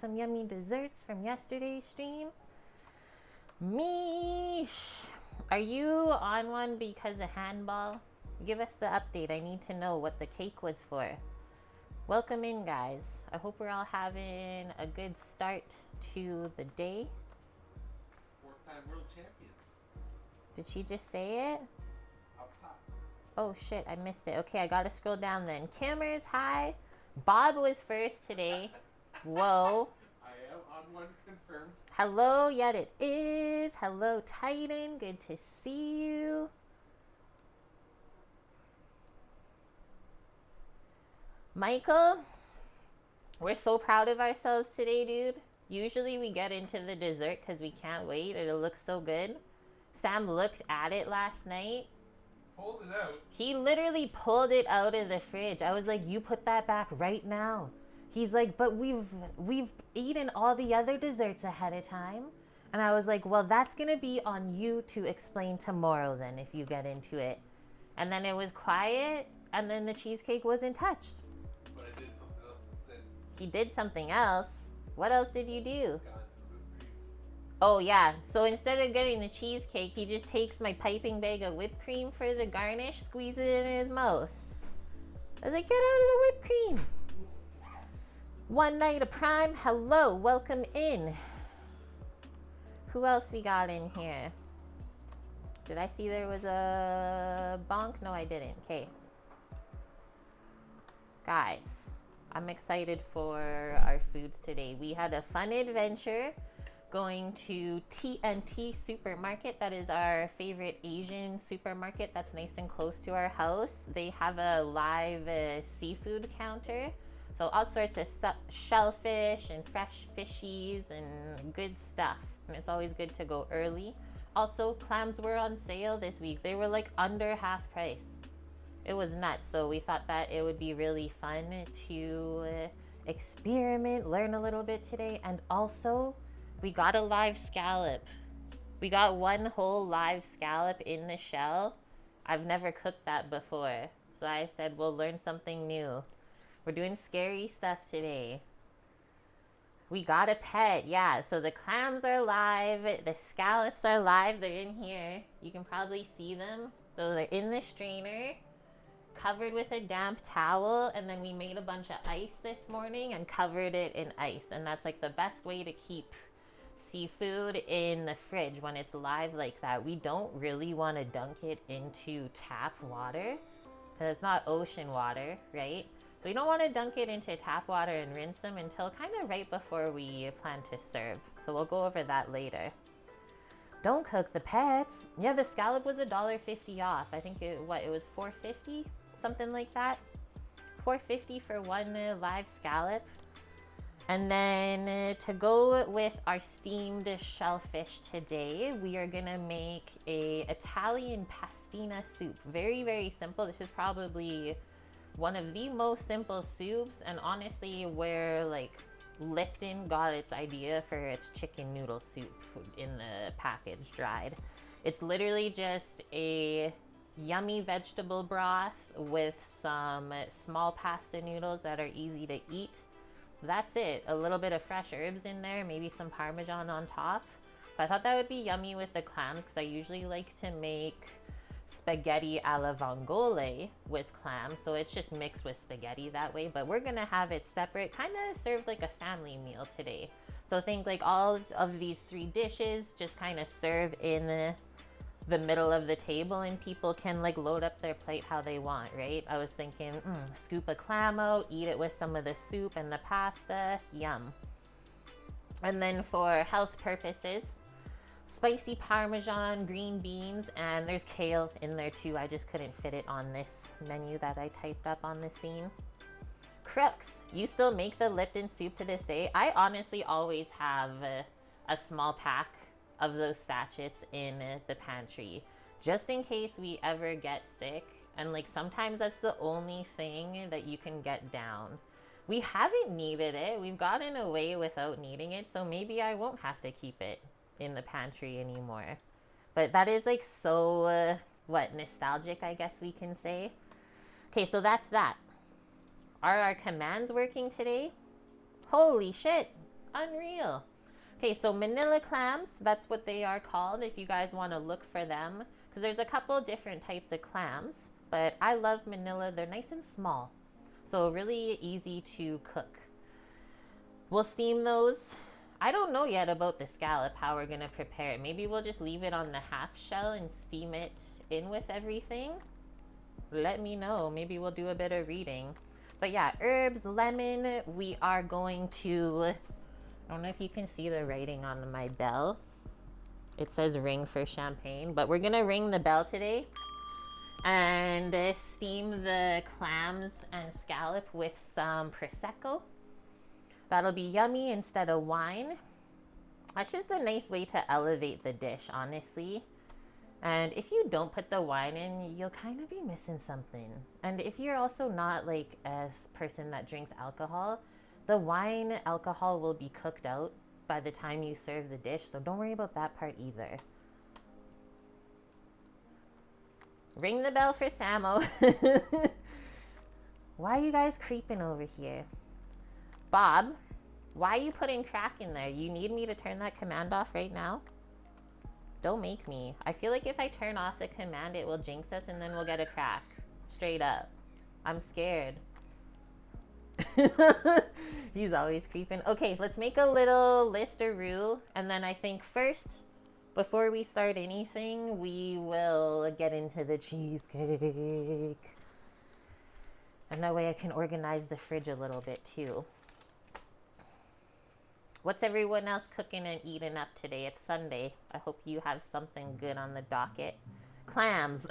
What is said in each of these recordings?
some yummy desserts from yesterday's stream. Mish, are you on one because of handball? Give us the update. I need to know what the cake was for. Welcome in, guys. I hope we're all having a good start to the day. Four-time world champions. Did she just say it? Up top. Oh shit, I missed it. Okay, I gotta scroll down then. Kimmers, hi. Bob was first today. Whoa. I am on one confirmed. Hello, yet it is. Hello, Titan. Good to see you. Michael, we're so proud of ourselves today, dude. Usually we get into the dessert because we can't wait. It'll look so good. Sam looked at it last night. Pulled it out. He literally pulled it out of the fridge. I was like, you put that back right now. He's like, but we've eaten all the other desserts ahead of time. And I was like, well, that's going to be on you to explain tomorrow then if you get into it. And then it was quiet, and then the cheesecake wasn't touched. But I did something else instead. He did something else. What else did you do? Got into the whipped cream. Oh, yeah. So instead of getting the cheesecake, he just takes my piping bag of whipped cream for the garnish, squeezes it in his mouth. I was like, get out of the whipped cream. One night of prime. Hello, welcome in. Who else we got in here? Did I see there was a bonk? No, I didn't. Okay. Guys, I'm excited for our foods today. We had a fun adventure going to TNT Supermarket. That is our favorite Asian supermarket that's nice and close to our house. They have a live seafood counter. So all sorts of shellfish and fresh fishies and good stuff. And it's always good to go early. Also, clams were on sale this week. They were like under half price. It was nuts. So we thought that it would be really fun to experiment, learn a little bit today. And also, we got a live scallop. We got one whole live scallop in the shell. I've never cooked that before. So I said, we'll learn something new. We're doing scary stuff today. We got a pet, yeah. So the clams are live. The scallops are live. They're in here. You can probably see them. So they're in the strainer, covered with a damp towel. And then we made a bunch of ice this morning and covered it in ice. And that's like the best way to keep seafood in the fridge when it's live like that. We don't really want to dunk it into tap water because it's not ocean water, right? So you don't want to dunk it into tap water and rinse them until kind of right before we plan to serve. So we'll go over that later. Don't cook the pets. Yeah, the scallop was $1.50 off. I think it was $4.50, something like that. $4.50 for one live scallop. And then to go with our steamed shellfish today, we are gonna make a Italian pastina soup. Very, very simple. This is probably one of the most simple soups, and honestly where like Lipton got its idea for its chicken noodle soup in the package dried. It's literally just a yummy vegetable broth with some small pasta noodles that are easy to eat. That's it. A little bit of fresh herbs in there, maybe some Parmesan on top. So I thought that would be yummy with the clams because I usually like to make spaghetti alla vongole with clams, so it's just mixed with spaghetti that way, but we're gonna have it separate, kind of served like a family meal today. So think like all of these three dishes just kind of serve in the middle of the table and people can like load up their plate how they want, right? I was thinking, scoop a clam out, eat it with some of the soup and the pasta, yum. And then for health purposes, spicy Parmesan, green beans, and there's kale in there too. I just couldn't fit it on this menu that I typed up on the scene. Crooks, you still make the Lipton soup to this day? I honestly always have a small pack of those sachets in the pantry, just in case we ever get sick. And like sometimes that's the only thing that you can get down. We haven't needed it. We've gotten away without needing it, so maybe I won't have to keep it in the pantry anymore. But that is like so nostalgic, I guess we can say. Okay, so that's that. Are our commands working today? Holy shit, Unreal. Okay, so Manila clams, that's what they are called if you guys want to look for them. Because there's a couple different types of clams, but I love Manila. They're nice and small, so really easy to cook. We'll steam those. I don't know yet about the scallop, how we're going to prepare it. Maybe we'll just leave it on the half shell and steam it in with everything. Let me know. Maybe we'll do a bit of reading. But yeah, herbs, lemon. We are going to, I don't know if you can see the writing on my bell. It says ring for champagne, but we're gonna ring the bell today and steam the clams and scallop with some Prosecco. That'll be yummy instead of wine. That's just a nice way to elevate the dish, honestly. And if you don't put the wine in, you'll kind of be missing something. And if you're also not like a person that drinks alcohol, the wine alcohol will be cooked out by the time you serve the dish. So don't worry about that part either. Ring the bell for Samo. Why are you guys creeping over here? Bob, why are you putting crack in there? You need me to turn that command off right now? Don't make me. I feel like if I turn off the command, it will jinx us and then we'll get a crack. Straight up. I'm scared. He's always creeping. Okay, let's make a little list or rule. And then I think first, before we start anything, we will get into the cheesecake. And that way I can organize the fridge a little bit too. What's everyone else cooking and eating up today? It's Sunday. I hope you have something good on the docket. Clams.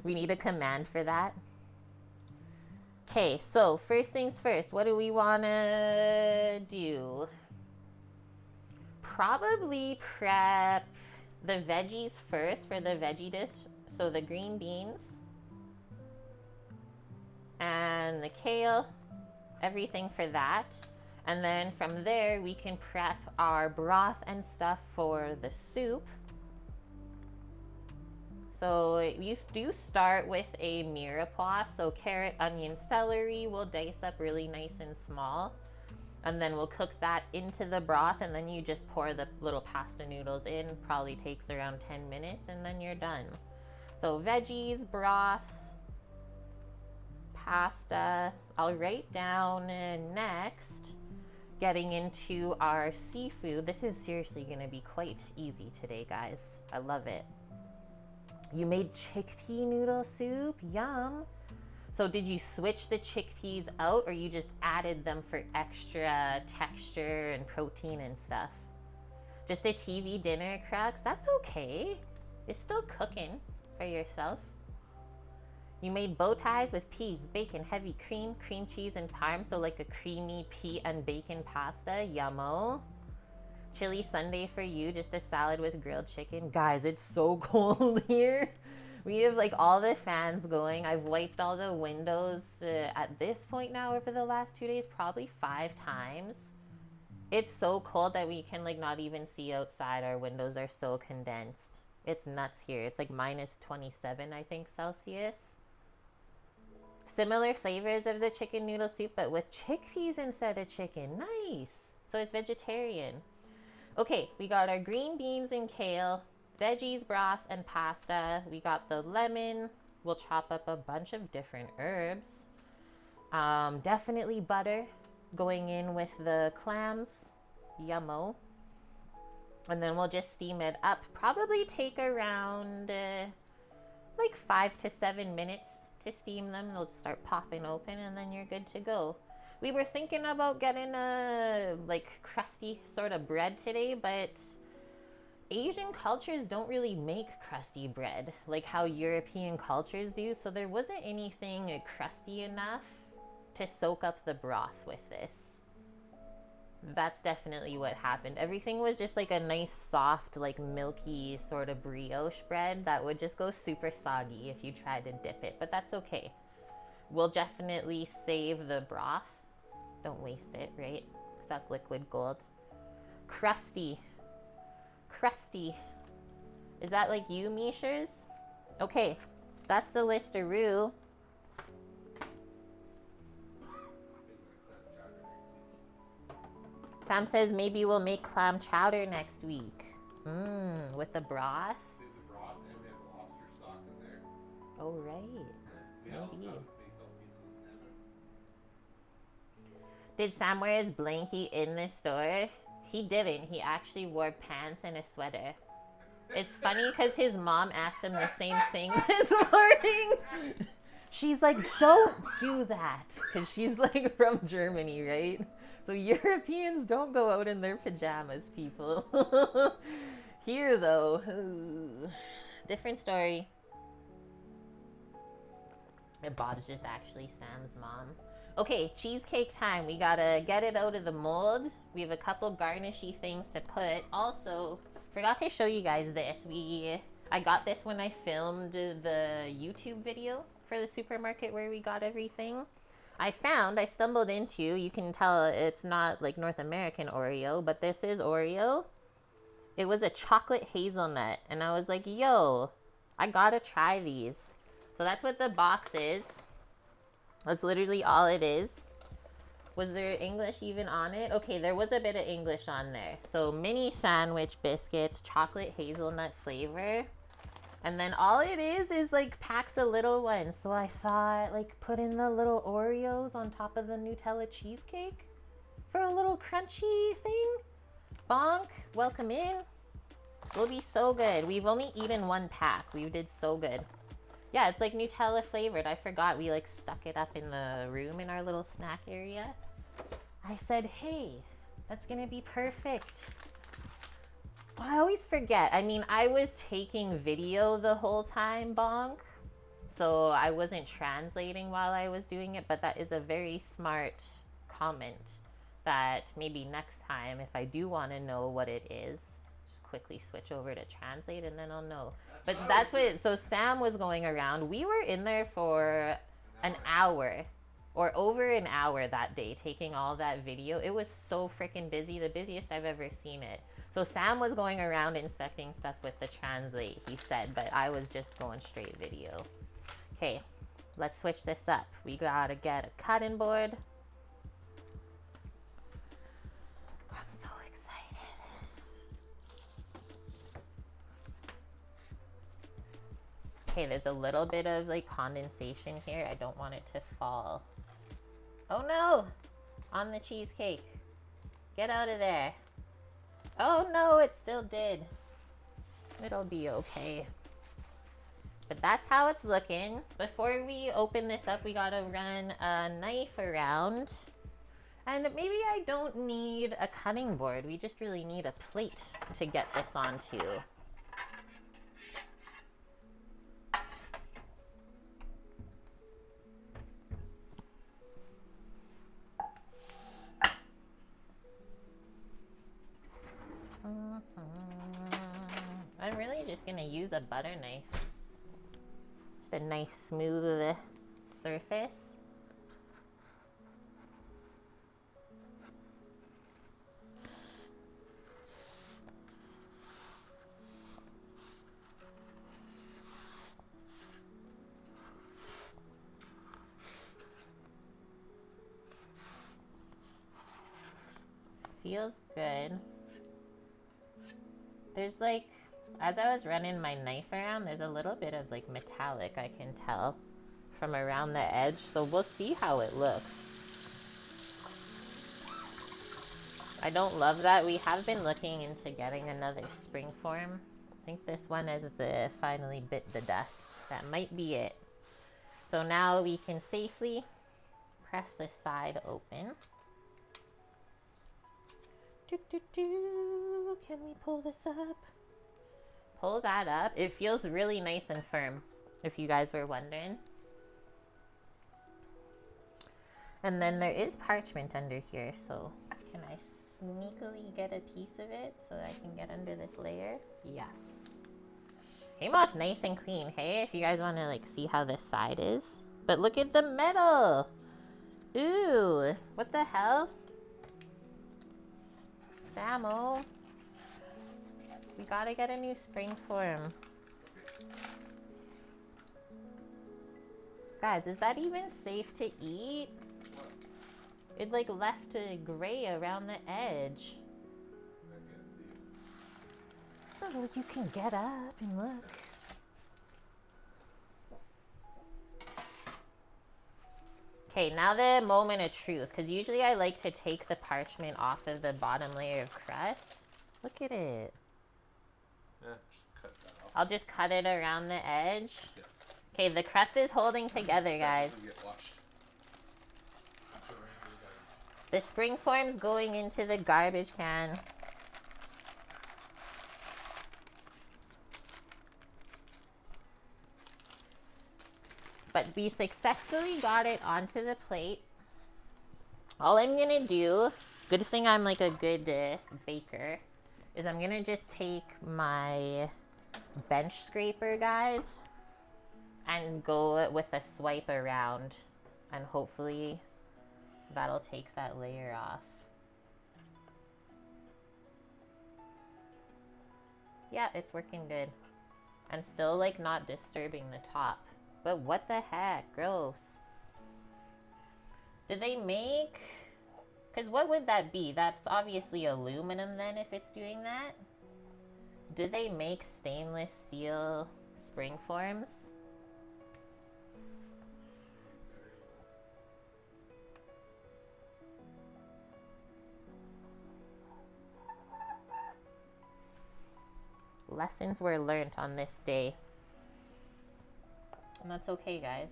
We need a command for that. Okay, so first things first. What do we want to do? Probably prep the veggies first for the veggie dish. So the green beans and the kale, everything for that. And then from there, we can prep our broth and stuff for the soup. So you do start with a mirepoix. So carrot, onion, celery, we'll dice up really nice and small. And then we'll cook that into the broth, and then you just pour the little pasta noodles in. Probably takes around 10 minutes, and then you're done. So veggies, broth, pasta. I'll write down next, getting into our seafood. This is seriously going to be quite easy today, guys. I love it. You made chickpea noodle soup? Yum. So did you switch the chickpeas out, or you just added them for extra texture and protein and stuff? Just a TV dinner, Crux? That's okay. It's still cooking for yourself. You made bow ties with peas, bacon, heavy cream cheese, and parm. So like a creamy pea and bacon pasta. Yummo. Chili Sunday for you, just a salad with grilled chicken. Guys, it's so cold here. We have like all the fans going. I've wiped all the windows at this point now over the last 2 days, probably 5 times. It's so cold that we can like not even see outside. Our windows are so condensed. It's nuts here. It's like minus 27, I think, Celsius. Similar flavors of the chicken noodle soup, but with chickpeas instead of chicken. Nice. So it's vegetarian. Okay, we got our green beans and kale, veggies, broth, and pasta. We got the lemon. We'll chop up a bunch of different herbs. Definitely butter going in with the clams. Yummo. And then we'll just steam it up. Probably take around like 5 to 7 minutes to steam them. They'll just start popping open, and then you're good to go. We were thinking about getting a like crusty sort of bread today, but Asian cultures don't really make crusty bread like how European cultures do. So there wasn't anything crusty enough to soak up the broth with this. That's definitely what happened. Everything was just like a nice soft, like milky sort of brioche bread that would just go super soggy if you tried to dip it, but that's okay. We'll definitely save the broth. Don't waste it, right? Because that's liquid gold. Crusty. Crusty. Is that like you, Mishers? Okay, that's the list-a-roo. Sam says maybe we'll make clam chowder next week. Mmm, with the broth. Save the broth, and we have lobster stock in there. Oh, right. We all Maybe. gotta make a piece of salmon. Did Sam wear his blankie in the store? He didn't. He actually wore pants and a sweater. It's funny because his mom asked him the same thing this morning. She's like, don't do that. Because she's like from Germany, right? So Europeans don't go out in their pajamas, people. Here, though, different story. And Bob's just actually Sam's mom. Okay, cheesecake time. We gotta get it out of the mold. We have a couple garnishy things to put. Also, forgot to show you guys this. I got this when I filmed the YouTube video for the supermarket where we got everything. I stumbled into, you can tell it's not like North American Oreo, but this is Oreo. It was a chocolate hazelnut, and I was like, yo, I gotta try these. So that's what the box is. That's literally all it is. Was there English even on it? Okay, there was a bit of English on there. So mini sandwich biscuits, chocolate hazelnut flavor. And then all it is like packs of little ones. So I thought like put in the little Oreos on top of the Nutella cheesecake for a little crunchy thing. Bonk, welcome in. Will be so good. We've only eaten one pack. We did so good. Yeah, it's like Nutella flavored. I forgot we like stuck it up in the room in our little snack area. I said, hey, that's gonna be perfect. I always forget. I mean, I was taking video the whole time, Bonk. So I wasn't translating while I was doing it, but that is a very smart comment that maybe next time, if I do want to know what it is, just quickly switch over to translate and then I'll know. But that's what, so Sam was going around. We were in there for an hour or over an hour that day taking all that video. It was so freaking busy, the busiest I've ever seen it. So Sam was going around inspecting stuff with the translate, he said, but I was just going straight video. Okay, let's switch this up. We gotta get a cutting board. I'm so excited. Okay, there's a little bit of like condensation here. I don't want it to fall. Oh no! On the cheesecake. Get out of there. Oh no, it still did. It'll be okay. But that's how it's looking. Before we open this up, we gotta run a knife around. And maybe I don't need a cutting board. We just really need a plate to get this onto. I'm really just gonna use a butter knife. Just a nice smooth surface. Feels good. There's like, as I was running my knife around, there's a little bit of like metallic, I can tell from around the edge. So we'll see how it looks. I don't love that. We have been looking into getting another springform. I think this one has finally bit the dust. That might be it. So now we can safely press this side open. Can we pull this up? Pull that up. It feels really nice and firm, if you guys were wondering. And then there is parchment under here, so can I sneakily get a piece of it so that I can get under this layer? Yes. Came off nice and clean, hey? If you guys want to like see how this side is. But look at the metal! Ooh, what the hell? Samo, we gotta get a new springform. Guys, is that even safe to eat? It like left a gray around the edge. I can't see. Oh, you can get up and look. Okay, now the moment of truth, because usually I like to take the parchment off of the bottom layer of crust. Look at it. Yeah, just cut that off. I'll just cut it around the edge. Yeah. Okay, the crust is holding together, guys. Doesn't get washed. Put it right into the garbage. The spring form's going into the garbage can. But we successfully got it onto the plate. All I'm gonna do, good thing I'm like a good baker, is I'm gonna just take my bench scraper, guys, and go with a swipe around, and hopefully that'll take that layer off. Yeah, it's working good. And still like not disturbing the top. But what the heck? Gross. Did they make... Because what would that be? That's obviously aluminum then if it's doing that. Did they make stainless steel spring forms? Lessons were learned on this day. And that's okay, guys.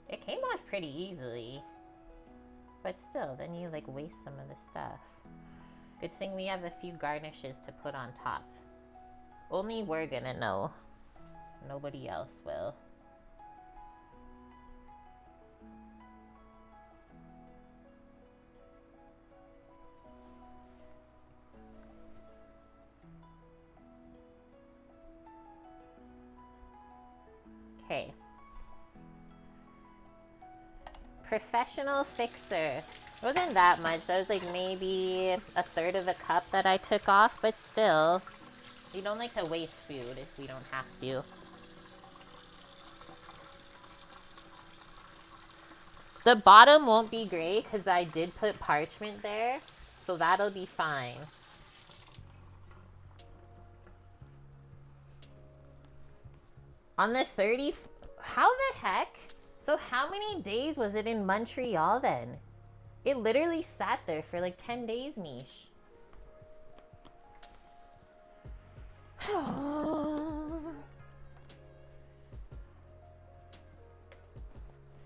It came off pretty easily. But still, then you like waste some of the stuff. Good thing we have a few garnishes to put on top. Only we're gonna know. Nobody else will. Okay. Professional fixer. It wasn't that much. That was like maybe a third of a cup that I took off, but still. We don't like to waste food if we don't have to. The bottom won't be gray because I did put parchment there, so that'll be fine. On the 30th, how the heck? So how many days was it in Montreal then? It literally sat there for like 10 days, Mish.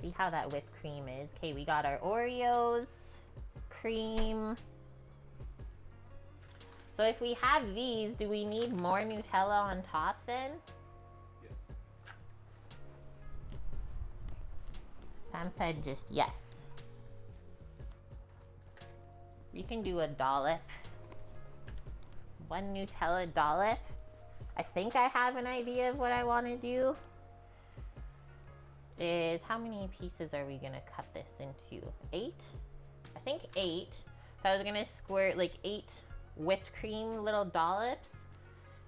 See how that whipped cream is. Okay, we got our Oreos, cream. So if we have these, do we need more Nutella on top then? Yes. Sam said just yes. We can do a dollop. One Nutella dollop. I think I have an idea of what I want to do. Is how many pieces are we gonna cut this into? 8? I think 8. So I was gonna squirt like 8 whipped cream little dollops,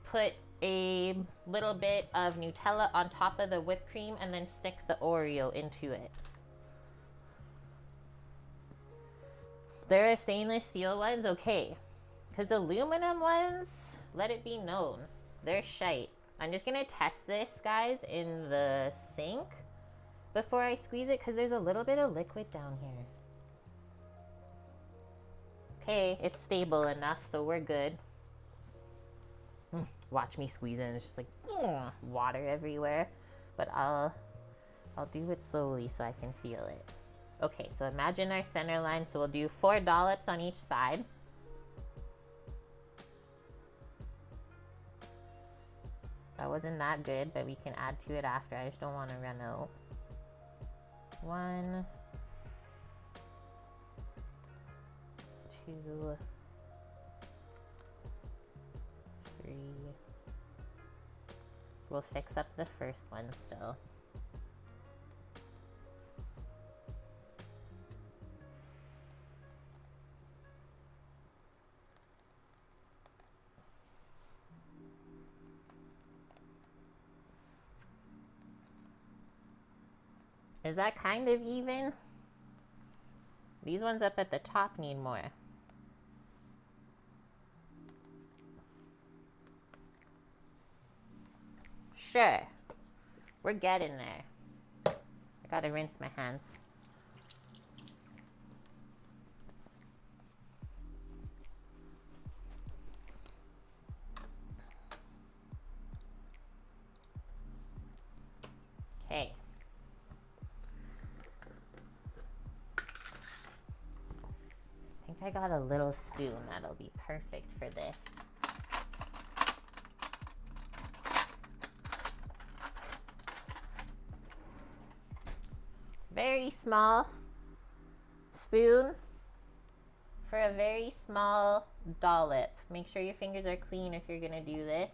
put a little bit of Nutella on top of the whipped cream, and then stick the Oreo into it. There are stainless steel ones, okay. Because aluminum ones, let it be known, they're shite. I'm just gonna test this, guys, in the sink before I squeeze it, because there's a little bit of liquid down here. Okay, it's stable enough, so we're good. Watch me squeeze it, and it's just like water everywhere. But I'll do it slowly so I can feel it. Okay, so imagine our center line. So we'll do 4 dollops on each side. That wasn't that good, but we can add to it after. I just don't want to run out. 1, 2, 3. We'll fix up the first one still. Is that kind of even? These ones up at the top need more. Sure. We're getting there. I gotta rinse my hands. Okay. I think I got a little spoon that'll be perfect for this. Very small spoon for a very small dollop. Make sure your fingers are clean if you're gonna do this.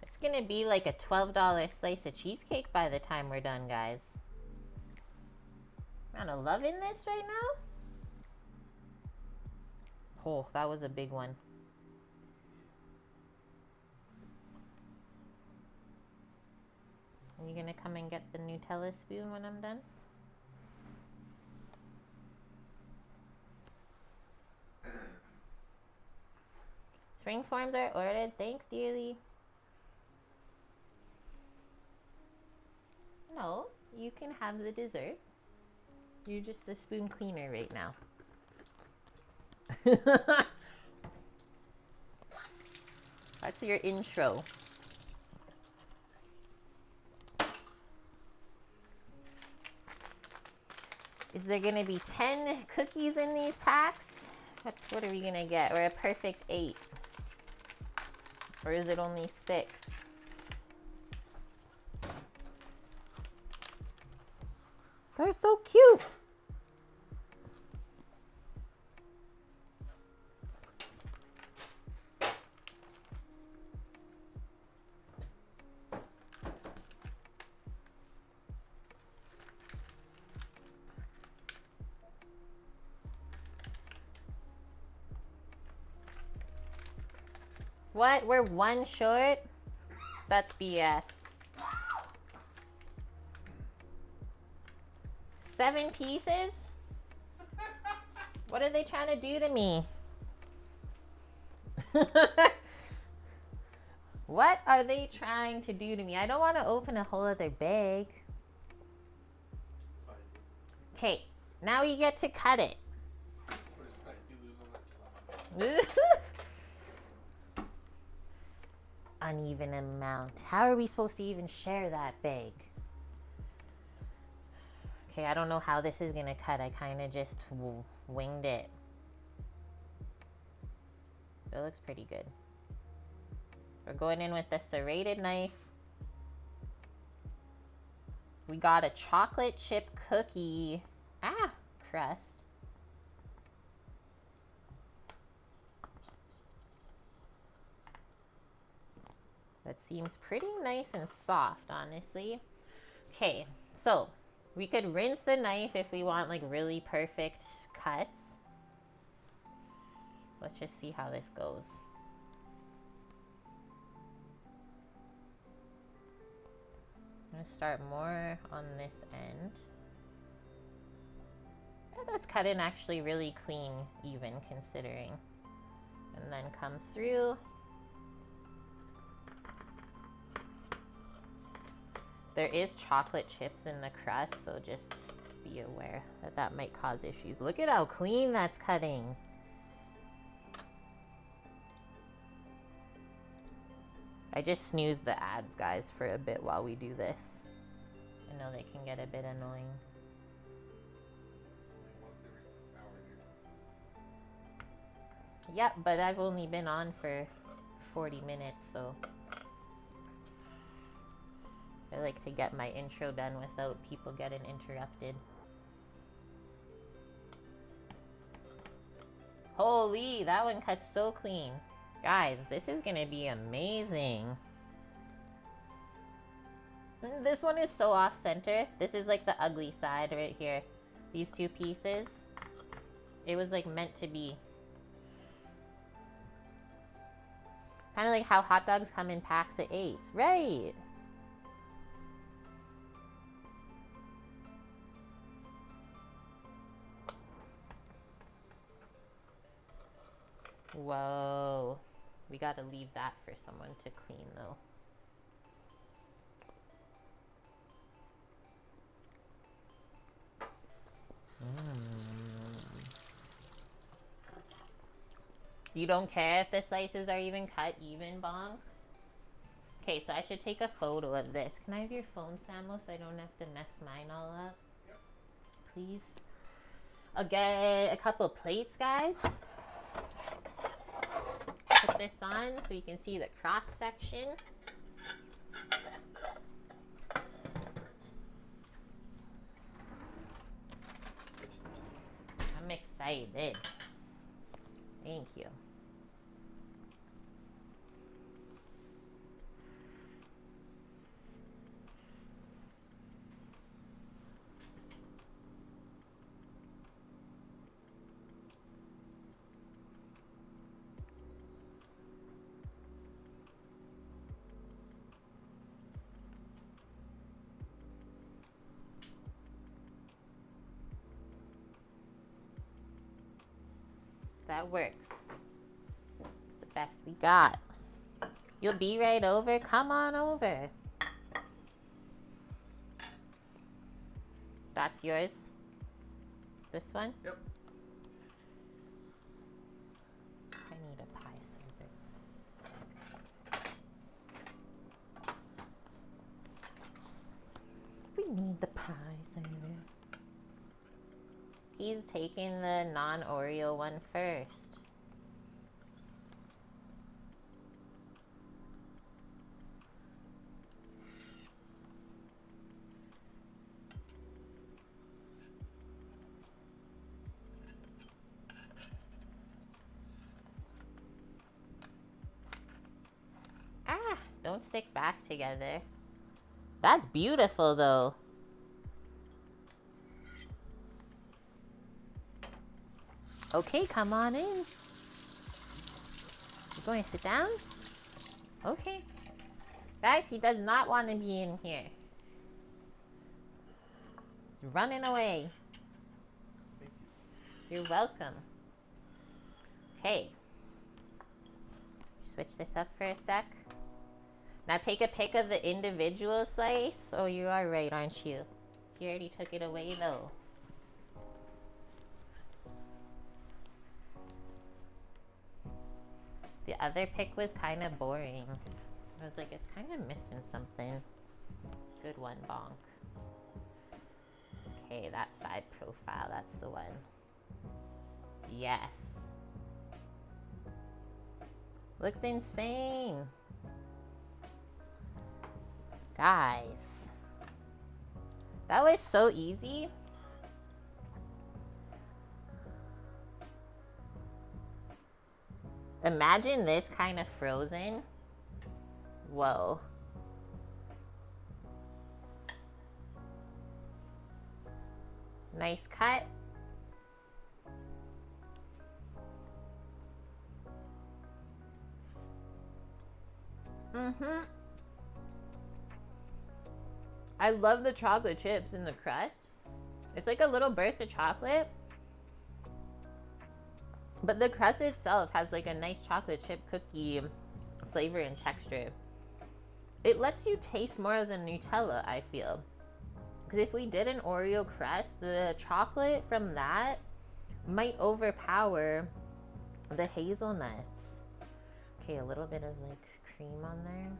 It's gonna be like a $12 slice of cheesecake by the time we're done, guys. I'm kind of loving this right now. Oh, that was a big one. Are you gonna come and get the Nutella spoon when I'm done? Spring forms are ordered. Thanks, dearly. No, you can have the dessert. You're just the spoon cleaner right now. That's your intro. Is there gonna be 10 cookies in these packs? What are we gonna get? Or a perfect 8? Or is it only 6? They're so cute. What? We're one short? That's BS. 7 pieces? What are they trying to do to me? What are they trying to do to me? I don't want to open a whole other bag. Okay, now you get to cut it. Uneven amount. How are we supposed to even share that bag? Okay, I don't know how this is gonna cut. I kind of just winged it. It looks pretty good. We're going in with a serrated knife. We got a chocolate chip cookie crust. That seems pretty nice and soft, honestly. Okay, so we could rinse the knife if we want like really perfect cuts. Let's just see how this goes. I'm gonna start more on this end. Yeah, that's cut in actually really clean, even considering. And then come through. There is chocolate chips in the crust, so just be aware that that might cause issues. Look at how clean that's cutting. I just snooze the ads, guys, for a bit while we do this. I know they can get a bit annoying. Yep, but I've only been on for 40 minutes, so it I like to get my intro done without people getting interrupted. Holy, that one cuts so clean. Guys, this is gonna be amazing. This one is so off center. This is like the ugly side right here. These two pieces. It was like meant to be. Kind of like how hot dogs come in packs of 8. Right. Whoa. We gotta leave that for someone to clean though. You don't care if the slices are even cut even, Bong? Okay, so I should take a photo of this. Can I have your phone, Samuel, so I don't have to mess mine all up? Yep. Please? I'll get a couple plates, guys. Put this on so you can see the cross section. I'm excited. Thank you. That works. It's the best we got. You'll be right over? Come on over. That's yours? This one? Yep. I need a pie server. We need the pie server. He's taking the non-Oreo one first. Ah, don't stick back together. That's beautiful though. Okay, come on in. You going to sit down? Okay. Guys, he does not want to be in here. He's running away. Thank you. You're welcome. Okay. Switch this up for a sec. Now take a pic of the individual slice. Oh, you are right, aren't you? You already took it away though. The other pic was kind of boring. I was like, it's kind of missing something. Good one, Bonk. Okay, that side profile, that's the one. Yes. Looks insane. Guys. That was so easy. Imagine this kind of frozen. Whoa. Nice cut. I love the chocolate chips in the crust. It's like a little burst of chocolate. But the crust itself has like a nice chocolate chip cookie flavor and texture. It lets you taste more of the Nutella, I feel. Because if we did an Oreo crust, the chocolate from that might overpower the hazelnuts. Okay, a little bit of like cream on there.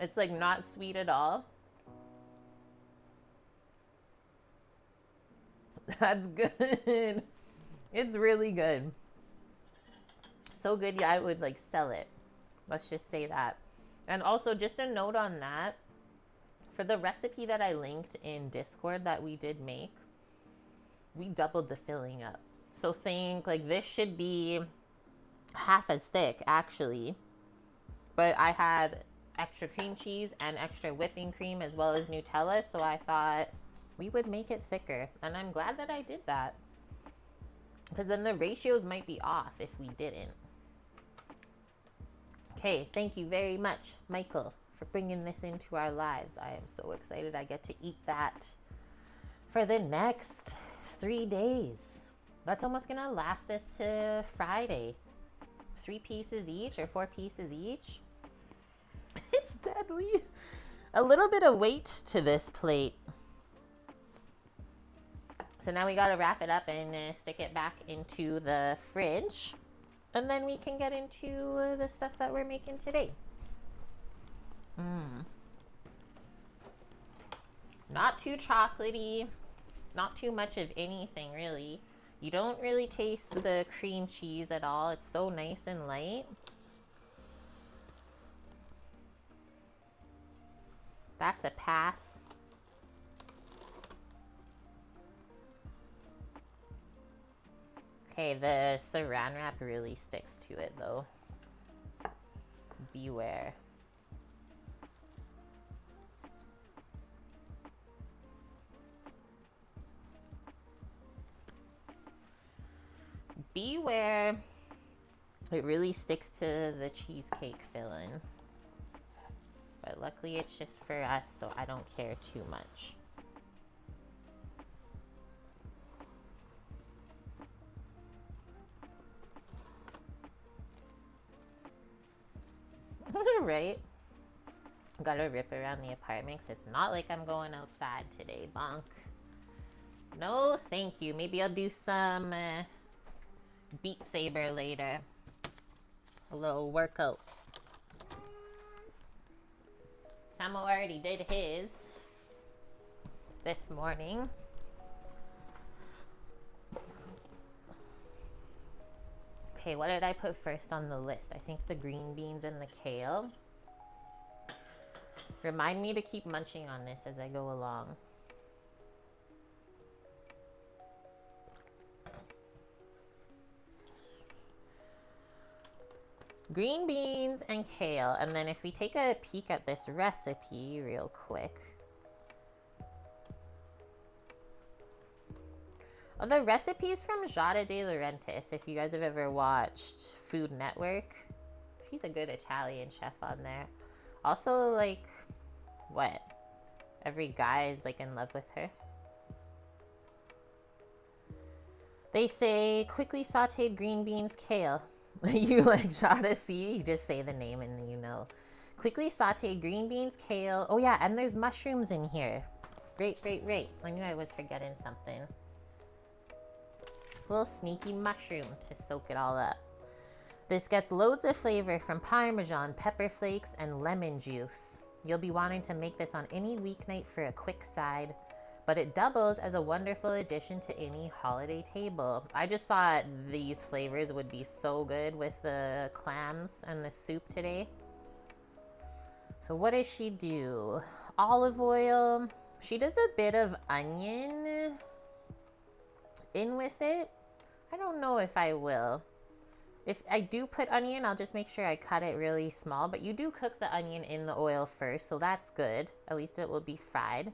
It's like not sweet at all. That's good. It's really good. So good, yeah, I would like sell it. Let's just say that. And also, just a note on that, for the recipe that I linked in Discord that we did make, we doubled the filling up. So think like this should be half as thick actually, but I had extra cream cheese and extra whipping cream as well as Nutella, so I thought we would make it thicker, and I'm glad that I did that, because then the ratios might be off if we didn't. Okay, thank you very much, Michael, for bringing this into our lives. I am so excited I get to eat that for the next 3 days. That's almost gonna last us to Friday. 3 pieces each or 4 pieces each. It's deadly. A little bit of weight to this plate. So now we gotta wrap it up and stick it back into the fridge. And then we can get into the stuff that we're making today. Not too chocolatey. Not too much of anything, really. You don't really taste the cream cheese at all. It's so nice and light. That's a pass. Okay, the saran wrap really sticks to it though. Beware. Beware. It really sticks to the cheesecake filling. But luckily it's just for us, so I don't care too much. Right? Gotta rip around the apartment 'cause it's not like I'm going outside today, bonk. No, thank you. Maybe I'll do some Beat Saber later. A little workout. Samo already did his this morning. Okay, what did I put first on the list? I think the green beans and the kale. Remind me to keep munching on this as I go along. Green beans and kale. And then if we take a peek at this recipe real quick. Oh, the recipe's from Giada De Laurentiis, if you guys have ever watched Food Network. She's a good Italian chef on there. Also, like, what? Every guy is, like, in love with her. They say, quickly sauteed green beans, kale. You like Giada, see? You just say the name and you know. Quickly sauteed green beans, kale. Oh, yeah, and there's mushrooms in here. Great. I knew I was forgetting something. Little sneaky mushroom to soak it all up. This gets loads of flavor from Parmesan, pepper flakes, and lemon juice. You'll be wanting to make this on any weeknight for a quick side, but it doubles as a wonderful addition to any holiday table. I just thought these flavors would be so good with the clams and the soup today. So what does she do? Olive oil. She does a bit of onion in with it. I don't know if I will. If I do put onion, I'll just make sure I cut it really small. But you do cook the onion in the oil first, so that's good. At least it will be fried.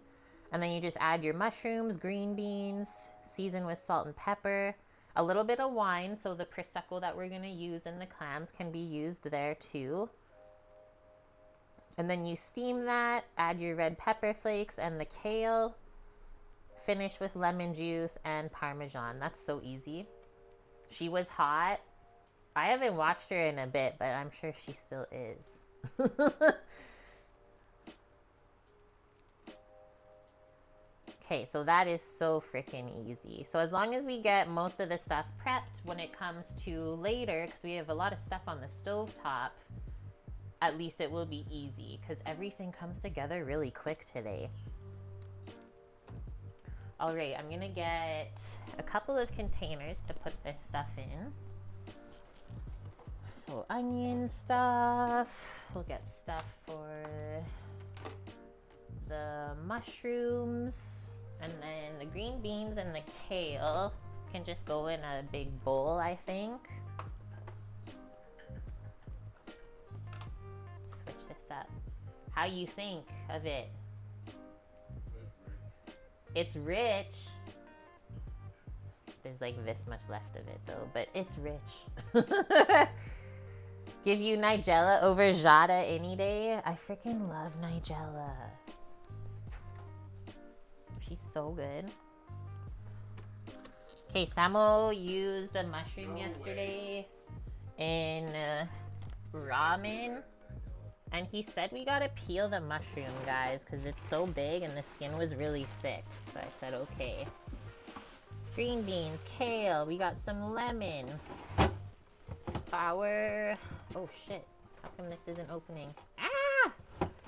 And then you just add your mushrooms, green beans, season with salt and pepper, a little bit of wine, so the Prosecco that we're going to use in the clams can be used there too. And then you steam that, add your red pepper flakes and the kale, finish with lemon juice and Parmesan. That's so easy. She was hot. I haven't watched her in a bit, but I'm sure she still is. Okay, so that is so freaking easy. So as long as we get most of the stuff prepped when it comes to later, because we have a lot of stuff on the stove top, at least it will be easy because everything comes together really quick today. All right, I'm gonna get a couple of containers to put this stuff in. So onion stuff, we'll get stuff for the mushrooms, and then the green beans and the kale can just go in a big bowl, I think. Switch this up. How you think of it? It's rich. There's like this much left of it though, but it's rich. Give you Nigella over Jada any day. I freaking love Nigella. She's so good. Okay, Samo used a mushroom yesterday in ramen. And he said we gotta peel the mushroom, guys, because it's so big and the skin was really thick. So I said, okay. Green beans, kale, we got some lemon. Our... Oh, shit. How come this isn't opening? Ah!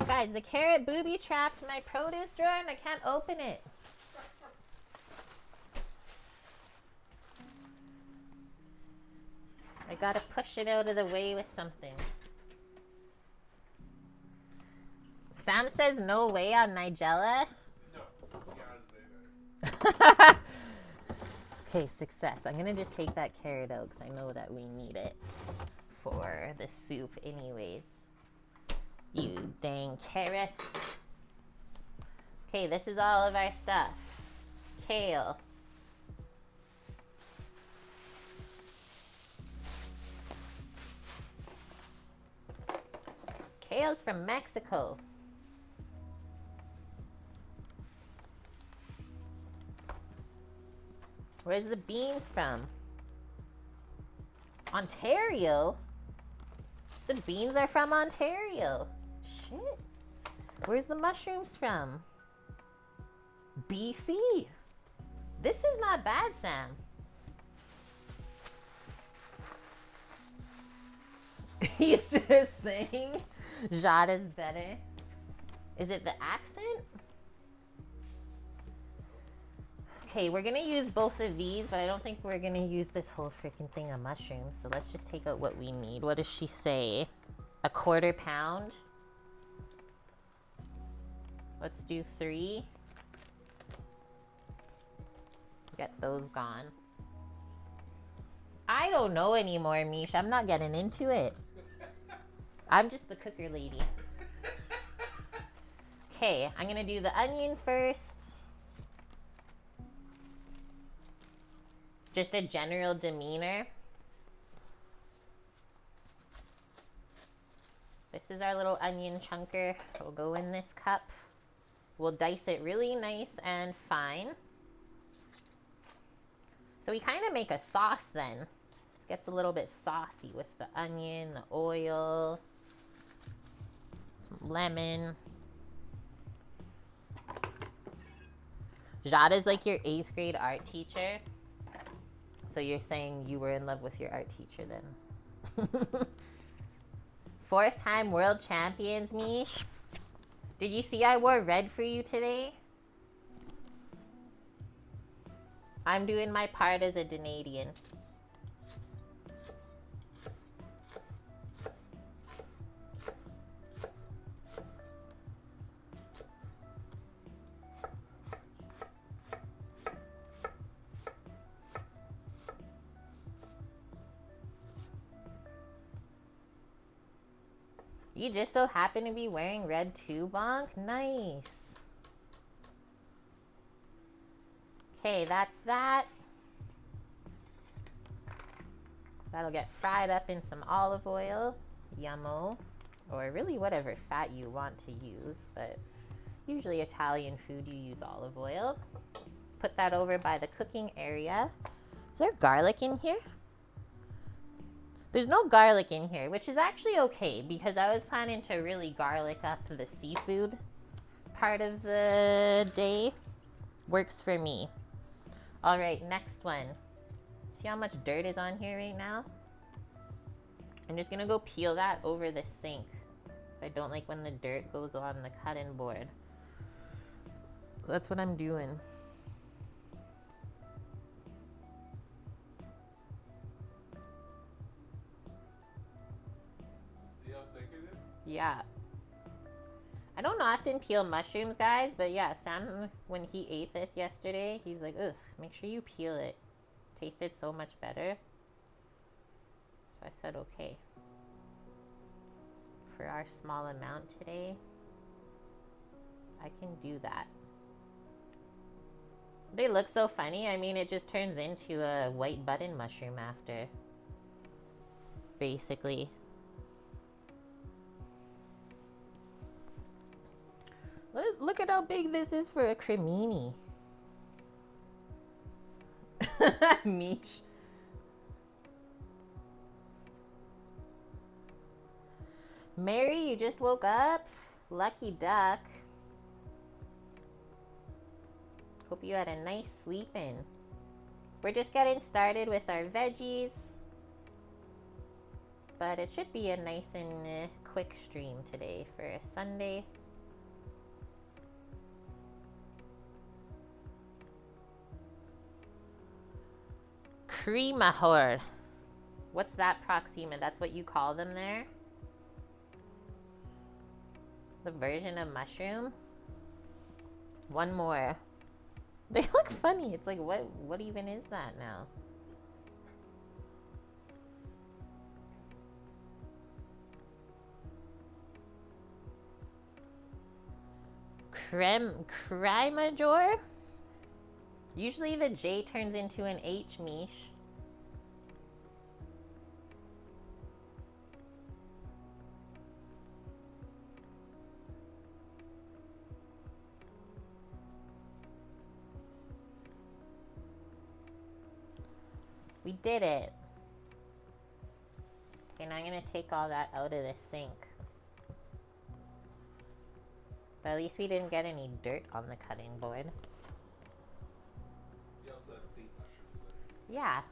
Guys, the carrot booby trapped my produce drawer and I can't open it. I gotta push it out of the way with something. Sam says no way on Nigella. No, Yana's way better. Okay, success. I'm gonna just take that carrot out because I know that we need it for the soup anyways. You dang carrot. Okay, this is all of our stuff. Kale. Kale's from Mexico. Where's the beans from? Ontario? The beans are from Ontario. Shit. Where's the mushrooms from? BC. This is not bad, Sam. He's just saying Jada's better. Is it the accent? Okay, we're gonna use both of these, but I don't think we're gonna use this whole freaking thing of mushrooms. So let's just take out what we need. What does she say? A 1/4 pound? Let's do 3. Get those gone. I don't know anymore, Mish. I'm not getting into it. I'm just the cooker lady. Okay, I'm gonna do the onion first. Just a general demeanor. This is our little onion chunker. It'll go in this cup. We'll dice it really nice and fine. So we kind of make a sauce then. This gets a little bit saucy with the onion, the oil, some lemon. Jada's like your 8th grade art teacher. So you're saying you were in love with your art teacher then. 4th time world champions, Mish. Did you see I wore red for you today? I'm doing my part as a Canadian. You just so happen to be wearing red too, Bonk? Nice. Okay, that's that. That'll get fried up in some olive oil. Yummo. Or really whatever fat you want to use, but usually Italian food you use olive oil. Put that over by the cooking area. Is there garlic in here? There's no garlic in here, which is actually okay because I was planning to really garlic up the seafood part of the day. Works for me. All right, next one. See how much dirt is on here right now? I'm just gonna go peel that over the sink. I don't like when the dirt goes on the cutting board. So that's what I'm doing. Yeah. I don't often peel mushrooms, guys, but yeah, Sam, when he ate this yesterday, he's like, ugh, make sure you peel it. Tasted so much better. So I said, okay. For our small amount today, I can do that. They look so funny. I mean, it just turns into a white button mushroom after. Basically. Look at how big this is for a cremini. Mish. Mary, you just woke up? Lucky duck. Hope you had a nice sleep in. We're just getting started with our veggies. But it should be a nice and quick stream today for a Sunday. Cremahor. What's that, Proxima? That's what you call them there? The version of mushroom? One more. They look funny. It's like, what even is that now? Cremajor? Usually the J turns into an H, Mish. We did it. Okay, now I'm going to take all that out of the sink. But at least we didn't get any dirt on the cutting board. You also have pink mushrooms there. Yeah.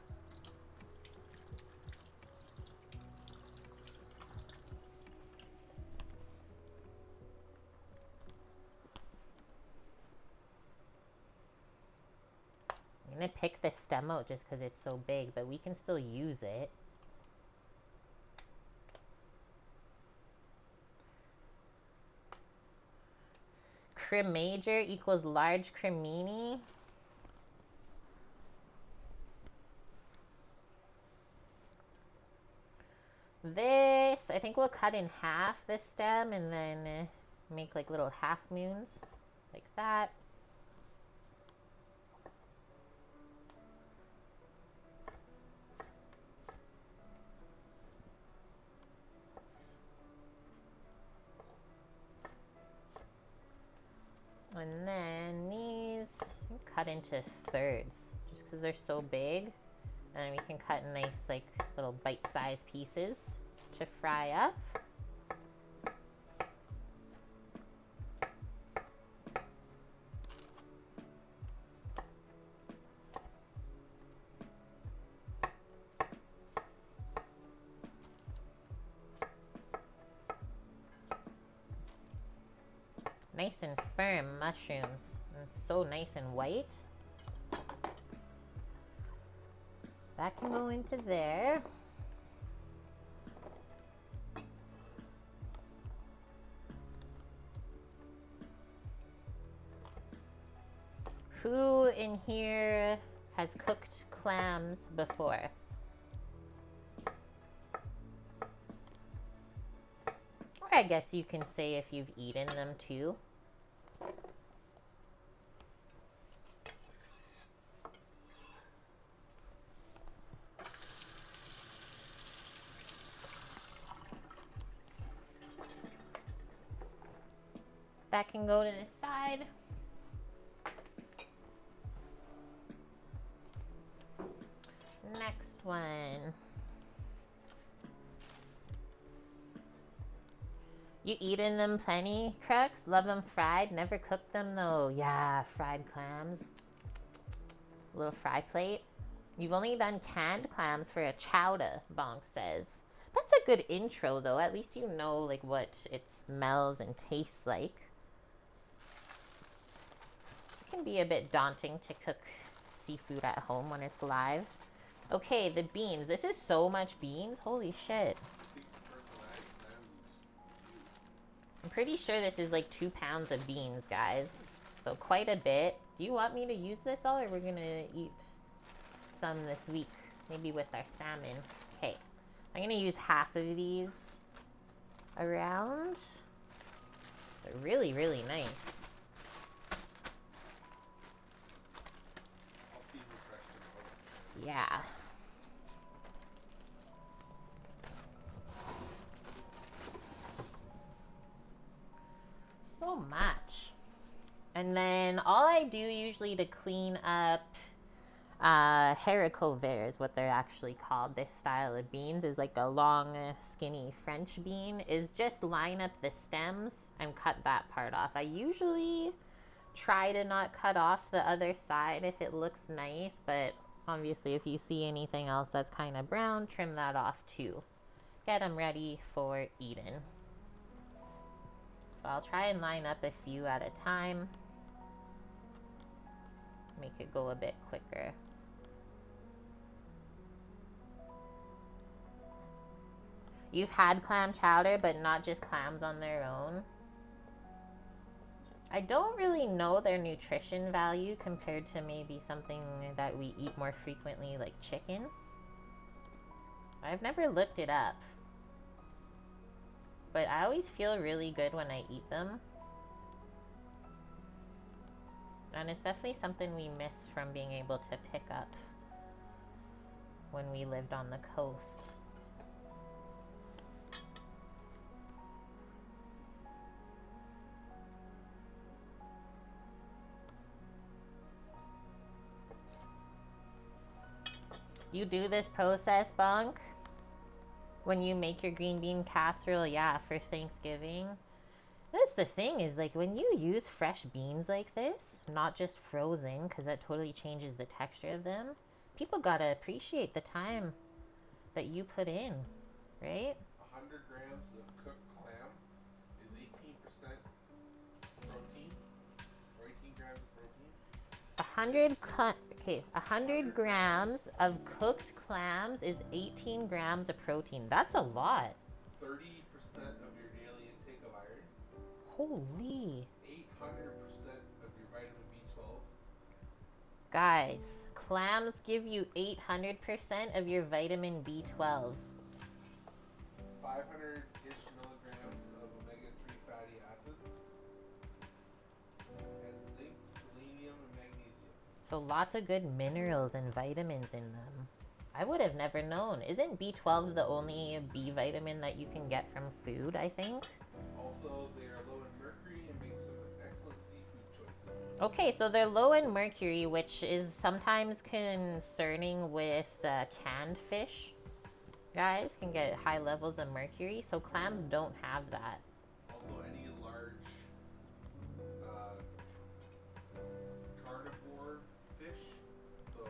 I'm going to pick the stem out just because it's so big, but we can still use it. Cremajor equals large cremini. This, I think we'll cut in half this stem and then make like little half moons like that. And then these cut into thirds just because they're so big. And then we can cut nice like little bite-sized pieces to fry up. Nice and firm mushrooms. And it's so nice and white. That can go into there. Who in here has cooked clams before? Or I guess you can say if you've eaten them too. That can go to the side. Next one. You eaten them plenty, Crux? Love them fried? Never cooked them though. Yeah, fried clams. A little fry plate. You've only done canned clams for a chowder, Bonk says. That's a good intro though. At least you know like what it smells and tastes like. It can be a bit daunting to cook seafood at home when it's live. Okay, the beans. This is so much beans. Holy shit. I think the person who had clams is you. I'm pretty sure this is like 2 pounds of beans, guys. So quite a bit. Do you want me to use this all, or we're gonna eat some this week? Maybe with our salmon. Okay, I'm gonna use half of these around. They're really, really nice. I'll feed them fresh tomorrow. Yeah. So much. And then all I do usually to clean up haricot verts, what they're actually called, this style of beans, is like a long, skinny French bean, is just line up the stems and cut that part off. I usually try to not cut off the other side if it looks nice, but obviously if you see anything else that's kind of brown, trim that off too. Get them ready for eating. So I'll try and line up a few at a time. Make it go a bit quicker. You've had clam chowder, but not just clams on their own. I don't really know their nutrition value compared to maybe something that we eat more frequently, like chicken. I've never looked it up. But I always feel really good when I eat them. And it's definitely something we miss from being able to pick up when we lived on the coast. You do this process, Bonk? When you make your green bean casserole, yeah, for Thanksgiving. That's the thing, is like when you use fresh beans like this, not just frozen, because that totally changes the texture of them, people gotta appreciate the time that you put in, right? 100 grams of cooked clam is 18% protein, or 18 grams of protein. 100 grams of cooked clams is 18 grams of protein. That's a lot. 30% of your daily intake of iron. Holy. 800% of your vitamin B12. Guys, clams give you 800% of your vitamin B12. 500-ish milligrams of omega-3 fatty acids. And zinc, selenium, and magnesium. So lots of good minerals and vitamins in them. I would have never known. Isn't B12 the only B vitamin that you can get from food, I think? Also, they are low in mercury and makes them an excellent seafood choice. Okay, so they're low in mercury, which is sometimes concerning with canned fish. Guys can get high levels of mercury, so clams don't have that. Also, any large carnivore fish, so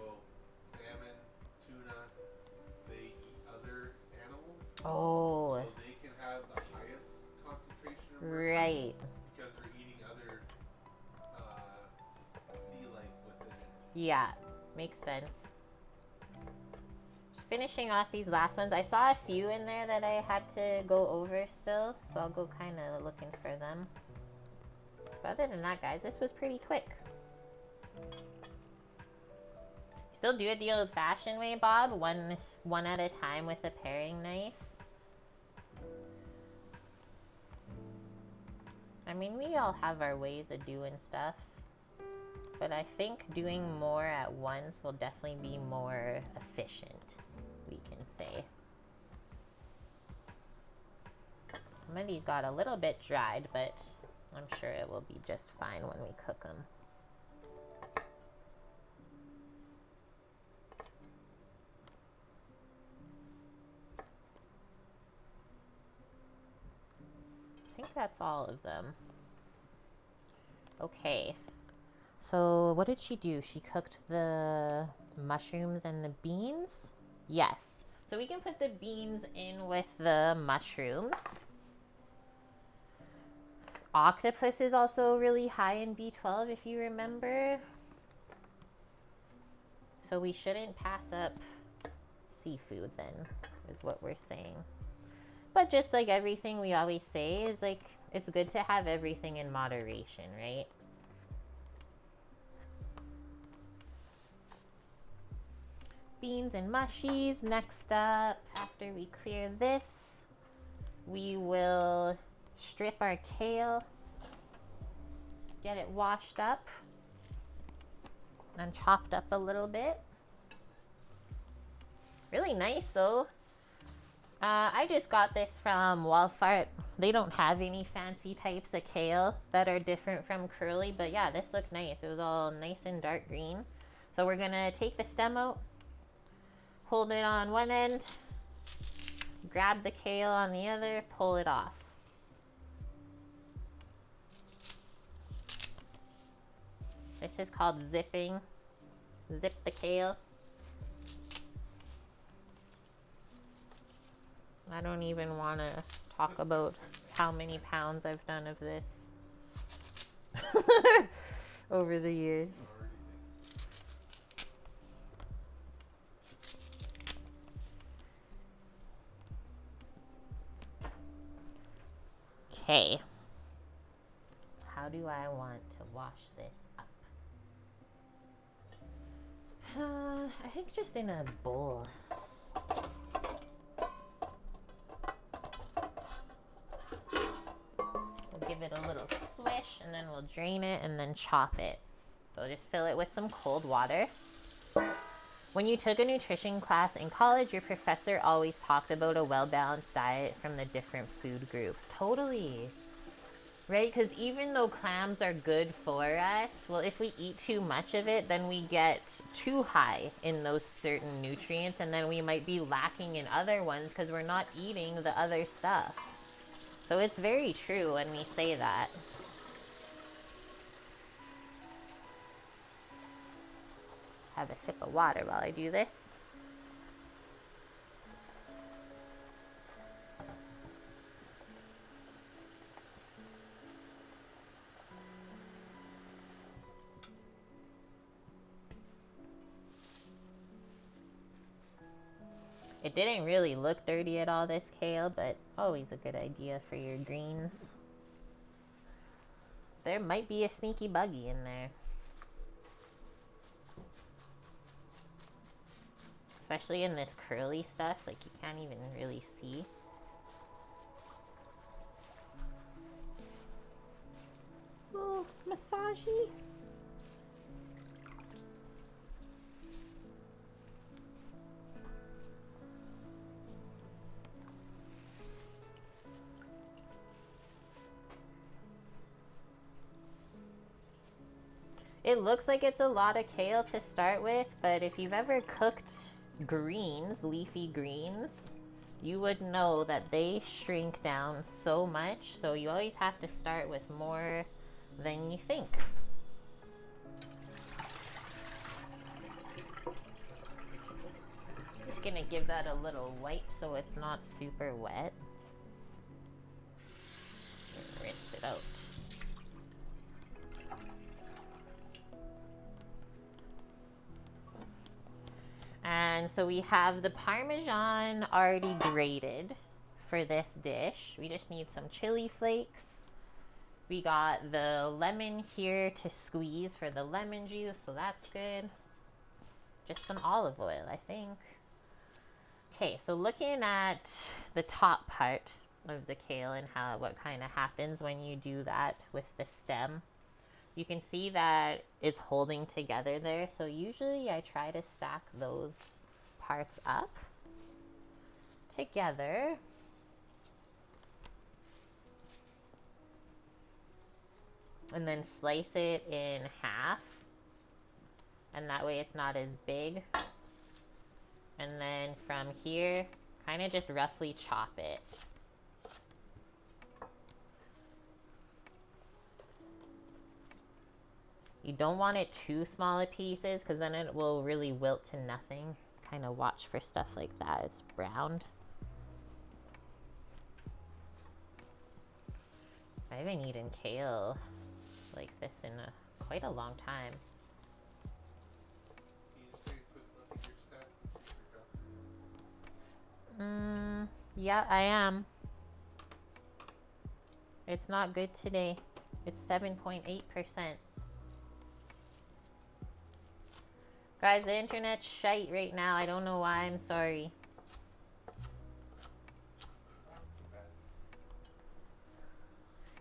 salmon, tuna, they eat other animals. Oh. So they can have the highest concentration of mercury. Right. Because they're eating other sea life within it. Yeah, makes sense. Just finishing off these last ones. I saw a few in there that I had to go over still, so I'll go kind of looking for them. But other than that, guys, this was pretty quick. Still do it the old-fashioned way, Bob? One at a time with a paring knife? I mean, we all have our ways of doing stuff. But I think doing more at once will definitely be more efficient, we can say. Some of these got a little bit dried, but I'm sure it will be just fine when we cook them. I think that's all of them. Okay. So what did she do? She cooked the mushrooms and the beans? Yes. So we can put the beans in with the mushrooms. Octopus is also really high in B12, if you remember. So we shouldn't pass up seafood then, is what we're saying. But just like everything we always say, is like It's good to have everything in moderation, right? Beans and mushies. Next up, after we clear this, we will strip our kale, get it washed up and chopped up a little bit. Really nice though. I just got this from Walmart. They don't have any fancy types of kale that are different from curly, but yeah, this looked nice. It was all nice and dark green. So we're gonna take the stem out, hold it on one end, grab the kale on the other, pull it off. This is called zipping. Zip the kale. I don't even want to talk about how many pounds I've done of this over the years. Okay. How do I want to wash this up? I think just in a bowl. We'll give it a little swish and then we'll drain it and then chop it. So just fill it with some cold water. When you took a nutrition class in college, your professor always talked about a well-balanced diet from the different food groups. Totally. Right? Because even though clams are good for us, well, if we eat too much of it, then we get too high in those certain nutrients, and then we might be lacking in other ones because we're not eating the other stuff. So it's very true when we say that. Have a sip of water while I do this. It didn't really look dirty at all, this kale, but always a good idea for your greens. There might be a sneaky buggy in there. Especially in this curly stuff, like you can't even really see. Oh, massagey. It looks like it's a lot of kale to start with, but if you've ever cooked greens, leafy greens, you would know that they shrink down so much. So you always have to start with more than you think. Just gonna give that a little wipe so it's not super wet. And rinse it out. And so we have the Parmesan already grated for this dish. We just need some chili flakes. We got the lemon here to squeeze for the lemon juice, so that's good. Just some olive oil, I think. Okay, so looking at the top part of the kale and what kind of happens when you do that with the stem. You can see that it's holding together there. So usually I try to stack those parts up together. And then slice it in half. And that way it's not as big. And then from here, kind of just roughly chop it. You don't want it too small of pieces because then it will really wilt to nothing. Kind of watch for stuff like that. It's browned. I haven't eaten kale like this in quite a long time. Yeah, I am. It's not good today. It's 7.8%. Guys, the internet's shite right now. I don't know why. I'm sorry.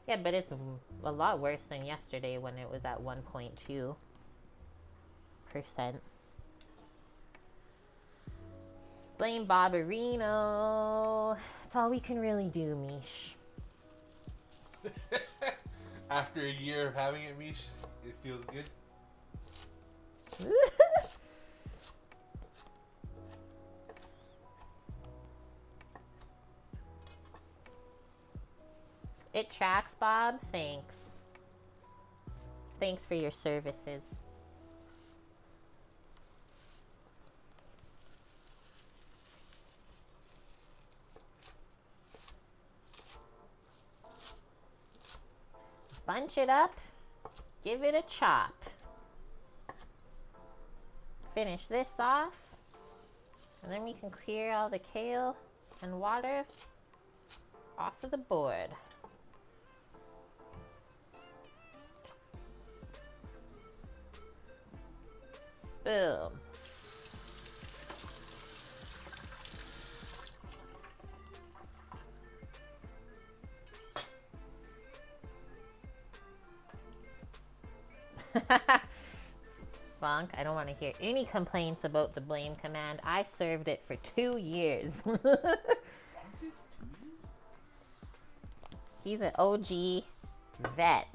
Yeah, but it's a lot worse than yesterday when it was at 1.2%. Blame Barbarino. That's all we can really do, Mish. After a year of having it, Mish, it feels good. It tracks, Bob. Thanks. Thanks for your services. Bunch it up. Give it a chop. Finish this off. And then we can clear all the kale and water off of the board. Boom. Bonk, I don't want to hear any complaints about the blame command. I served it for 2 years. He's an OG vet.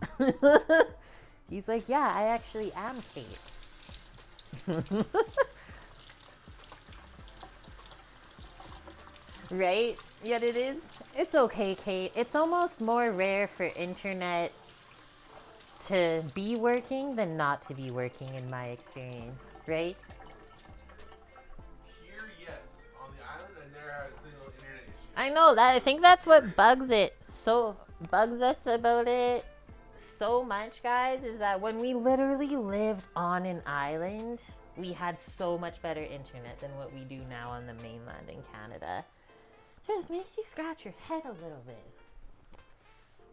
He's like, yeah, I actually am Kate. Right? Yet it is. It's okay, Kate. It's almost more rare for internet to be working than not to be working in my experience, right? Here, yes. On the island, I never had a single internet issue. I know that. I think that's what bugs us about it so much, guys, is that when we literally lived on an island, we had so much better internet than what we do now on the mainland in Canada. Just makes you scratch your head a little bit.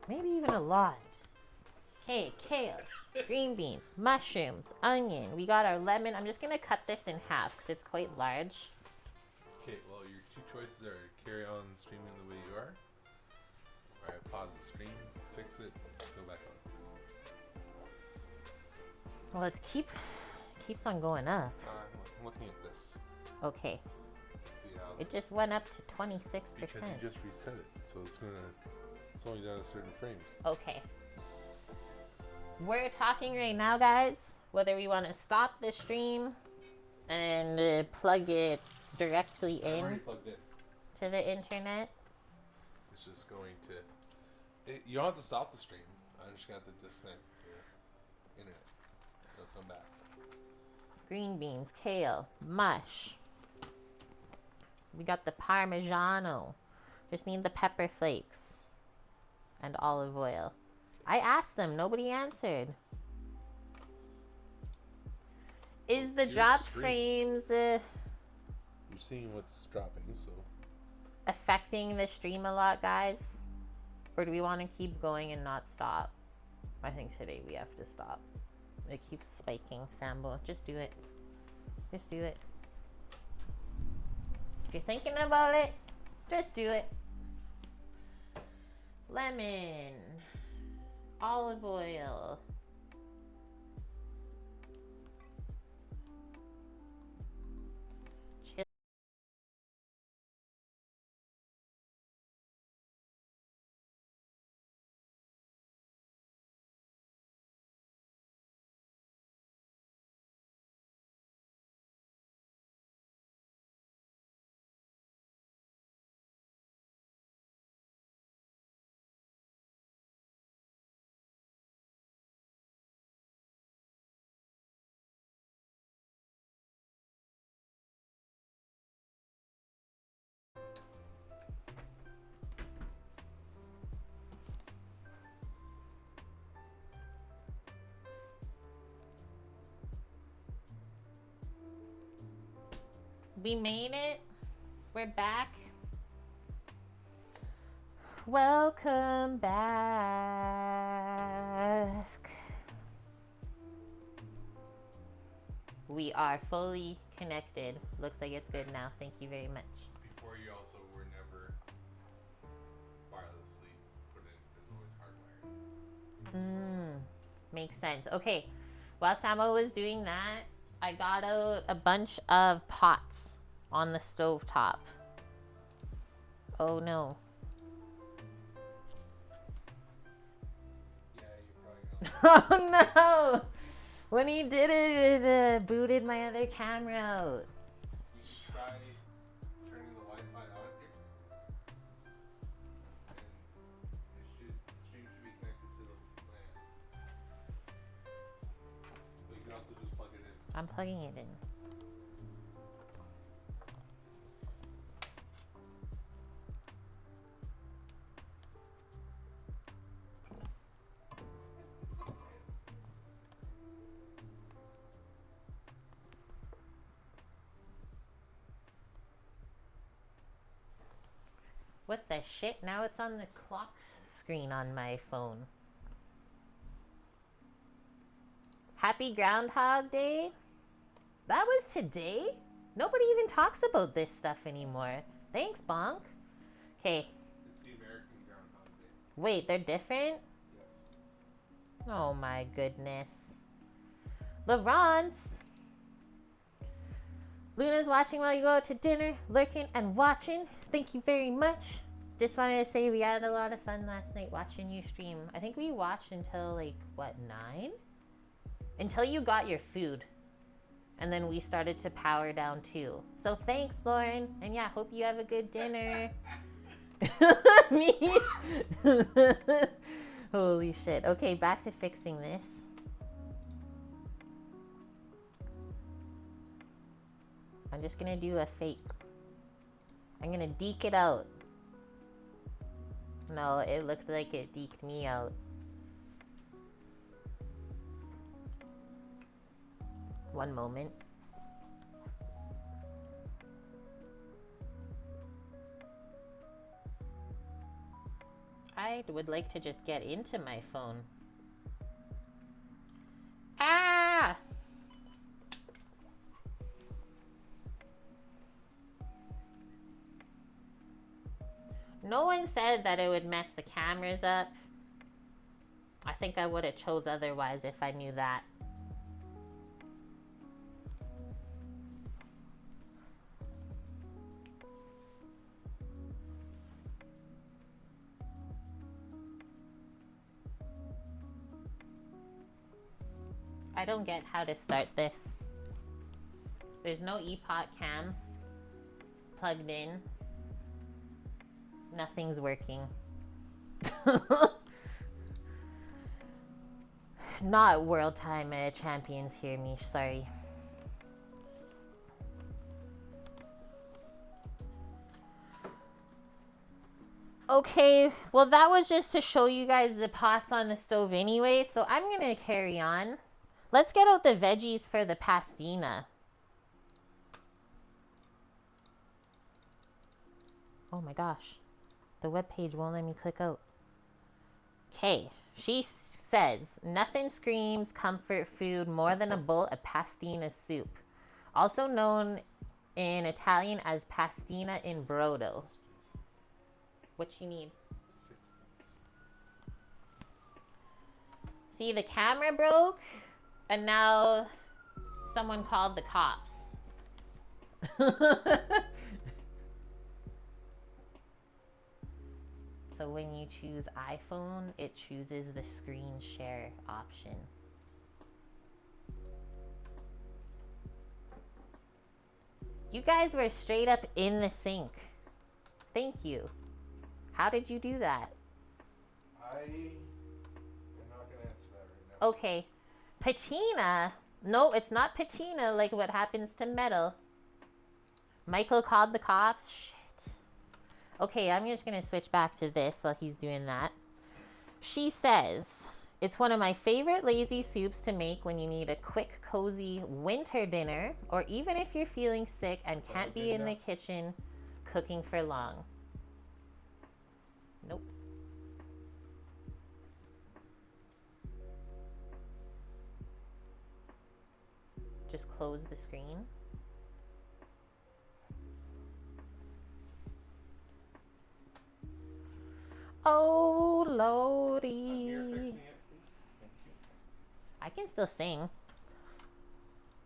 Maybe even a lot. Okay, kale, green beans, mushrooms, onion. We got our lemon. I'm just going to cut this in half because it's quite large. Okay, well, your two choices are carry on streaming the way you are, or I pause the stream, fix it, go back on. Well, keeps on going up. I'm looking at this. Okay. See how It just went up to 26%. because you just reset it, so it's only down to certain frames. Okay. We're talking right now, guys, whether we want to stop the stream and plug it directly I'm in already plugged in. to the internet. It's just going to. You don't have to stop the stream. I'm just going to have to disconnect the internet. It'll come back. Green beans, kale, mush. We got the Parmigiano. Just need the pepper flakes and olive oil. I asked them. Nobody answered. Is the It's your drop stream. frames You're seeing what's dropping, so. affecting the stream a lot, guys? Or do we want to keep going and not stop? I think today we have to stop. It keeps spiking, Sambo. Just do it. Just do it. If you're thinking about it, just do it. Lemon. Olive oil. Chill. We made it. We're back. Welcome back. We are fully connected. Looks like it's good now. Thank you very much. Before you also were never wirelessly put in. There's always hardwired. Makes sense. Okay. While Samo was doing that, I got out a bunch of pots on the stove top. Oh no. Yeah, you probably Oh no! When he did it, it booted my other camera out. You should try turning the Wi-Fi on here. And the stream should be connected to the LAN. But you can also just plug it in. I'm plugging it in. What the shit? Now it's on the clock screen on my phone. Happy Groundhog Day? That was today? Nobody even talks about this stuff anymore. Thanks, Bonk. Okay. It's the American Groundhog Day. Wait, they're different? Yes. Oh my goodness. Laurence. Luna's watching while you go out to dinner, lurking and watching. Thank you very much. Just wanted to say we had a lot of fun last night watching you stream. I think we watched until like, what, 9? Until you got your food. And then we started to power down too. So thanks, Lauren. And yeah, hope you have a good dinner. Me? Holy shit. Okay, back to fixing this. I'm just gonna do a fake. I'm gonna deke it out. No, it looked like it deked me out. One moment. I would like to just get into my phone. Ah! No one said that it would mess the cameras up. I think I would have chose otherwise if I knew that. I don't get how to start this. There's no ePot cam plugged in. Nothing's working. Not World Time Champions here, Mish. Sorry. Okay, well that was just to show you guys the pots on the stove anyway, so I'm gonna carry on. Let's get out the veggies for the pastina. Oh my gosh. The webpage won't let me click out. Okay, she says, nothing screams comfort food more than a bowl of pastina soup. Also known in Italian as pastina in brodo. What you need? See, the camera broke, and now someone called the cops. So when you choose iPhone, it chooses the screen share option. You guys were straight up in the sink. Thank you. How did you do that? I am not going to answer that right now. Okay. Patina. No, it's not patina like what happens to metal. Michael called the cops. Shit. Okay, I'm just going to switch back to this while he's doing that. She says, it's one of my favorite lazy soups to make when you need a quick, cozy winter dinner, or even if you're feeling sick and can't be in the kitchen cooking for long. Nope. just close the screen. Oh, Lordy. Here, fixing it, please. Thank you. I can still sing.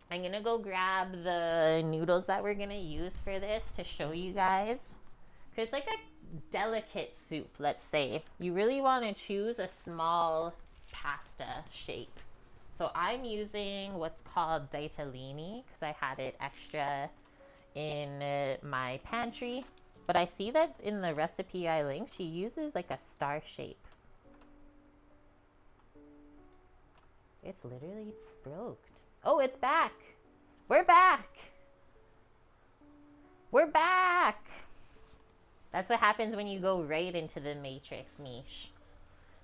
I'm gonna go grab the noodles that we're gonna use for this to show you guys. Cause it's like a delicate soup, let's say. You really wanna choose a small pasta shape. So I'm using what's called ditalini because I had it extra in my pantry. But I see that in the recipe I linked, she uses like a star shape. It's literally broke. Oh, it's back. We're back. We're back. That's what happens when you go right into the matrix, Mish.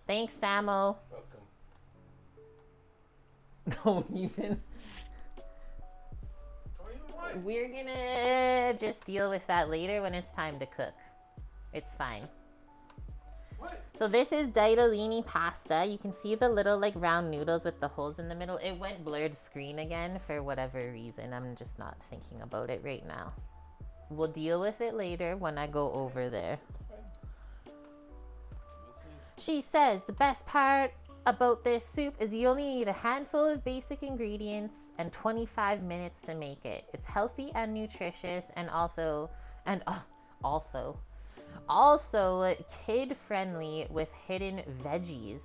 Thanks, Samo. Welcome. Don't even. We're gonna just deal with that later when it's time to cook. It's fine. What? So this is ditalini pasta. You can see the little like round noodles with the holes in the middle. It went blurred screen again for whatever reason. I'm just not thinking about it right now. We'll deal with it later when I go over there. She says the best part about this soup is you only need a handful of basic ingredients and 25 minutes to make it. It's healthy and nutritious and also kid friendly with hidden veggies.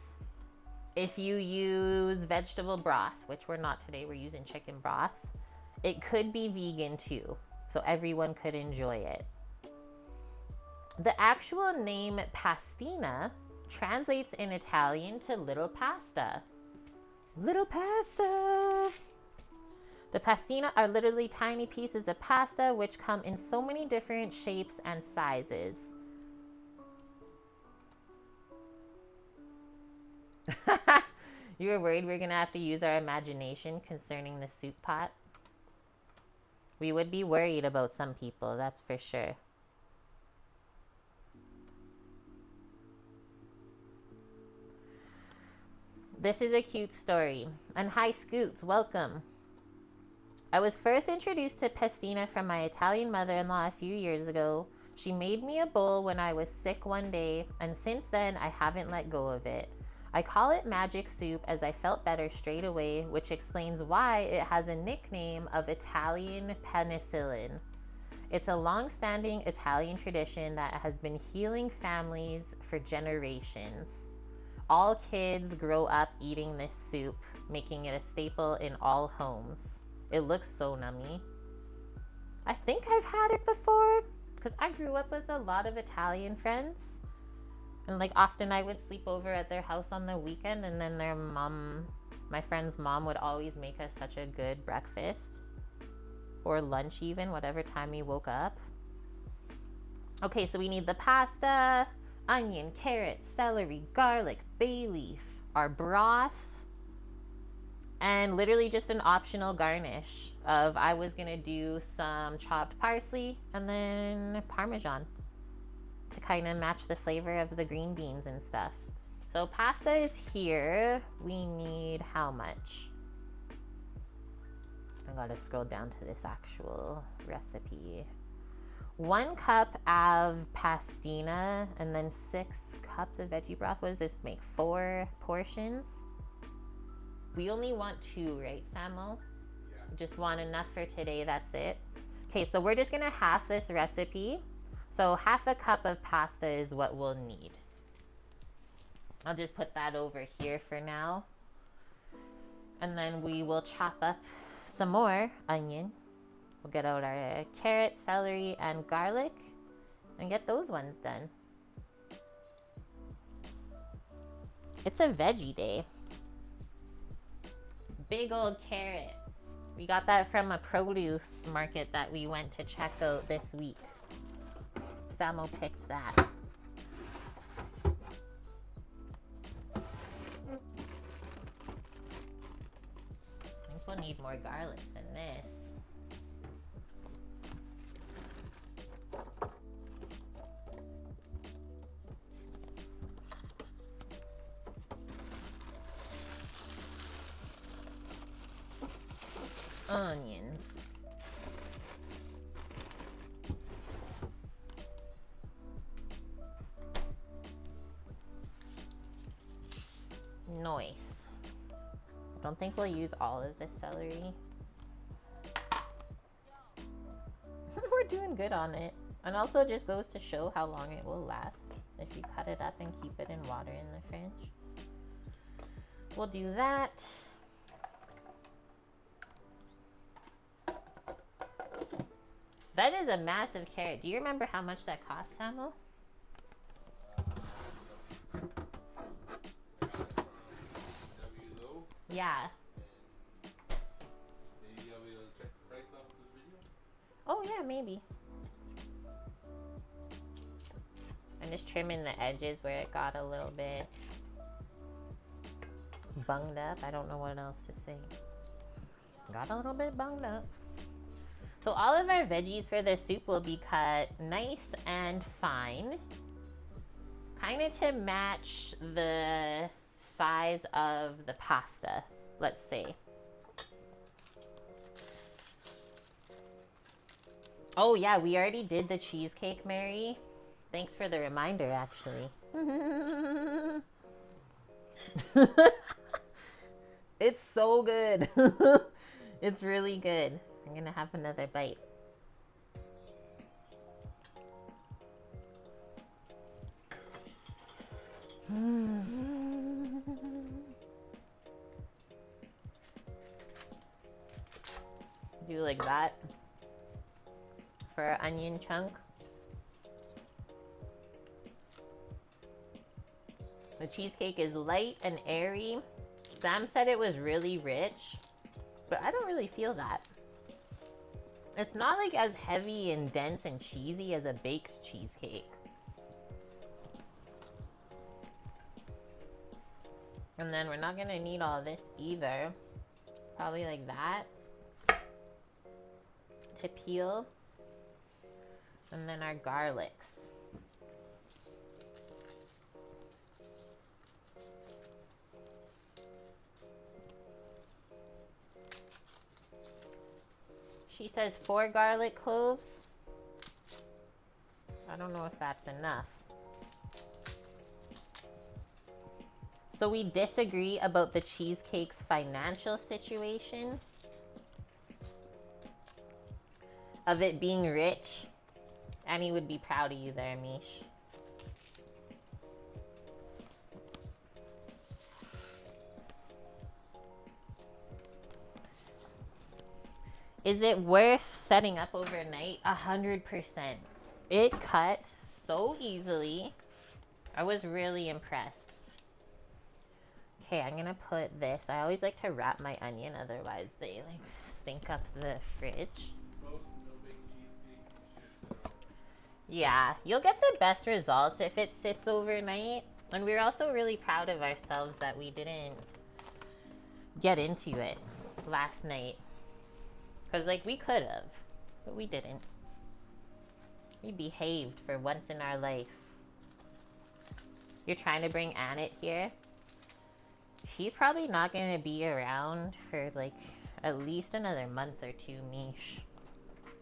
If you use vegetable broth, which we're not today, we're using chicken broth, it could be vegan too, so everyone could enjoy it. The actual name pastina translates in Italian to little pasta. Little pasta. The pastina are literally tiny pieces of pasta which come in so many different shapes and sizes. You were worried we're gonna have to use our imagination concerning the soup pot? We would be worried about some people, that's for sure. This is a cute story. And hi, Scoots, welcome. I was first introduced to pastina from my Italian mother-in-law a few years ago. She made me a bowl when I was sick one day, and since then I haven't let go of it. I call it magic soup as I felt better straight away, which explains why it has a nickname of Italian penicillin. It's a long-standing Italian tradition that has been healing families for generations. All kids grow up eating this soup, making it a staple in all homes. It looks so nummy. I think I've had it before because I grew up with a lot of Italian friends. And like often I would sleep over at their house on the weekend, and then their mom, my friend's mom, would always make us such a good breakfast or lunch even, whatever time we woke up. Okay, so we need the pasta, onion, carrot, celery, garlic, bay leaf, our broth, and literally just an optional garnish of, I was gonna do some chopped parsley and then Parmesan to kind of match the flavor of the green beans and stuff. So pasta is here. We need how much? I gotta scroll down to this actual recipe. 1 cup of pastina and then 6 cups of veggie broth. What does this make? 4 portions? We only want 2, right, Samuel? Yeah. Just want enough for today, that's it. Okay, so we're just gonna half this recipe. So half a cup of pasta is what we'll need. I'll just put that over here for now. And then we will chop up some more onion. We'll get out our carrot, celery, and garlic and get those ones done. It's a veggie day. Big old carrot. We got that from a produce market that we went to check out this week. Samo picked that. I think we'll need more garlic than this. onions. Nice. Don't think we'll use all of the celery. We're doing good on it. And also it just goes to show how long it will last if you cut it up and keep it in water in the fridge. We'll do that. That is a massive carrot. Do you remember how much that cost, Samuel? Yeah. Maybe I'll be able to check the price off of the video. Oh yeah, maybe. I'm just trimming the edges where it got a little bit bunged up. I don't know what else to say. Got a little bit bunged up. So all of our veggies for the soup will be cut nice and fine. Kind of to match the size of the pasta, let's say. Oh yeah, we already did the cheesecake, Mary. Thanks for the reminder, actually. It's so good. It's really good. I'm gonna have another bite. Do like that for our onion chunk. The cheesecake is light and airy. Sam said it was really rich, but I don't really feel that. It's not like as heavy and dense and cheesy as a baked cheesecake. And then we're not gonna need all this either. Probably like that to peel. And then our garlics. She says 4 garlic cloves. I don't know if that's enough. So we disagree about the cheesecake's financial situation. Of it being rich. Annie would be proud of you there, Mish. Is it worth setting up overnight? 100%. It cut so easily. I was really impressed. Okay, I'm gonna put this. I always like to wrap my onion, otherwise they like stink up the fridge. Yeah, you'll get the best results if it sits overnight. And we're also really proud of ourselves that we didn't get into it last night. Because, like, we could have, but we didn't. We behaved for once in our life. You're trying to bring Annette here? He's probably not going to be around for, like, at least another month or two, Mish.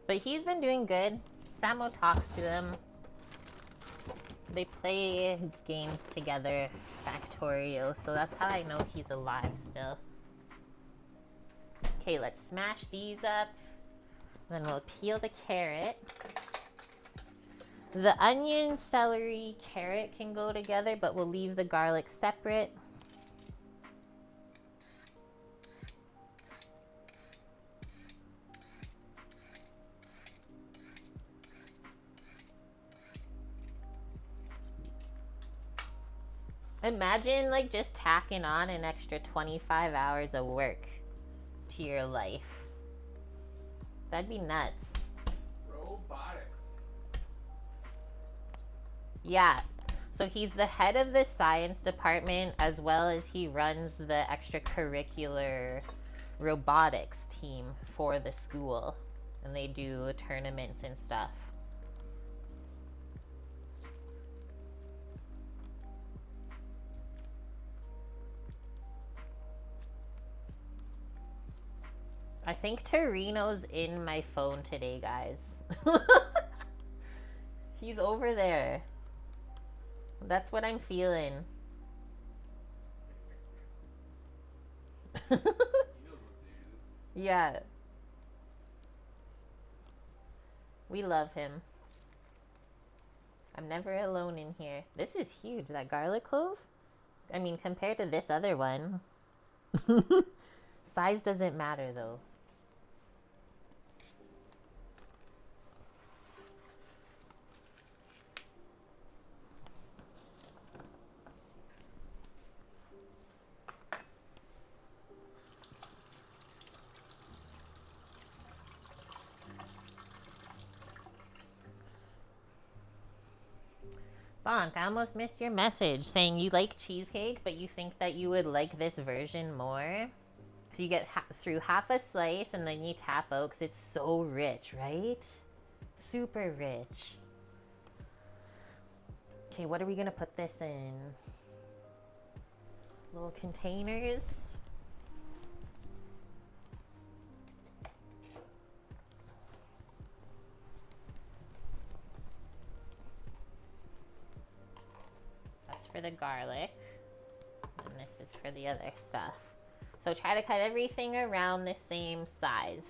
But he's been doing good. Samo talks to him. They play games together, Factorio, so that's how I know he's alive still. Okay, let's smash these up. Then we'll peel the carrot. The onion, celery, carrot can go together, but we'll leave the garlic separate. Imagine like just tacking on an extra 25 hours of work to your life. That'd be nuts. Robotics. Yeah. So he's the head of the science department as well as he runs the extracurricular robotics team for the school. And they do tournaments and stuff. I think Torino's in my phone today, guys. He's over there. That's what I'm feeling. He knows what day it is. Yeah. We love him. I'm never alone in here. This is huge, that garlic clove. I mean, compared to this other one. Size doesn't matter, though. Bonk, I almost missed your message saying you like cheesecake, but you think that you would like this version more. So you get through half a slice and then you tap out because it's so rich, right? Super rich. Okay, what are we going to put this in? Little containers. For the garlic, and this is for the other stuff. So try to cut everything around the same size.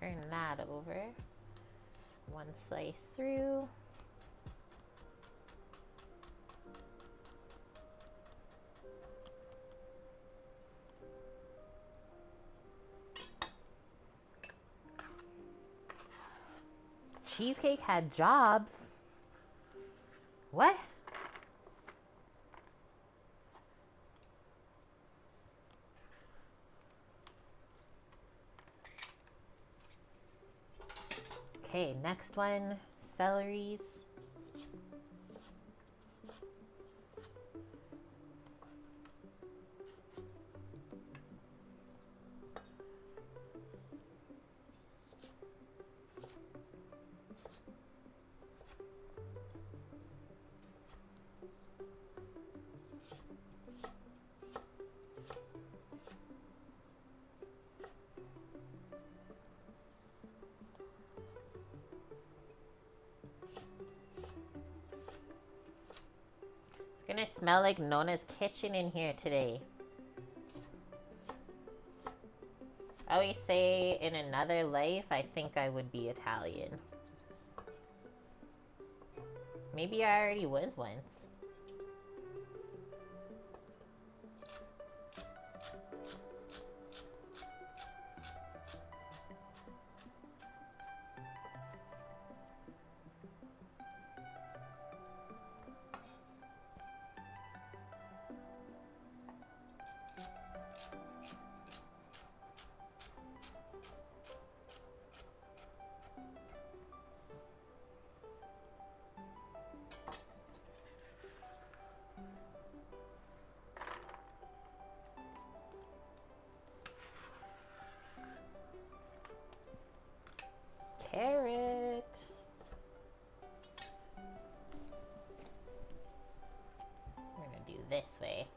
Turn that over. One slice through. Cheesecake had jobs. What? Okay, next one, celeries. It's gonna smell like Nona's kitchen in here today. I always say in another life, I think I would be Italian. Maybe I already was once. Carrot. We're gonna do this way.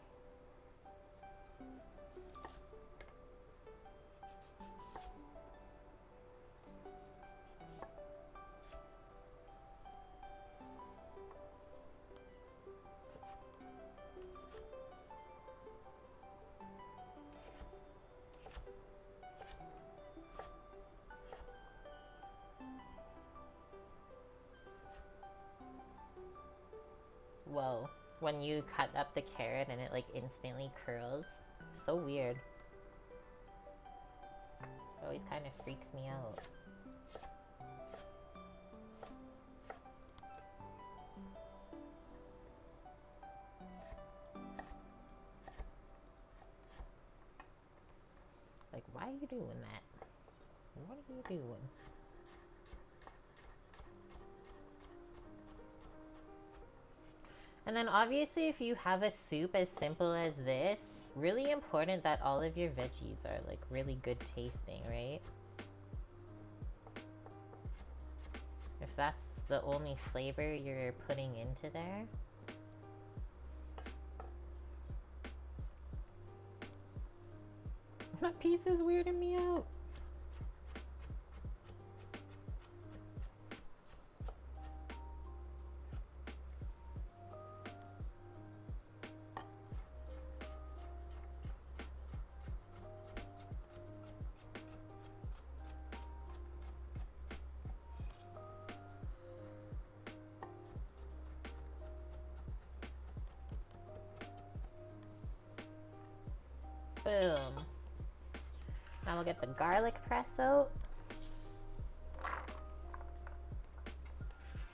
Whoa, when you cut up the carrot and it like instantly curls. So weird. It always kind of freaks me out. Like, why are you doing that? What are you doing? And then obviously if you have a soup as simple as this, really important that all of your veggies are like really good tasting, right? If that's the only flavor you're putting into there. That piece is weirding me out. Boom. Now we'll get the garlic press out.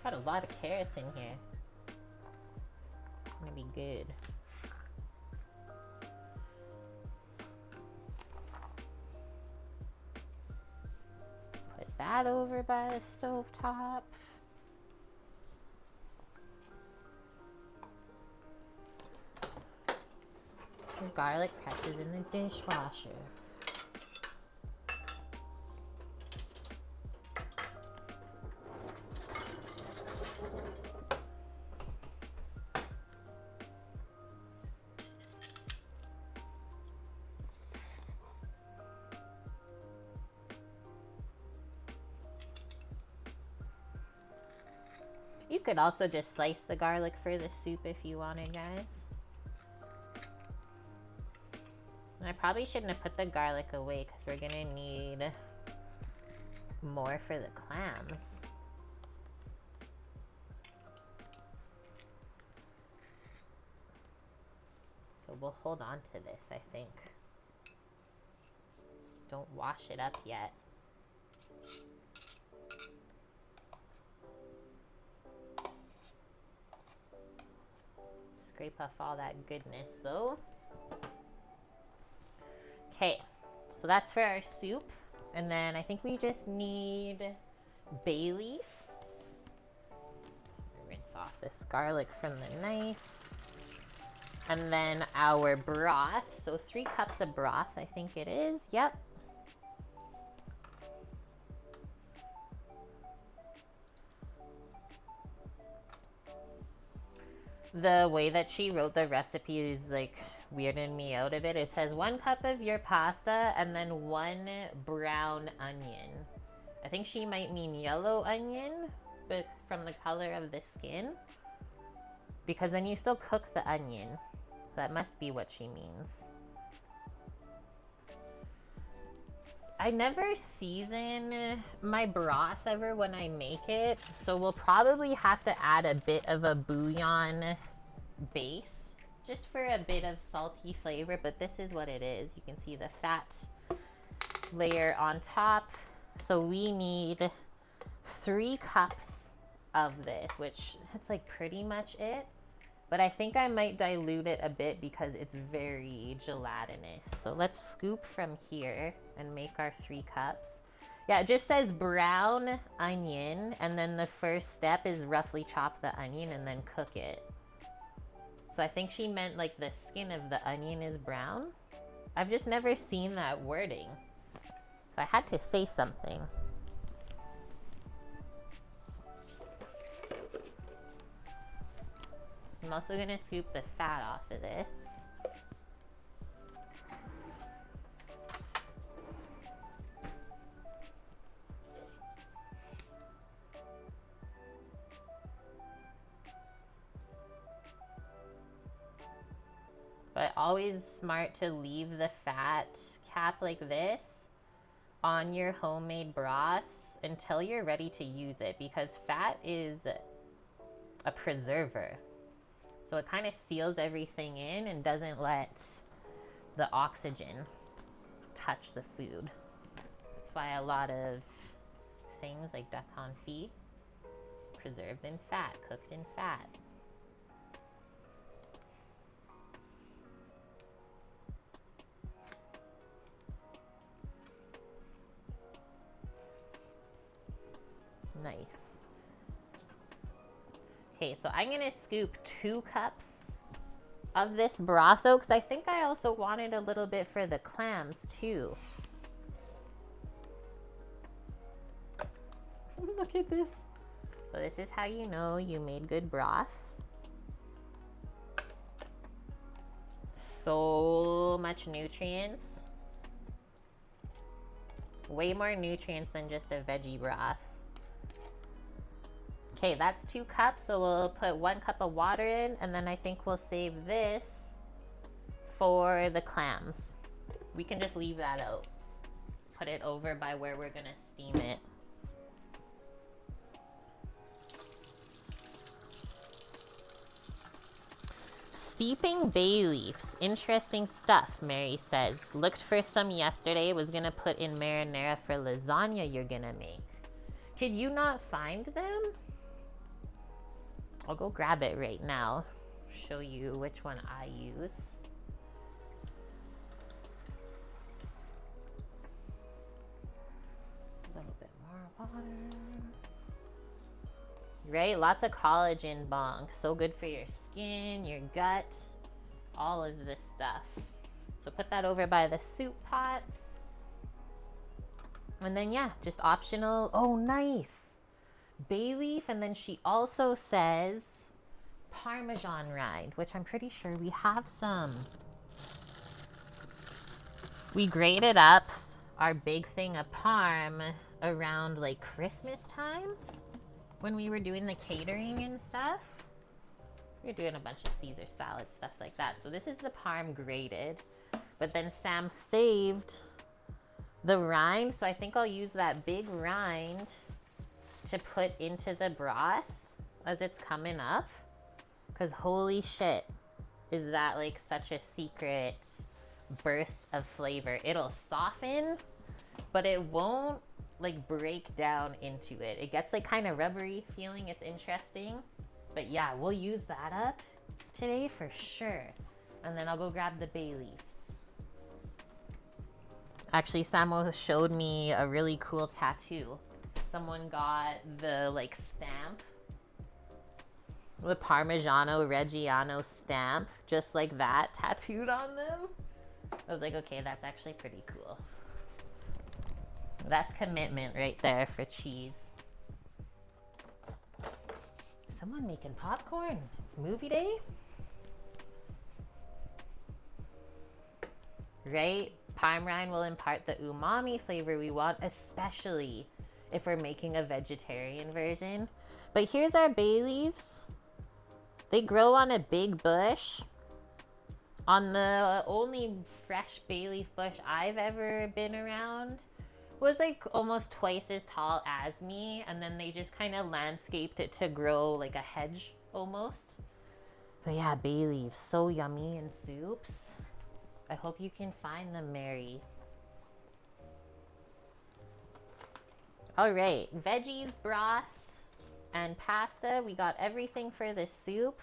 Got a lot of carrots in here. Gonna be good. Put that over by the stove top. The garlic press is in the dishwasher. You could also just slice the garlic for the soup if you wanted, guys. I probably shouldn't have put the garlic away because we're gonna need more for the clams. So we'll hold on to this, I think. Don't wash it up yet. Scrape off all that goodness though. Okay, so that's for our soup. And then I think we just need bay leaf. Rinse off this garlic from the knife. And then our broth. So 3 cups of broth, I think it is. Yep. The way that she wrote the recipe is like weirding me out a bit. It says 1 cup of your pasta and then 1 brown onion. I think she might mean yellow onion, but from the color of the skin. Because then you still cook the onion. That must be what she means. I never season my broth ever when I make it, so we'll probably have to add a bit of a bouillon base just for a bit of salty flavor, but this is what it is. You can see the fat layer on top. So we need 3 cups of this, which that's like pretty much it. But I think I might dilute it a bit because it's very gelatinous. So let's scoop from here and make our 3 cups. Yeah, it just says brown onion. And then the first step is roughly chop the onion and then cook it. So I think she meant like the skin of the onion is brown. I've just never seen that wording. So I had to say something. I'm also gonna scoop the fat off of this. But always smart to leave the fat cap like this on your homemade broths until you're ready to use it, because fat is a preserver. So it kind of seals everything in and doesn't let the oxygen touch the food. That's why a lot of things like duck confit, preserved in fat, cooked in fat. Nice. Okay, so I'm gonna scoop 2 cups of this broth though, because I think I also wanted a little bit for the clams too. Look at this. So this is how you know you made good broth. So much nutrients. Way more nutrients than just a veggie broth. Okay, that's 2 cups, so we'll put 1 cup of water in, and then I think we'll save this for the clams. We can just leave that out. Put it over by where we're gonna steam it. Steeping bay leaves. Interesting stuff, Mary says. Looked for some yesterday. Was gonna put in marinara for lasagna you're gonna make. Could you not find them? I'll go grab it right now. Show you which one I use. A little bit more water. Right? Lots of collagen, bonk. So good for your skin, your gut, all of this stuff. So put that over by the soup pot. And then, yeah, just optional. Oh, nice. Bay leaf. And then she also says Parmesan rind, which I'm pretty sure we have some. We grated up our big thing of parm around like Christmas time when we were doing the catering and stuff. We were doing a bunch of Caesar salad, stuff like that. So this is the parm grated. But then Sam saved the rind. So I think I'll use that big rind to put into the broth as it's coming up. Because holy shit, is that like such a secret burst of flavor. It'll soften, but it won't like break down into it. It gets like kind of rubbery feeling. It's interesting. But yeah, we'll use that up today for sure. And then I'll go grab the bay leaves. Actually, Samo showed me a really cool tattoo. Someone got the like stamp, the Parmigiano Reggiano stamp, just like that, tattooed on them. I was like, okay, that's actually pretty cool. That's commitment right there for cheese. Is someone making popcorn? It's movie day? Right? Parm rind will impart the umami flavor we want, especially if we're making a vegetarian version. But here's our bay leaves. They grow on a big bush. On the only fresh bay leaf bush I've ever been around was like almost twice as tall as me, and then they just kind of landscaped it to grow like a hedge almost. But yeah, bay leaves, so yummy in soups. I hope you can find them, Mary. All right, veggies, broth, and pasta. We got everything for this soup.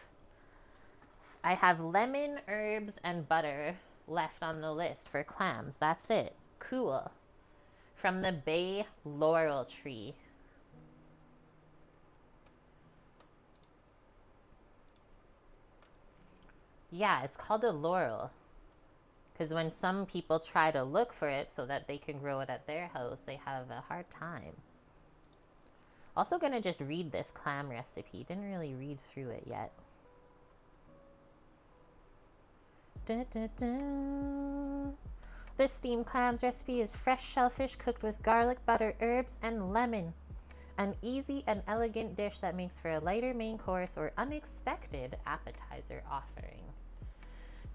I have lemon, herbs, and butter left on the list for clams. That's it. Cool. From the bay laurel tree. Yeah, it's called a laurel. Because when some people try to look for it so that they can grow it at their house, they have a hard time. Also gonna just read this clam recipe. Didn't really read through it yet. Da, da, da. This steamed clams recipe is fresh shellfish cooked with garlic, butter, herbs, and lemon. An easy and elegant dish that makes for a lighter main course or unexpected appetizer offering.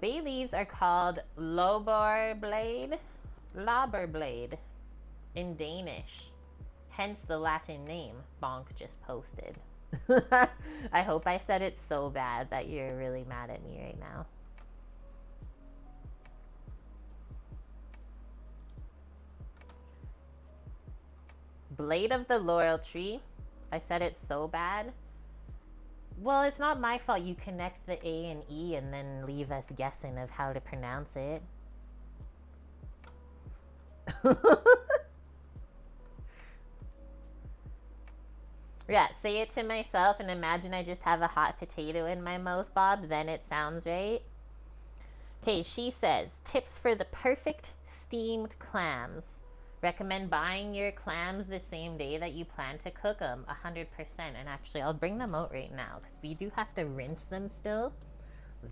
Bay leaves are called lobberblad in Danish, hence the Latin name Bonk just posted. I hope I said it so bad that you're really mad at me right now. Blade of the laurel tree. I said it so bad. Well, it's not my fault you connect the A and E and then leave us guessing of how to pronounce it. Yeah, say it to myself and imagine I just have a hot potato in my mouth, Bob. Then it sounds right. Okay, she says, tips for the perfect steamed clams. Recommend buying your clams the same day that you plan to cook them, 100%. And actually, I'll bring them out right now because we do have to rinse them still.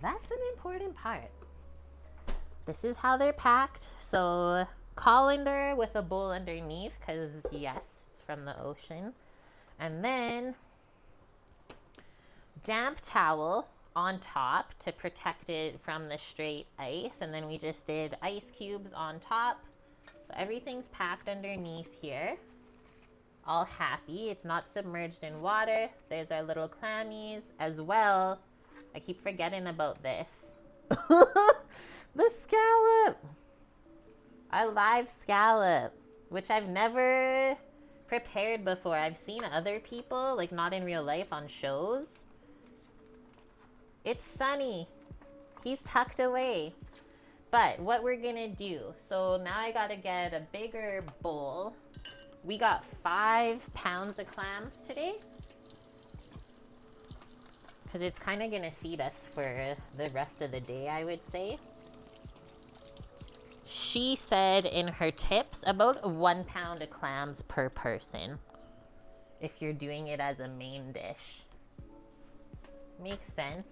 That's an important part. This is how they're packed. So, colander with a bowl underneath because, yes, it's from the ocean. And then, damp towel on top to protect it from the straight ice. And then we just did ice cubes on top. So everything's packed underneath here. All happy. It's not submerged in water. There's our little clammies as well. I keep forgetting about this. The scallop. A live scallop, which I've never prepared before. I've seen other people, like not in real life, on shows. It's Sunny. He's tucked away. But what we're gonna do, so now I gotta get a bigger bowl. We got 5 pounds of clams today. Because it's kind of gonna feed us for the rest of the day, I would say. She said in her tips about 1 pound of clams per person. If you're doing it as a main dish. Makes sense.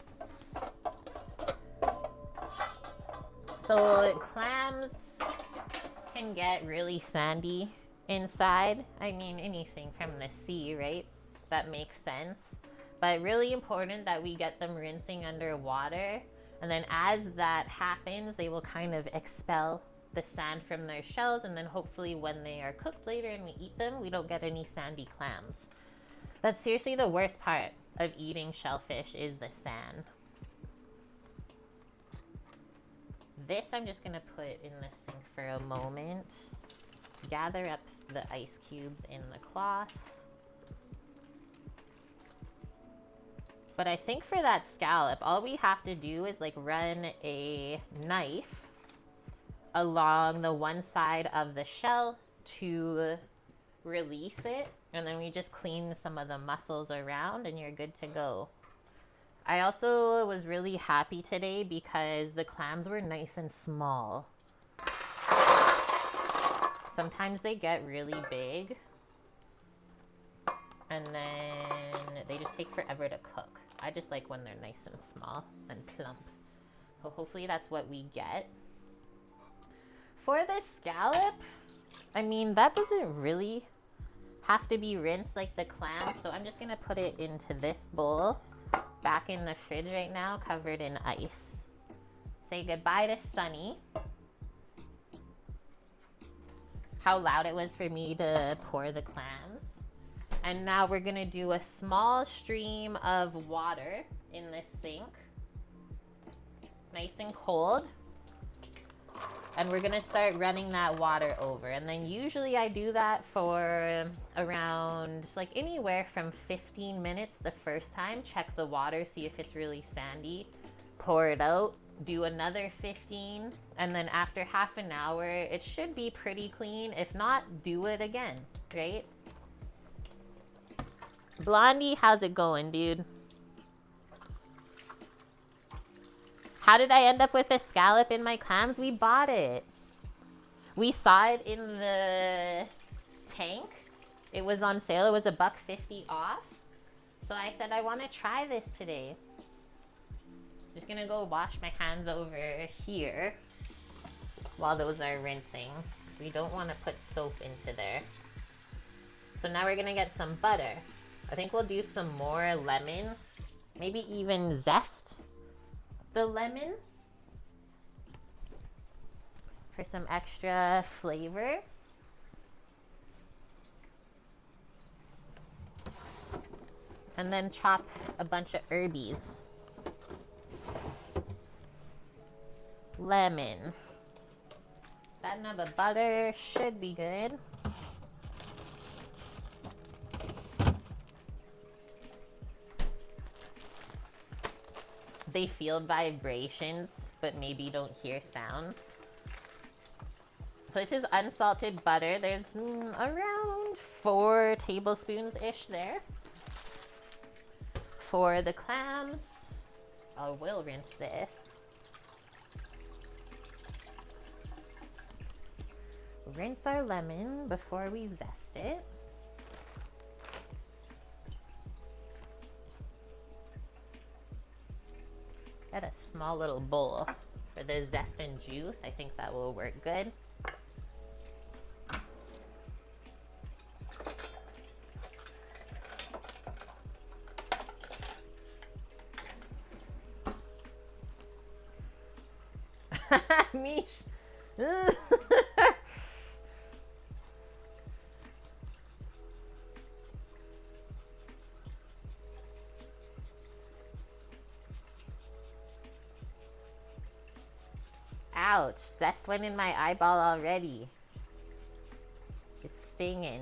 So clams can get really sandy inside. I mean, anything from the sea, right? That makes sense. But really important that we get them rinsing underwater. And then as that happens, they will kind of expel the sand from their shells. And then hopefully when they are cooked later and we eat them, we don't get any sandy clams. That's seriously the worst part of eating shellfish is the sand. This I'm just gonna put in the sink for a moment. Gather up the ice cubes in the cloth. But I think for that scallop, all we have to do is like run a knife along the one side of the shell to release it. And then we just clean some of the mussels around and you're good to go. I also was really happy today because the clams were nice and small. Sometimes they get really big and then they just take forever to cook. I just like when they're nice and small and plump. So hopefully that's what we get. For the scallop, I mean, that doesn't really have to be rinsed like the clam. So I'm just gonna put it into this bowl. Back in the fridge right now, covered in ice. Say goodbye to Sunny. How loud it was for me to pour the clams. And now we're gonna do a small stream of water in this sink. Nice and cold. And we're gonna start running that water over. And then usually I do that for around like anywhere from 15 minutes the first time. Check the water, see if it's really sandy. Pour it out, do another 15. And then after half an hour, it should be pretty clean. If not, do it again, right? Blondie, how's it going, dude? How did I end up with a scallop in my clams? We bought it. We saw it in the tank. It was on sale. It was $1.50 off. So I said, I want to try this today. Just gonna go wash my hands over here while those are rinsing. We don't want to put soap into there. So now we're gonna get some butter. I think we'll do some more lemon. Maybe even zest the lemon for some extra flavor. And then chop a bunch of herbies. Lemon. That nub of butter should be good. They feel vibrations, but maybe don't hear sounds. So this is unsalted butter. There's around 4 tablespoons-ish there. For the clams, I will rinse this. rinse our lemon before we zest it. Got a small little bowl for the zest and juice. I think that will work good. Mish. Ouch, zest went in my eyeball already. It's stinging.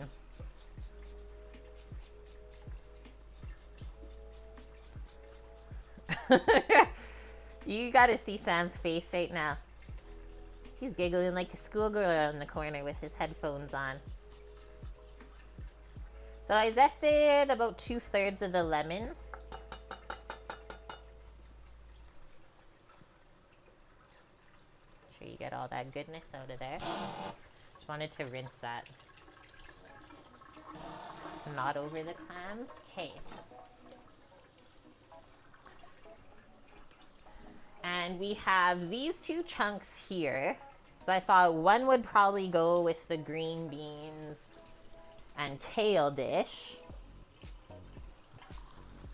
You gotta see Sam's face right now. He's giggling like a schoolgirl in the corner with his headphones on. So I zested about 2/3 of the lemon. Make sure you get all that goodness out of there. Just wanted to rinse that. Not over the clams. Okay. And we have these 2 chunks here. So I thought one would probably go with the green beans and kale dish.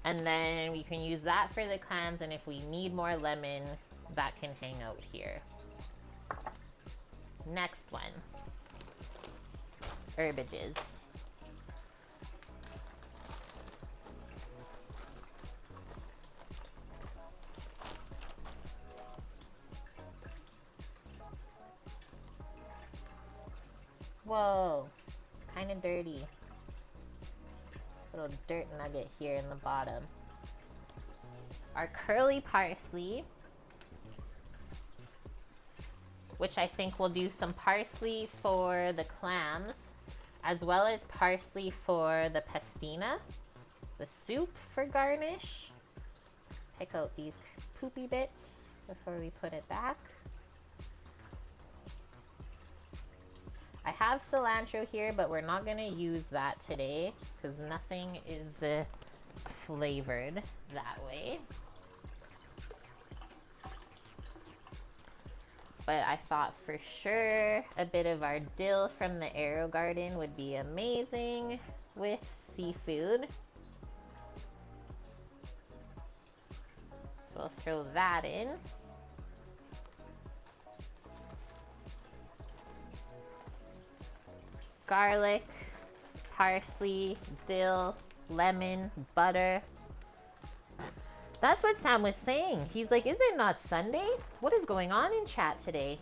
And then we can use that for the clams, and if we need more lemon, that can hang out here. Next one. Herbages. Whoa, kind of dirty. Little dirt nugget here in the bottom. Our curly parsley, which I think we'll do some parsley for the clams, as well as parsley for the pastina, the soup for garnish. Take out these poopy bits before we put it back. I have cilantro here, but we're not going to use that today because nothing is flavored that way. But I thought for sure a bit of our dill from the Arrow Garden would be amazing with seafood. We'll throw that in. Garlic, parsley, dill, lemon, butter. That's what Sam was saying. He's like, is it not Sunday? What is going on in chat today?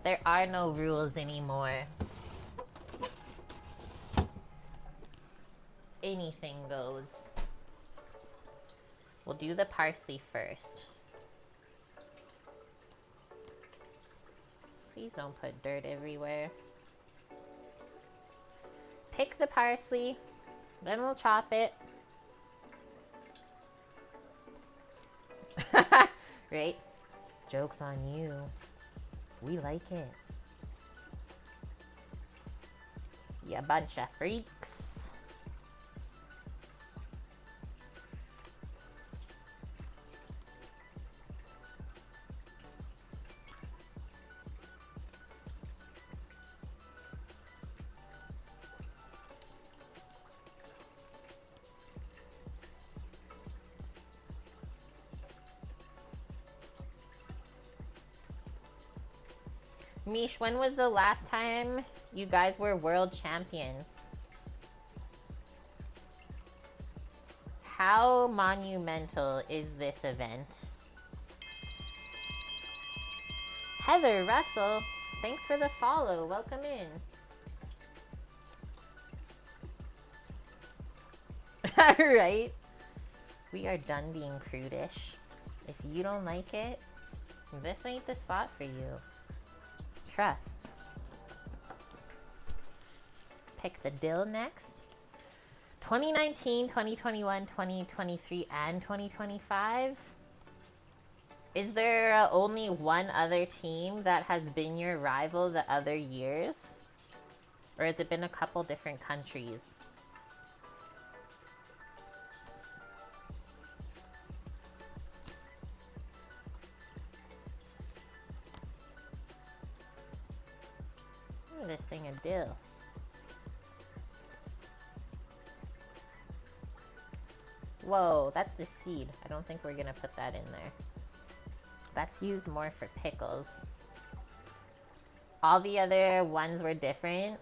There are no rules anymore. Anything goes. We'll do the parsley first. Please don't put dirt everywhere. Pick the parsley, then we'll chop it. Right? Joke's on you. We like it. You bunch of freaks. Mish, when was the last time you guys were world champions? How monumental is this event? Heather Russell, thanks for the follow. Welcome in. Right? We are done being prudish. If you don't like it, this ain't the spot for you. Trust. Pick the dill next. 2019, 2021, 2023, and 2025. Is there only one other team that has been your rival the other years? Or has it been a couple different countries? Look at this thing of dill. Whoa, that's the seed. I don't think we're gonna put that in there. That's used more for pickles. All the other ones were different.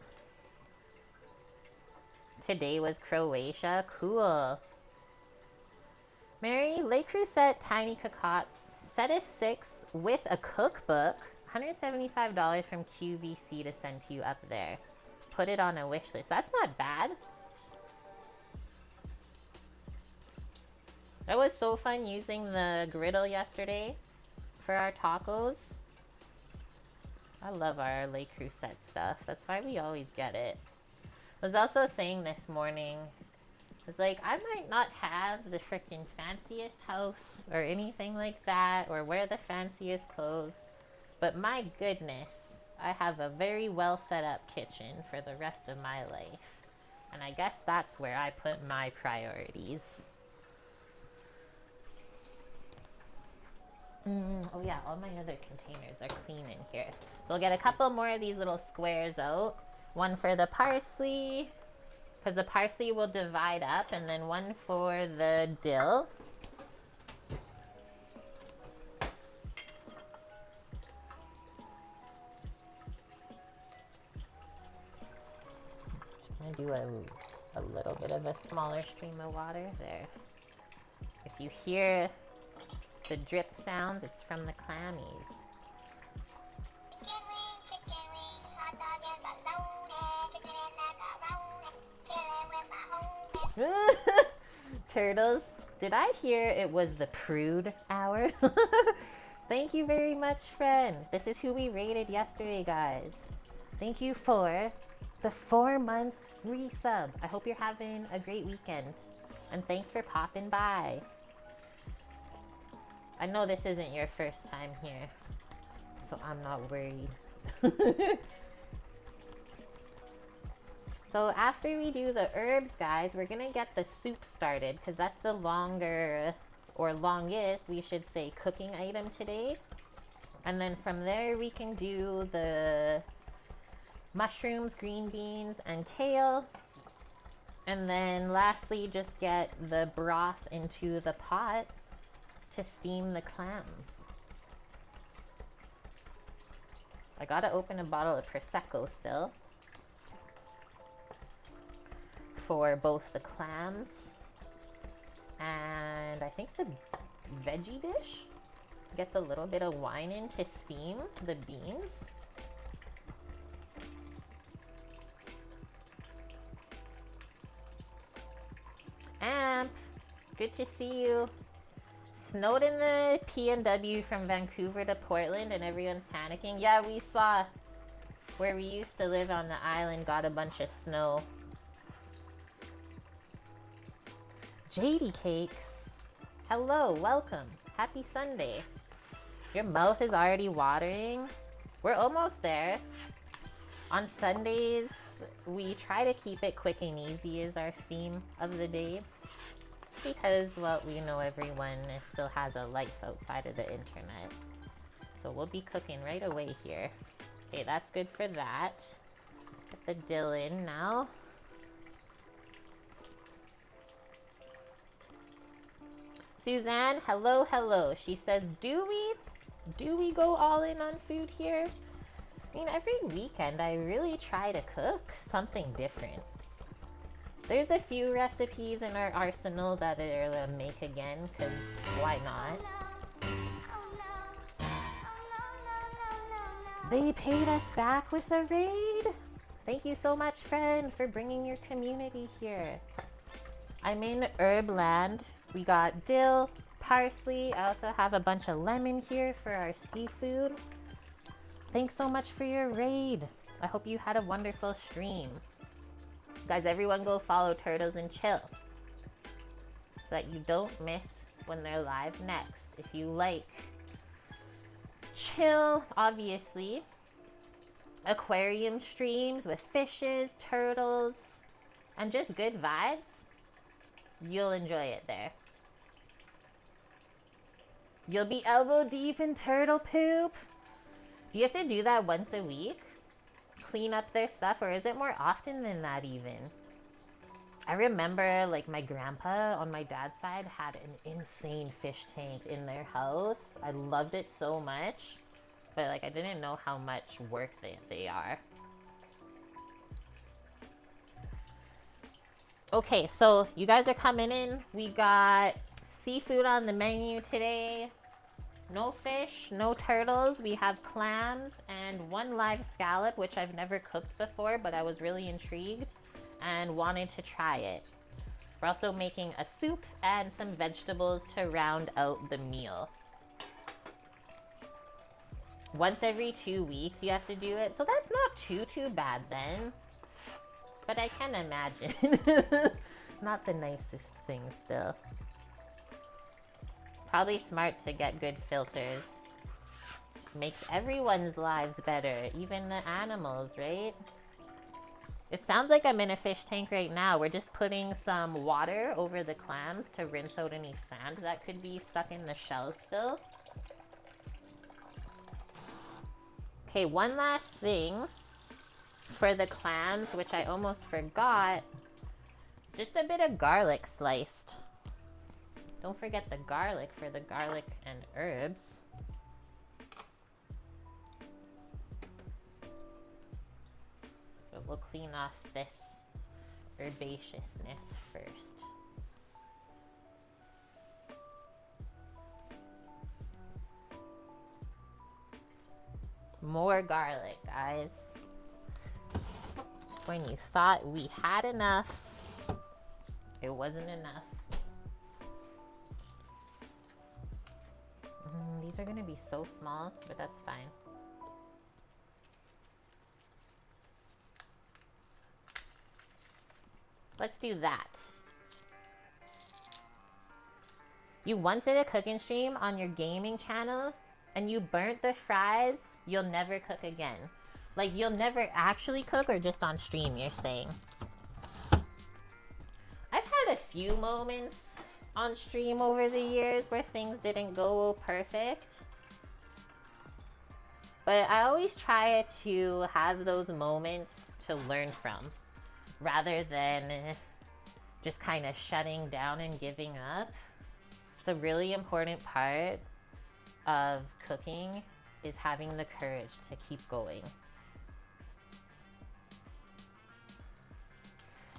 Today was Croatia. Cool. Mary, Le Creuset Tiny Cocottes. Set is 6 with a cookbook. $175 from QVC to send to you up there. Put it on a wish list. That's not bad. That was so fun using the griddle yesterday for our tacos. I love our Le Creuset stuff. That's why we always get it. I was also saying this morning, I was like, I might not have the freaking fanciest house or anything like that, or wear the fanciest clothes, but my goodness, I have a very well set up kitchen for the rest of my life. And I guess that's where I put my priorities. Oh yeah, all my other containers are clean in here. So we'll get a couple more of these little squares out. One for the parsley, because the parsley will divide up, and then one for the dill. I do a little bit of a smaller stream of water there. If you hear the drip sounds, it's from the clammies. Turtles, did I hear it was the prude hour? Thank you very much, friend. This is who we rated yesterday, guys. Thank you for the 4-month resub. I hope you're having a great weekend. And thanks for popping by. I know this isn't your first time here, so I'm not worried. So after we do the herbs, guys, we're gonna get the soup started, because that's the longer, or longest, we should say, cooking item today. And then from there we can do the mushrooms, green beans, and kale. And then lastly, just get the broth into the pot to steam the clams. I gotta open a bottle of Prosecco still for both the clams and I think the veggie dish gets a little bit of wine in to steam the beans. Amp, good to see you. Snowed in the PNW from Vancouver to Portland and everyone's panicking. Yeah, we saw where we used to live on the island got a bunch of snow. JD Cakes, hello, welcome. Happy Sunday. Your mouth is already watering. We're almost there. On Sundays, we try to keep it quick and easy as our theme of the day. Because, well, we know everyone still has a life outside of the internet. So we'll be cooking right away here. Okay, that's good for that. Put the dill in now. Suzanne, hello, hello. She says, do we go all in on food here? I mean, every weekend I really try to cook something different. There's a few recipes in our arsenal that I'll make again, because why not? They paid us back with a raid. Thank you so much, friend, for bringing your community here. I'm in herb land. We got dill, parsley. I also have a bunch of lemon here for our seafood. Thanks so much for your raid. I hope you had a wonderful stream. Guys, everyone go follow Turtles and Chill so that you don't miss when they're live next. If you like chill, obviously. Aquarium streams with fishes, turtles, and just good vibes. You'll enjoy it there. You'll be elbow deep in turtle poop. Do you have to do that once a week? Clean up their stuff, or is it more often than that even? I remember like my grandpa on my dad's side had an insane fish tank in their house. I loved it so much, but like I didn't know how much work they are. Okay, so you guys are coming in. We got seafood on the menu today. No fish, no turtles. We have clams and one live scallop, which I've never cooked before, but I was really intrigued and wanted to try it. We're also making a soup and some vegetables to round out the meal. Once every 2 weeks you have to do it, so that's not too bad then. But I can imagine. Not the nicest thing still. Probably smart to get good filters. Just makes everyone's lives better, even the animals, right? It sounds like I'm in a fish tank right now. We're just putting some water over the clams to rinse out any sand that could be stuck in the shell still. Okay, one last thing for the clams, which I almost forgot. Just a bit of garlic sliced. Don't forget the garlic for the garlic and herbs. But we'll clean off this herbaceousness first. More garlic, guys. Just when you thought we had enough, it wasn't enough. These are gonna be so small, but that's fine. Let's do that. You once did a cooking stream on your gaming channel and you burnt the fries, you'll never cook again. Like, you'll never actually cook, or just on stream, you're saying? I've had a few moments on stream over the years where things didn't go perfect. But I always try to have those moments to learn from, rather than just kind of shutting down and giving up. It's a really important part of cooking, is having the courage to keep going.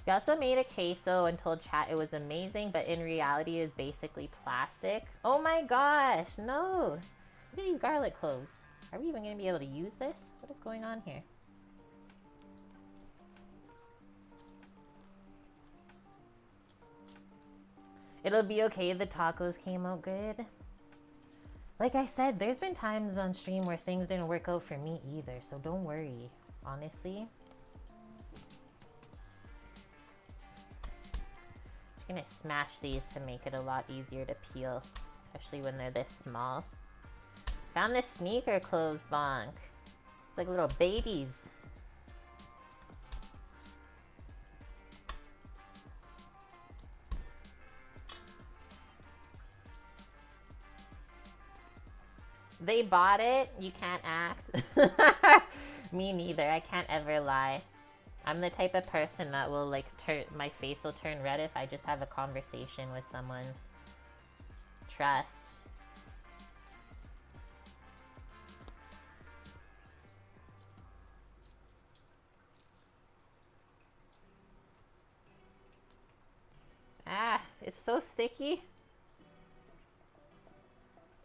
We also made a queso and told chat it was amazing, but in reality is basically plastic. Oh my gosh, no. Look at these garlic cloves. Are we even going to be able to use this? What is going on here? It'll be okay, the tacos came out good. Like I said, there's been times on stream where things didn't work out for me either, so don't worry, honestly. Just gonna smash these to make it a lot easier to peel, especially when they're this small. Found this sneaker clothes bonk. It's like little babies. They bought it. You can't act. Me neither. I can't ever lie. I'm the type of person that will like my face will turn red if I just have a conversation with someone. Trust. Ah, it's so sticky.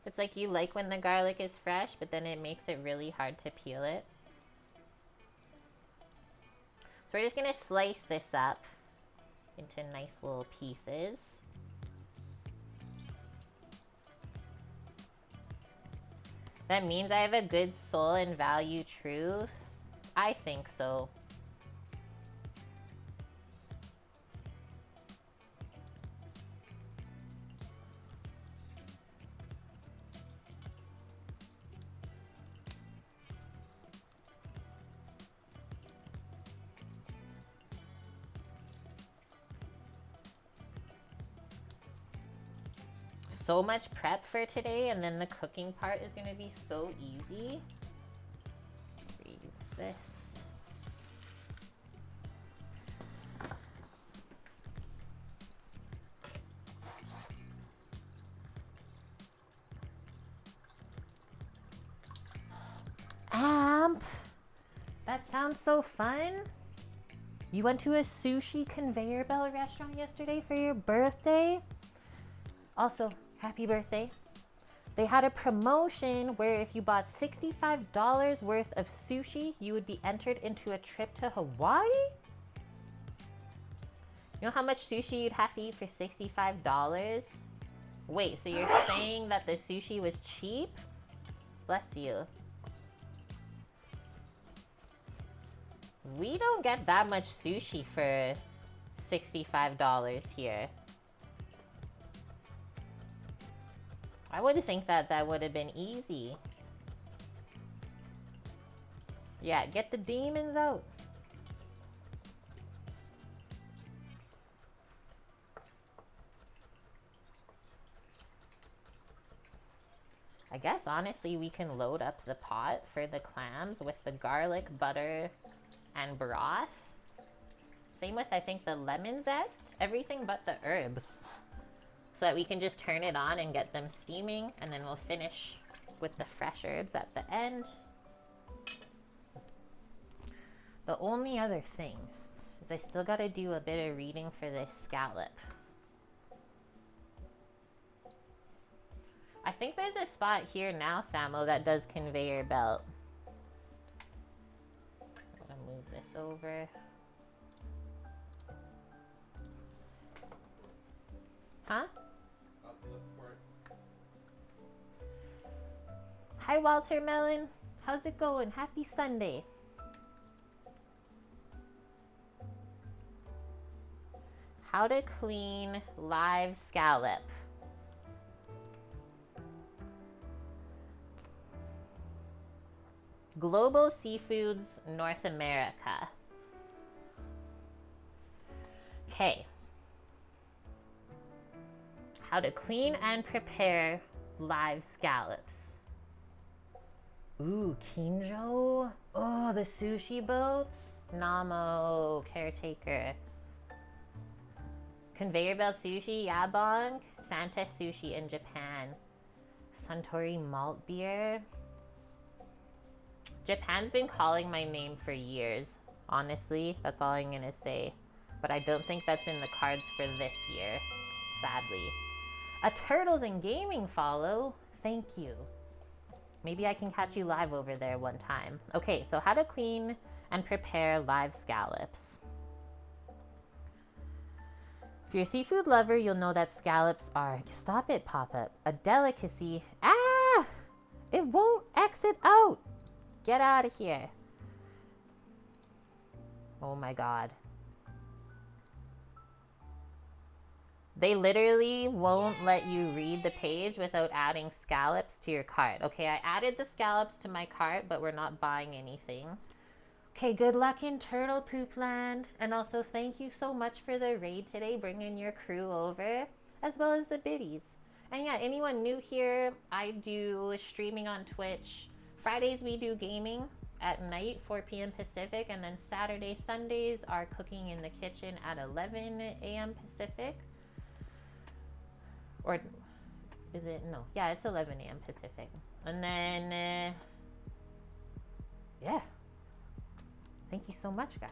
It's like you like when the garlic is fresh, but then it makes it really hard to peel it. So we're just gonna slice this up into nice little pieces. That means I have a good soul and value truth. I think so. so much prep for today, and then the cooking part is gonna be so easy. Read this. Amp, that sounds so fun. You went to a sushi conveyor belt restaurant yesterday for your birthday? Also, happy birthday. They had a promotion where if you bought $65 worth of sushi, you would be entered into a trip to Hawaii? You know how much sushi you'd have to eat for $65? Wait, so you're saying that the sushi was cheap? Bless you. We don't get that much sushi for $65 here. I would think that that would have been easy. Yeah, get the demons out. I guess honestly we can load up the pot for the clams with the garlic, butter, and broth. Same with I think the lemon zest, everything but the herbs. So that we can just turn it on and get them steaming, and then we'll finish with the fresh herbs at the end. The only other thing is I still gotta do a bit of reading for this scallop. I think there's a spot here now, Samo, that does conveyor belt. I'm gonna move this over. Huh? Look for it. Hi, Walter Melon. How's it going? Happy Sunday. How to clean live scallop. Global Seafoods North America. Okay. How to clean and prepare live scallops. Ooh, Kinjo. Oh, the sushi boats. Namo, caretaker. Conveyor belt sushi, Yabong. Santa sushi in Japan. Suntory malt beer. Japan's been calling my name for years. Honestly, that's all I'm gonna say. But I don't think that's in the cards for this year, sadly. A Turtles and Gaming follow. Thank you. Maybe I can catch you live over there one time. Okay, so how to clean and prepare live scallops. If you're a seafood lover, you'll know that scallops are, stop it, pop-up, a delicacy. Ah! It won't exit out. Get out of here. Oh my God. They literally won't let you read the page without adding scallops to your cart. Okay, I added the scallops to my cart, but we're not buying anything. Okay, good luck in Turtle Poop Land. And also thank you so much for the raid today, bringing your crew over, as well as the biddies. And yeah, anyone new here, I do streaming on Twitch. Fridays we do gaming at night, 4 p.m. Pacific, and then Saturdays, Sundays are cooking in the kitchen at 11 a.m. Pacific. Or is it? No. Yeah, it's 11 a.m. Pacific. And then, yeah. Thank you so much, guys.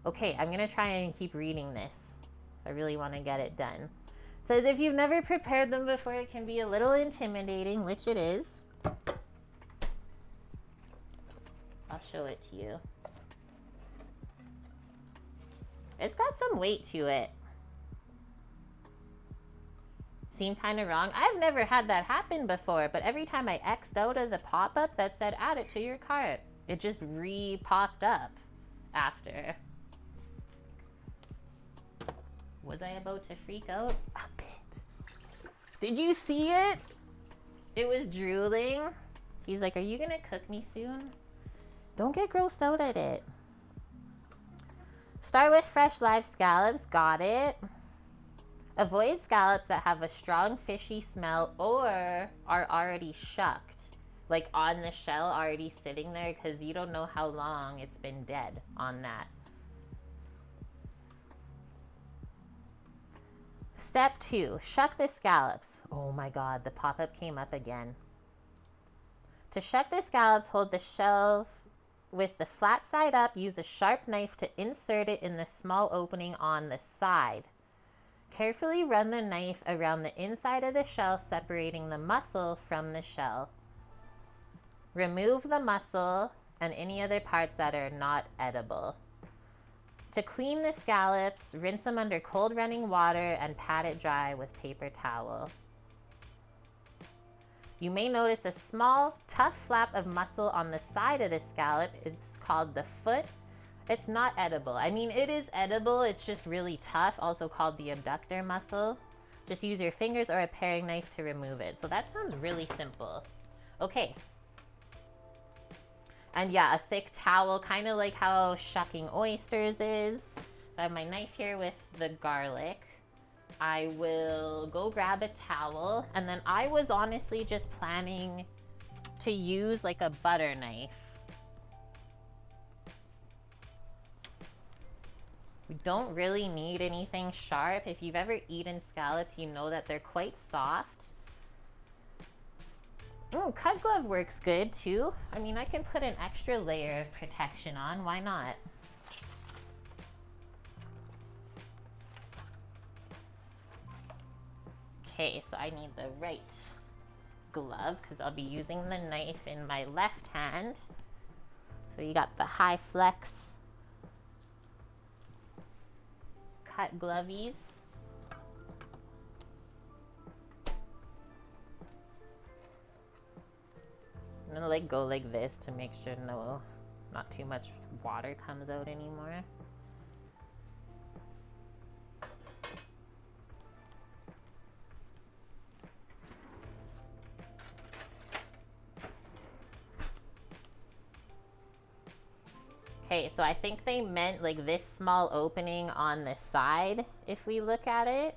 Okay, I'm going to try and keep reading this. I really want to get it done. It says, if you've never prepared them before, it can be a little intimidating, which it is. I'll show it to you. It's got some weight to it. Seemed kind of wrong. I've never had that happen before, but every time I X'd out of the pop-up that said add it to your cart, it just re-popped up after. Was I about to freak out? A bit. Did you see it? It was drooling. He's like, are you gonna cook me soon? Don't get grossed out at it. Start with fresh live scallops. Got it. Avoid scallops that have a strong fishy smell or are already shucked, like on the shell already sitting there, because you don't know how long it's been dead on that. Step 2, shuck the scallops. Oh my god, the pop-up came up again. To shuck the scallops, hold the shell with the flat side up. Use a sharp knife to insert it in the small opening on the side. Carefully run the knife around the inside of the shell, separating the muscle from the shell. Remove the muscle and any other parts that are not edible. To clean the scallops, rinse them under cold running water and pat it dry with paper towel. You may notice a small, tough flap of muscle on the side of the scallop. It's called the foot. It's not edible. I mean, it is edible. It's just really tough, also called the abductor muscle. Just use your fingers or a paring knife to remove it. So that sounds really simple. Okay. And yeah, a thick towel, kind of like how shucking oysters is. So I have my knife here with the garlic. I will go grab a towel, and then I was honestly just planning to use like a butter knife. We don't really need anything sharp. If you've ever eaten scallops, you know that they're quite soft. Oh, cut glove works good too. I mean, I can put an extra layer of protection on. Why not? Okay, so I need the right glove because I'll be using the knife in my left hand. So you got the high flex cut glovies. I'm gonna like go like this to make sure not too much water comes out anymore. Okay, so I think they meant like this small opening on the side, if we look at it,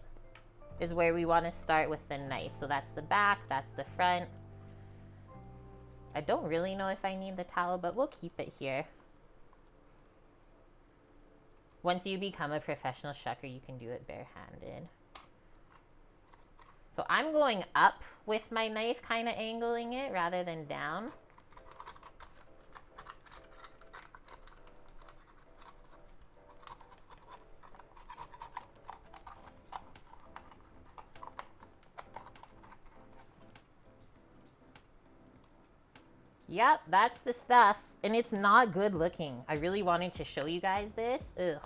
is where we want to start with the knife. So that's the back, that's the front. I don't really know if I need the towel, but we'll keep it here. Once you become a professional shucker, you can do it barehanded. So I'm going up with my knife, kind of angling it rather than down. Yep, that's the stuff. And it's not good looking. I really wanted to show you guys this. Ugh.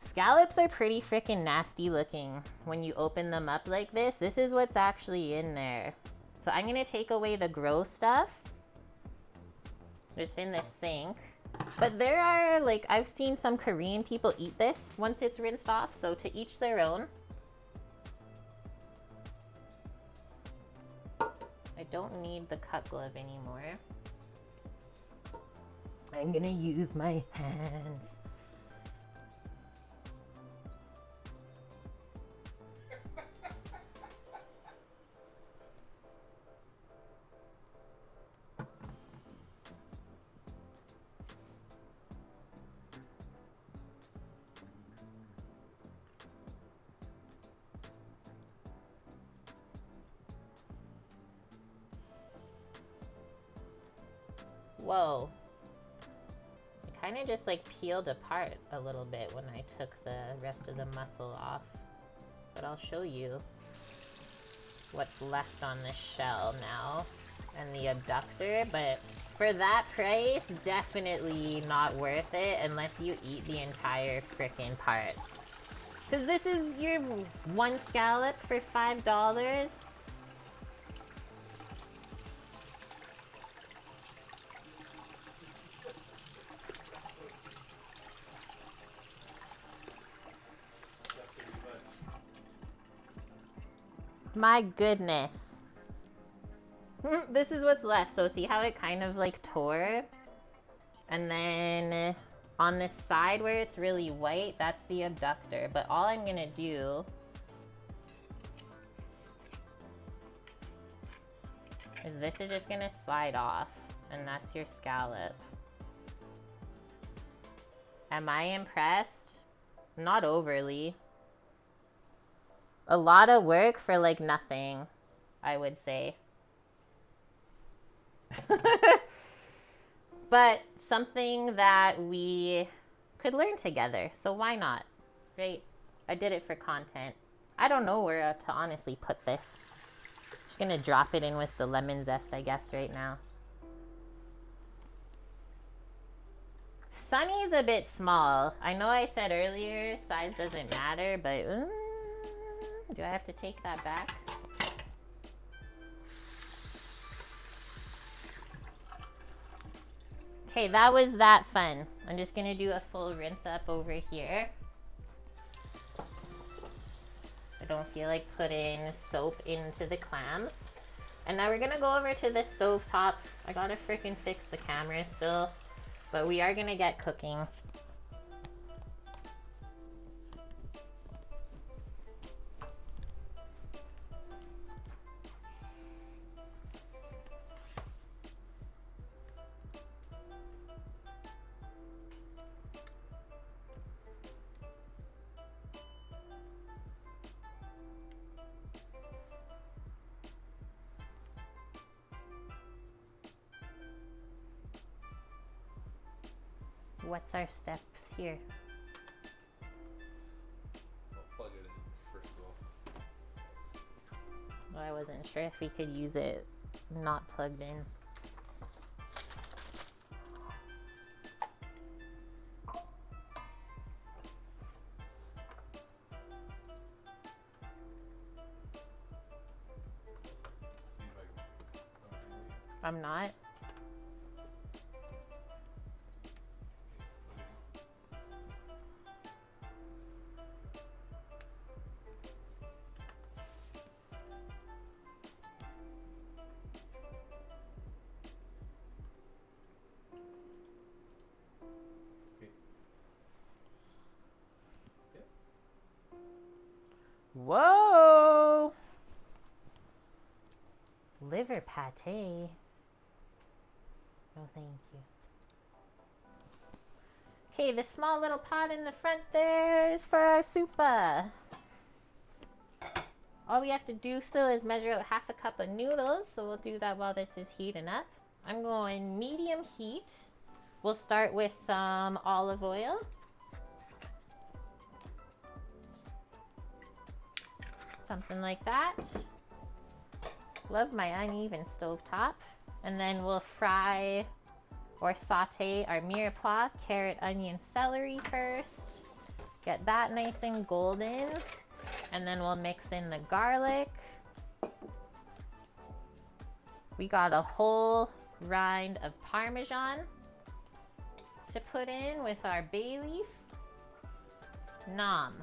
Scallops are pretty freaking nasty looking when you open them up like this. This is what's actually in there. So I'm going to take away the gross stuff. Just in the sink. But there are, like, I've seen some Korean people eat this once it's rinsed off. So to each their own. I don't need the cut glove anymore. I'm gonna use my hands. Whoa. It kind of just like peeled apart a little bit when I took the rest of the muscle off. But I'll show you what's left on the shell now and the abductor. But for that price, definitely not worth it unless you eat the entire frickin' part. Because this is your one scallop for $5. My goodness. This is what's left. So see how it kind of like tore? And then on this side where it's really white, that's the abductor. But all I'm gonna do is this is just gonna slide off, and that's your scallop. Am I impressed? Not overly. A lot of work for like nothing, I would say. But something that we could learn together, so why not, right? I did it for content. I don't know where to honestly put this. Just gonna drop it in with the lemon zest, I guess, right now. Sunny's a bit small. I know I said earlier size doesn't matter, but do I have to take that back? Okay, that was that fun. I'm just gonna do a full rinse up over here. I don't feel like putting soap into the clams. And now we're gonna go over to the stove top. I gotta freaking fix the camera still, but we are gonna get cooking. What's our steps here? I'll plug it in first of all. Well, I wasn't sure if we could use it not plugged in. See if I can. I'm not. Whoa! Liver pate. No, thank you. Okay, the small little pot in the front there is for our soupa. All we have to do still is measure out half a cup of noodles, so we'll do that while this is heating up. I'm going medium heat. We'll start with some olive oil. Something like that. Love my uneven stovetop. And then we'll fry or saute our mirepoix, carrot, onion, celery first. Get that nice and golden. And then we'll mix in the garlic. We got a whole rind of Parmesan to put in with our bay leaf. Nom.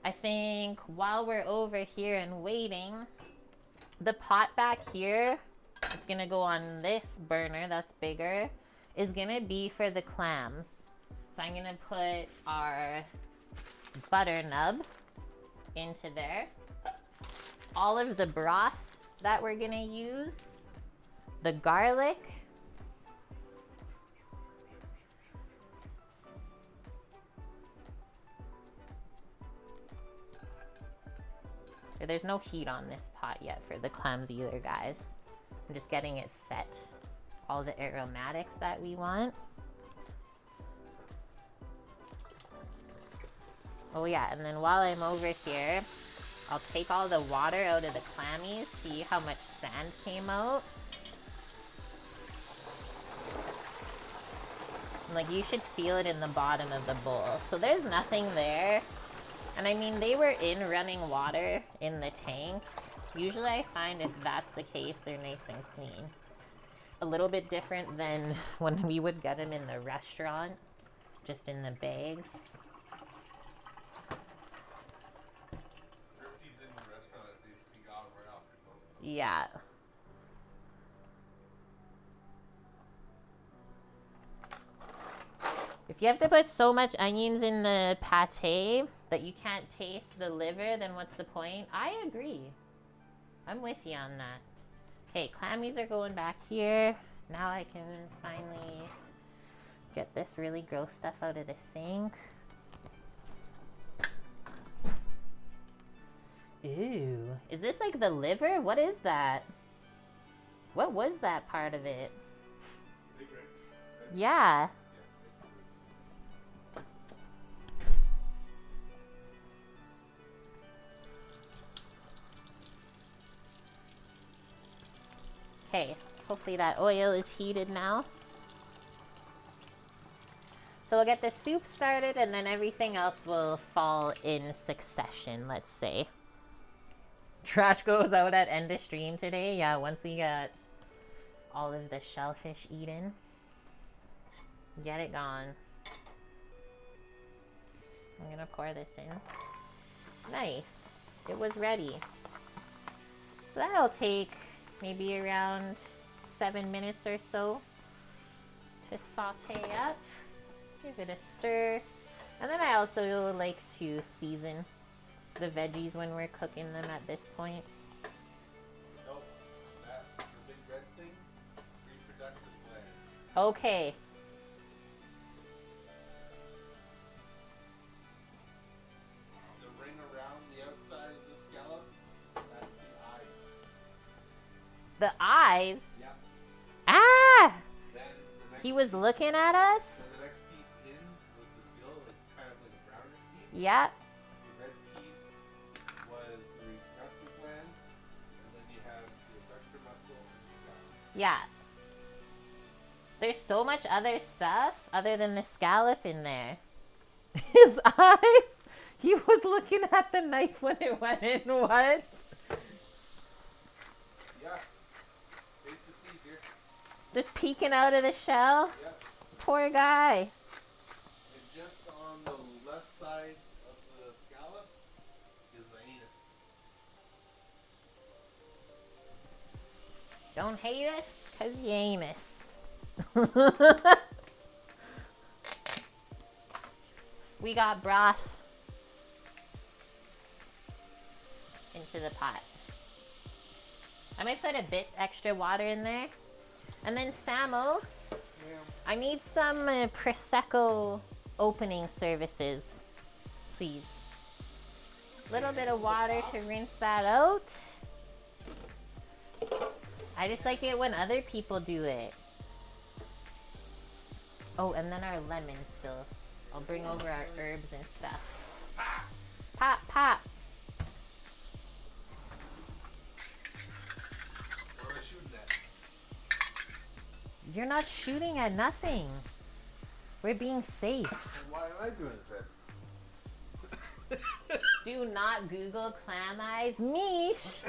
I think while we're over here and waiting, the pot back here, it's gonna go on this burner that's bigger, is gonna be for the clams. So I'm gonna put our butter nub into there. All of the broth that we're gonna use, the garlic, there's no heat on this pot yet for the clams either, guys. I'm just getting it set. All the aromatics that we want. Oh yeah, and then while I'm over here, I'll take all the water out of the clammies, see how much sand came out. Like, you should feel it in the bottom of the bowl. So there's nothing there. And I mean, they were in running water in the tanks. Usually I find if that's the case, they're nice and clean. A little bit different than when we would get them in the restaurant, just in the bags. Yeah. If you have to put so much onions in the pate that you can't taste the liver, then what's the point? I agree. I'm with you on that. Okay, clammies are going back here. Now I can finally get this really gross stuff out of the sink. Ew. Is this like the liver? What is that? What was that part of it? Yeah. Okay, hopefully that oil is heated now. So we'll get the soup started and then everything else will fall in succession, let's say. Trash goes out at end of stream today. Yeah, once we got all of the shellfish eaten. Get it gone. I'm gonna pour this in. Nice. It was ready. So that'll take maybe around 7 minutes or so to saute up. Give it a stir. And then I also like to season the veggies when we're cooking them at this point. Nope. That the big red thing, reproductive gland. Okay. The ring around the outside of the scallop, that's the eyes. The eyes? Yep. Ah! Then the next He was piece, looking at us? then the next piece in was the gill, like kind of like a brownish piece. Yep. The red piece was the reproductive gland, and then you have the adductor muscle and the scallop. Yeah. There's so much other stuff other than the scallop in there. His eyes? He was looking at the knife when it went in. What? Yeah. Basically here. Just peeking out of the shell? Yep. Poor guy. And just on the left side of the scallop is the anus. Don't hate us, 'cause you ain't us. We got broth into the pot. I might put a bit extra water in there. And then Samo, I need some Prosecco opening services, please. Little bit of water to rinse that out. I just like it when other people do it. Oh, and then our lemon still. I'll bring over our herbs and stuff. Pop, pop. What am I shooting at? You're not shooting at nothing. We're being safe. And why am I doing it then? Do not Google clam eyes. Meesh.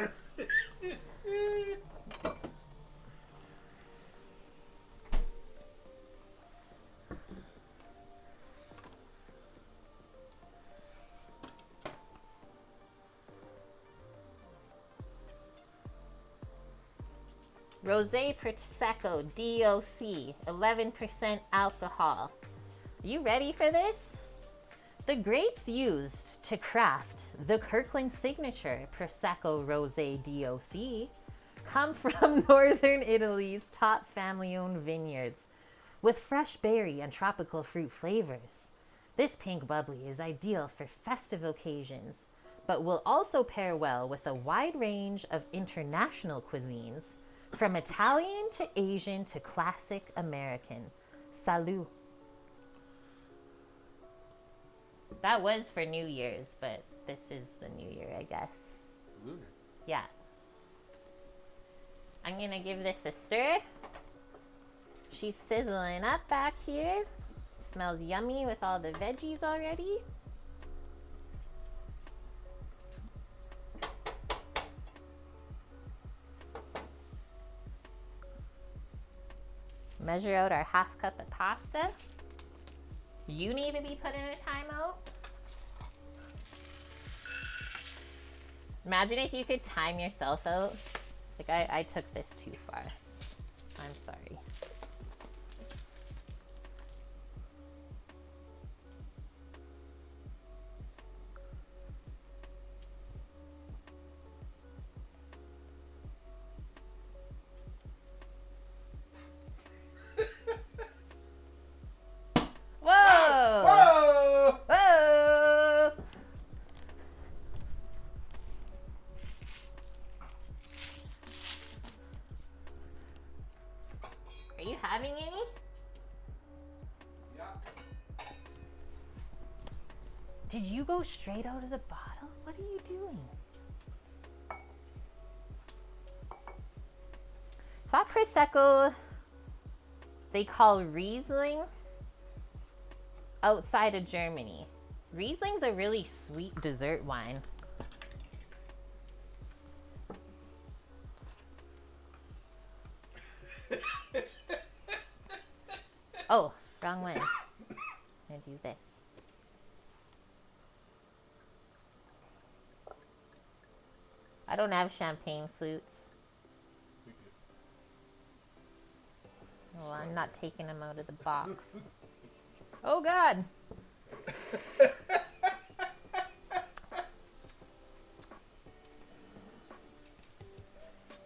Rosé Prosecco DOC, 11% alcohol. You ready for this? The grapes used to craft the Kirkland signature Prosecco Rosé DOC come from northern Italy's top family-owned vineyards with fresh berry and tropical fruit flavors. This pink bubbly is ideal for festive occasions, but will also pair well with a wide range of international cuisines, from Italian to Asian to classic American. Salut. That was for New Year's, but this is the New Year, I guess. Lunar. Yeah. I'm gonna give this a stir. She's sizzling up back here. Smells yummy with all the veggies already. Measure out our half cup of pasta. You need to be put in a timeout. Imagine if you could time yourself out. Like I took this too far. I'm sorry. having any? Yeah. Did you go straight out of the bottle? What are you doing? That Prosecco they call Riesling outside of Germany. Riesling's a really sweet dessert wine. Oh, wrong one. I'm gonna do this. I don't have champagne flutes. Well, I'm not taking them out of the box. Oh, God.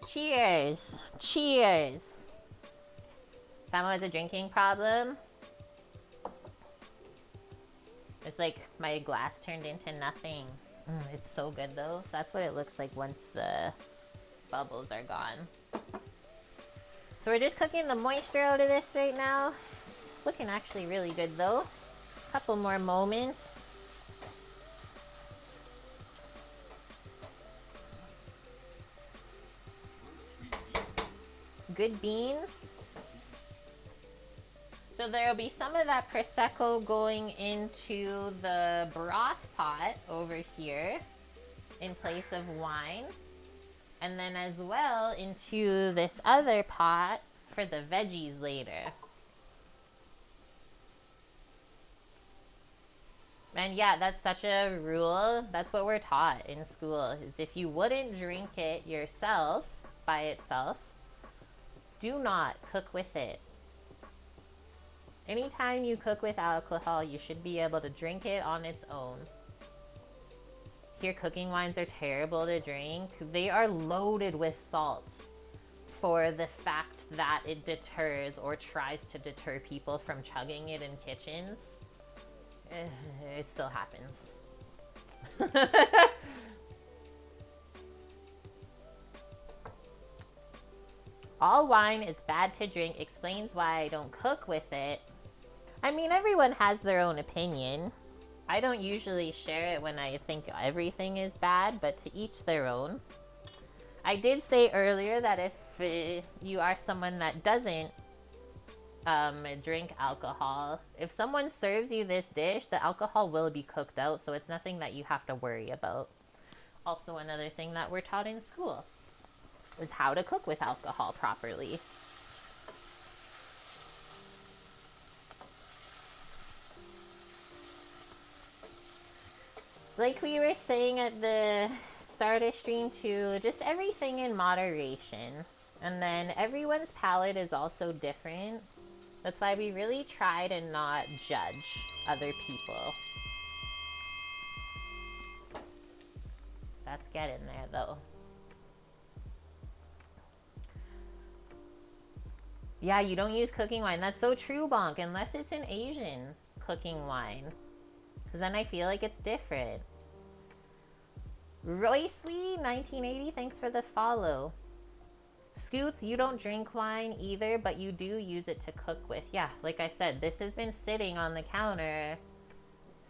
Cheers. Cheers. Someone has a drinking problem. It's like my glass turned into nothing. It's so good though. That's what it looks like once the bubbles are gone. So we're just cooking the moisture out of this right now. It's looking actually really good though. Couple more moments. Good beans. So there will be some of that Prosecco going into the broth pot over here in place of wine. And then as well into this other pot for the veggies later. And yeah, that's such a rule. That's what we're taught in school, is if you wouldn't drink it yourself, by itself, do not cook with it. Anytime you cook with alcohol, you should be able to drink it on its own. Here, cooking wines are terrible to drink. They are loaded with salt for the fact that it deters or tries to deter people from chugging it in kitchens. It still happens. All wine is bad to drink explains why I don't cook with it. I mean, everyone has their own opinion. I don't usually share it when I think everything is bad, but to each their own. I did say earlier that if you are someone that doesn't drink alcohol, if someone serves you this dish, the alcohol will be cooked out, so it's nothing that you have to worry about. Also, another thing that we're taught in school is how to cook with alcohol properly. Like we were saying at the start of stream too, just everything in moderation. And then everyone's palate is also different. That's why we really try to not judge other people. That's getting there though. Yeah, you don't use cooking wine. That's so true, Bonk, unless it's an Asian cooking wine. Because then I feel like it's different. Royce Lee, 1980, thanks for the follow. Scoots, you don't drink wine either, but you do use it to cook with. Yeah, like I said, this has been sitting on the counter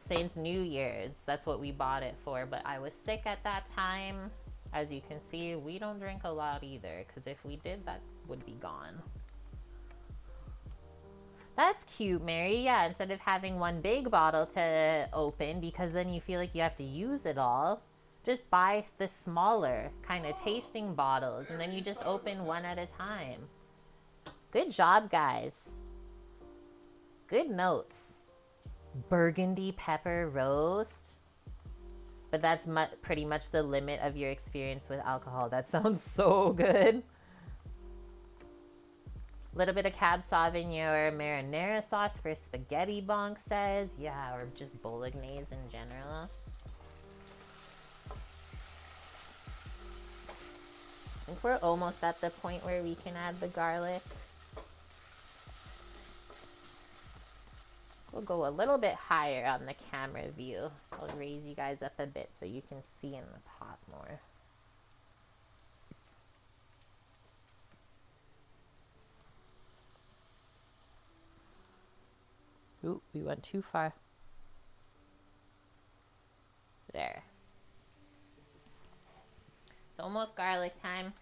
since New Year's. That's what we bought it for, but I was sick at that time. As you can see, we don't drink a lot either, because if we did, that would be gone. That's cute, Mary. Yeah, instead of having one big bottle to open, because then you feel like you have to use it all, just buy the smaller kind of tasting bottles, and then you just open one at a time. Good job, guys. Good notes. Burgundy pepper roast. But that's pretty much the limit of your experience with alcohol. That sounds so good. Little bit of Cab Sauvignon or marinara sauce for spaghetti, Bonk says. Yeah, or just bolognese in general. I think we're almost at the point where we can add the garlic. We'll go a little bit higher on the camera view. I'll raise you guys up a bit so you can see in the pot more. Ooh, we went too far. There. It's almost garlic time.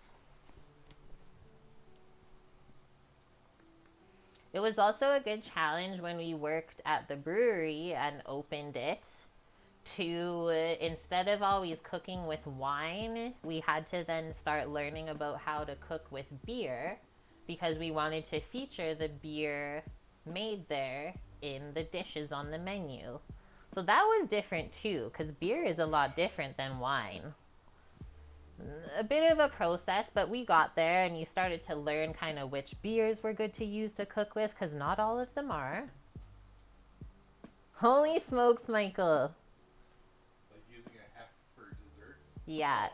It was also a good challenge when we worked at the brewery and opened it to, instead of always cooking with wine, we had to then start learning about how to cook with beer because we wanted to feature the beer made there in the dishes on the menu. So that was different too, because beer is a lot different than wine. A bit of a process, but we got there and you started to learn kind of which beers were good to use to cook with, because not all of them are. Holy smokes, Michael. Like using a hef for desserts? Yeah.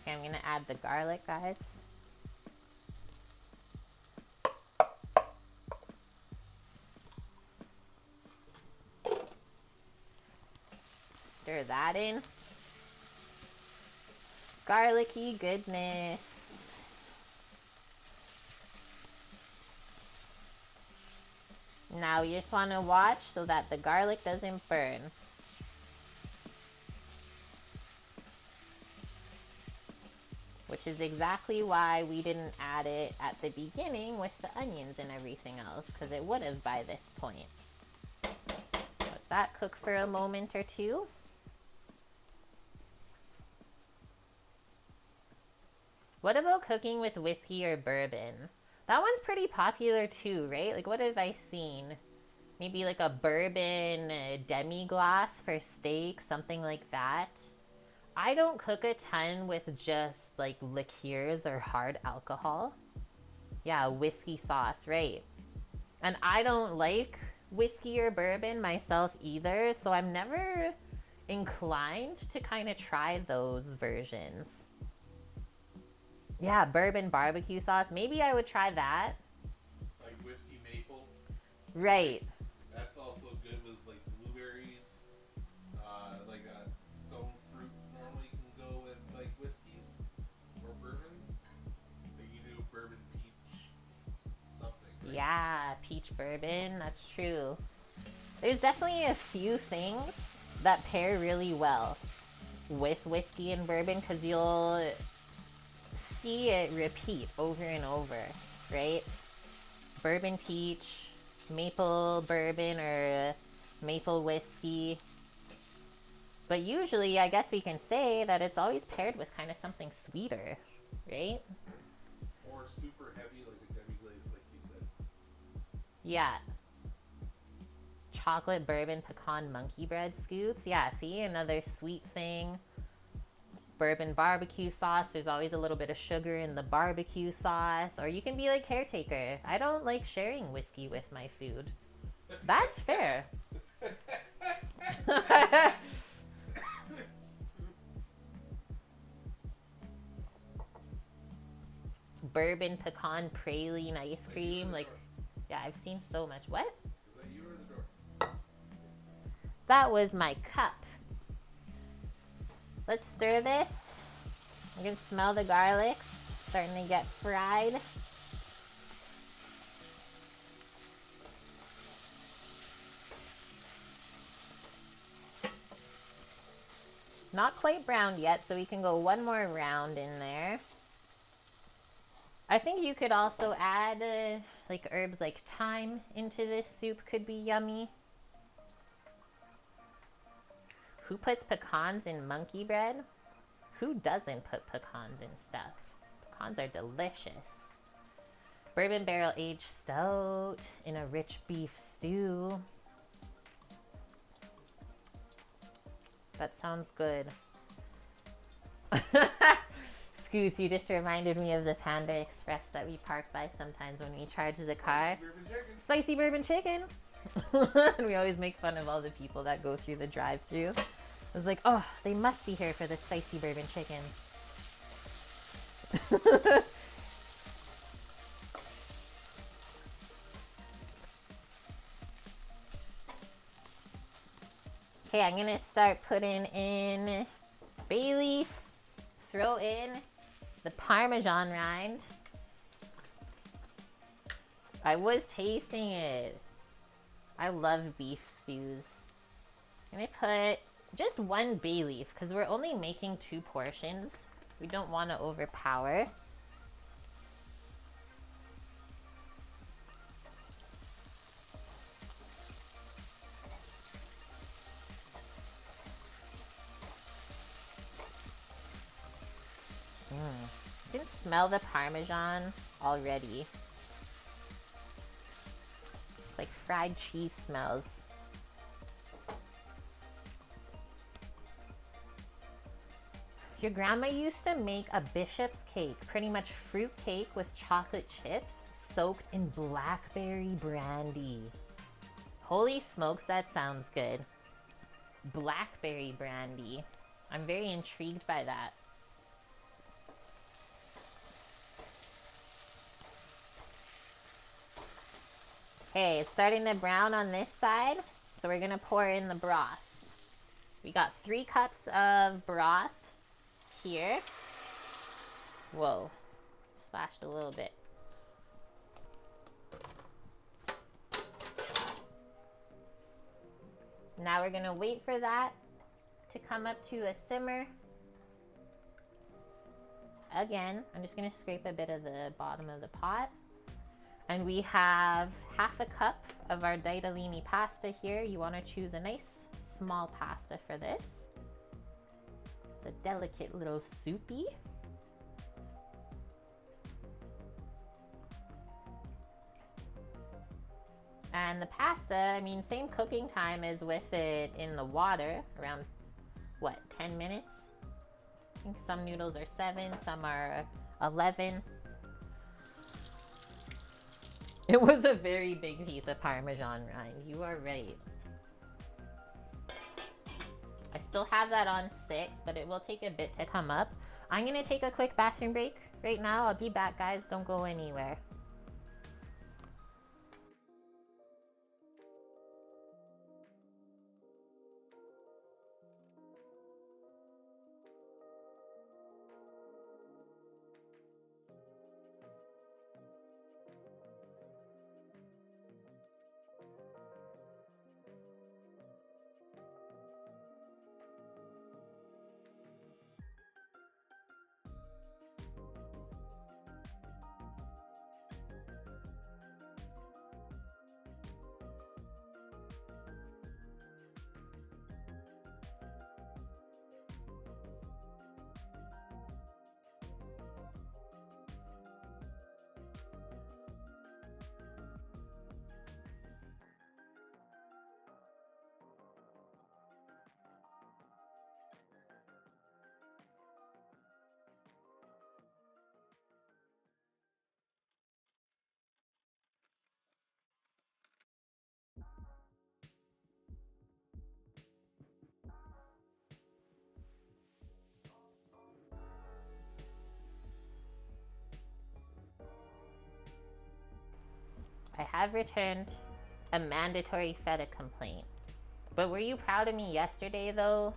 Okay, I'm gonna add the garlic, guys. Stir that in. Garlicky goodness. Now you just want to watch so that the garlic doesn't burn. Which is exactly why we didn't add it at the beginning with the onions and everything else, because it would have by this point. Let that cook for a moment or two. What about cooking with whiskey or bourbon? That one's pretty popular too, right? Like, what have I seen? Maybe like a bourbon demi-glace for steak, something like that. I don't cook a ton with just like liqueurs or hard alcohol. Yeah, whiskey sauce, right. And I don't like whiskey or bourbon myself either, so I'm never inclined to kind of try those versions. Yeah, bourbon barbecue sauce. Maybe I would try that. Like whiskey maple. Right. That's also good with like blueberries. Like a stone fruit normally can go with like whiskeys or bourbons. Like you do bourbon peach something. Right? Yeah, peach bourbon. That's true. There's definitely a few things that pair really well with whiskey and bourbon because you'll see it repeat over and over, right? Bourbon peach, maple bourbon, or maple whiskey. But usually, I guess we can say that it's always paired with kind of something sweeter, right? Or super heavy, like a demi-glaze, like you said. Yeah. Chocolate bourbon pecan monkey bread scoops. Yeah, see, another sweet thing. Bourbon barbecue sauce. There's always a little bit of sugar in the barbecue sauce. Or you can be like caretaker. I don't like sharing whiskey with my food. That's fair. Bourbon pecan praline ice cream. Like, yeah, I've seen so much. What? Is that you or the door? That was my cup. Let's stir this. You can smell the garlic starting to get fried. Not quite browned yet, so we can go one more round in there. I think you could also add like herbs like thyme into this soup, could be yummy. Who puts pecans in monkey bread? Who doesn't put pecans in stuff? Pecans are delicious. Bourbon barrel aged stout in a rich beef stew. That sounds good. Scoots, you just reminded me of the Panda Express that we park by sometimes when we charge the car. Spicy bourbon chicken. And we always make fun of all the people that go through the drive-thru. I was like, oh, they must be here for the spicy bourbon chicken. Okay, I'm gonna start putting in bay leaf, throw in the Parmesan rind. I was tasting it. I love beef stews. I'm gonna put just one bay leaf because we're only making 2 portions. We don't want to overpower. I can smell the Parmesan already. It's like fried cheese smells. Your grandma used to make a bishop's cake, pretty much fruit cake with chocolate chips soaked in blackberry brandy. Holy smokes, that sounds good. Blackberry brandy. I'm very intrigued by that. Okay, it's starting to brown on this side, so we're gonna pour in the broth. We got 3 cups of broth here. Whoa, splashed a little bit. Now we're gonna wait for that to come up to a simmer. Again, I'm just gonna scrape a bit of the bottom of the pot. And we have half a cup of our ditalini pasta here. You wanna choose a nice small pasta for this. It's a delicate little soupy. And the pasta, I mean, same cooking time as with it in the water, around, what, 10 minutes? I think some noodles are 7, some are 11. It was a very big piece of Parmesan rind, you are right. I still have that on 6, but it will take a bit to come up. I'm gonna take a quick bathroom break right now. I'll be back, guys, don't go anywhere. I have returned a mandatory feta complaint. But were you proud of me yesterday, though,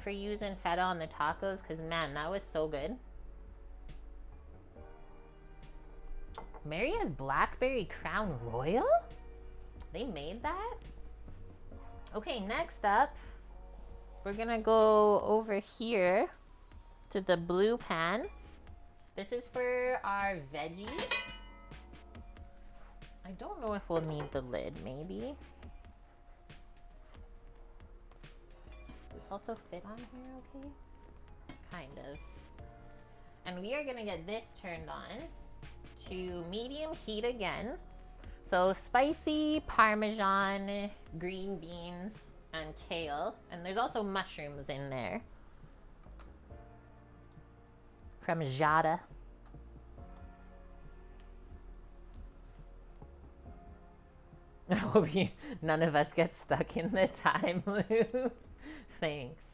for using feta on the tacos? Because, man, that was so good. Maria's Blackberry Crown Royal? They made that? Okay, next up, we're gonna go over here to the blue pan. This is for our veggies. I don't know if we'll need the lid, maybe. Does this also fit on here okay? Kind of. And we are gonna get this turned on to medium heat again. So spicy Parmesan, green beans, and kale. And there's also mushrooms in there. From Jada. I hope none of us get stuck in the time loop. Thanks.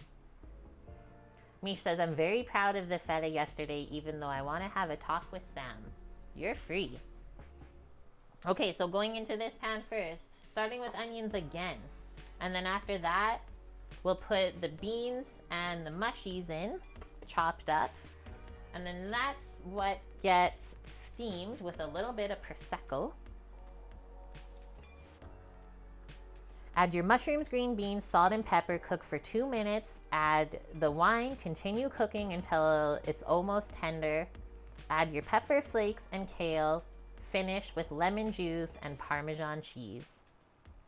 Mish says, I'm very proud of the feta yesterday, even though I want to have a talk with Sam. You're free. Okay, so going into this pan first, starting with onions again. And then after that, We'll put the beans and the mushies in, chopped up. And then that's what gets steamed with a little bit of Prosecco. Add your mushrooms, green beans, salt, and pepper. Cook for 2 minutes. Add the wine. Continue cooking until it's almost tender. Add your pepper flakes and kale. Finish with lemon juice and Parmesan cheese.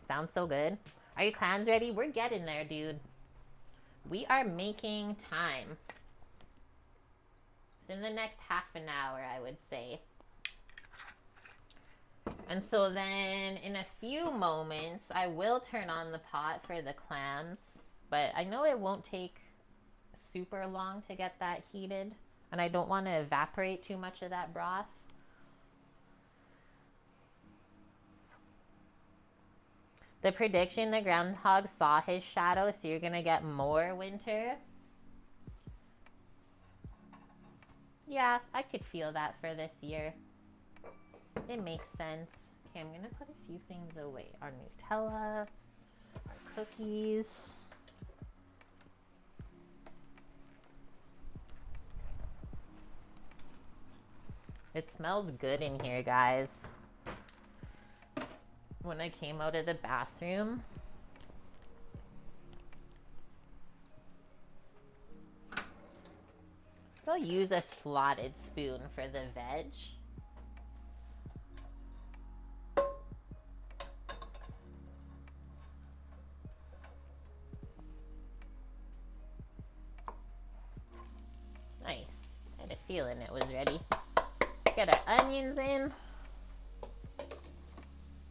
Sounds so good. Are your clams ready? We're getting there, dude. We are making time. It's in the next half an hour, I would say. And so then in a few moments, I will turn on the pot for the clams, but I know it won't take super long to get that heated, and I don't want to evaporate too much of that broth. The prediction, the groundhog saw his shadow, so you're going to get more winter. Yeah, I could feel that for this year. It makes sense. Okay, I'm going to put a few things away. Our Nutella, our cookies. It smells good in here, guys. When I came out of the bathroom, I'll use a slotted spoon for the veg. Nice. I had a feeling it was ready. Get our onions in.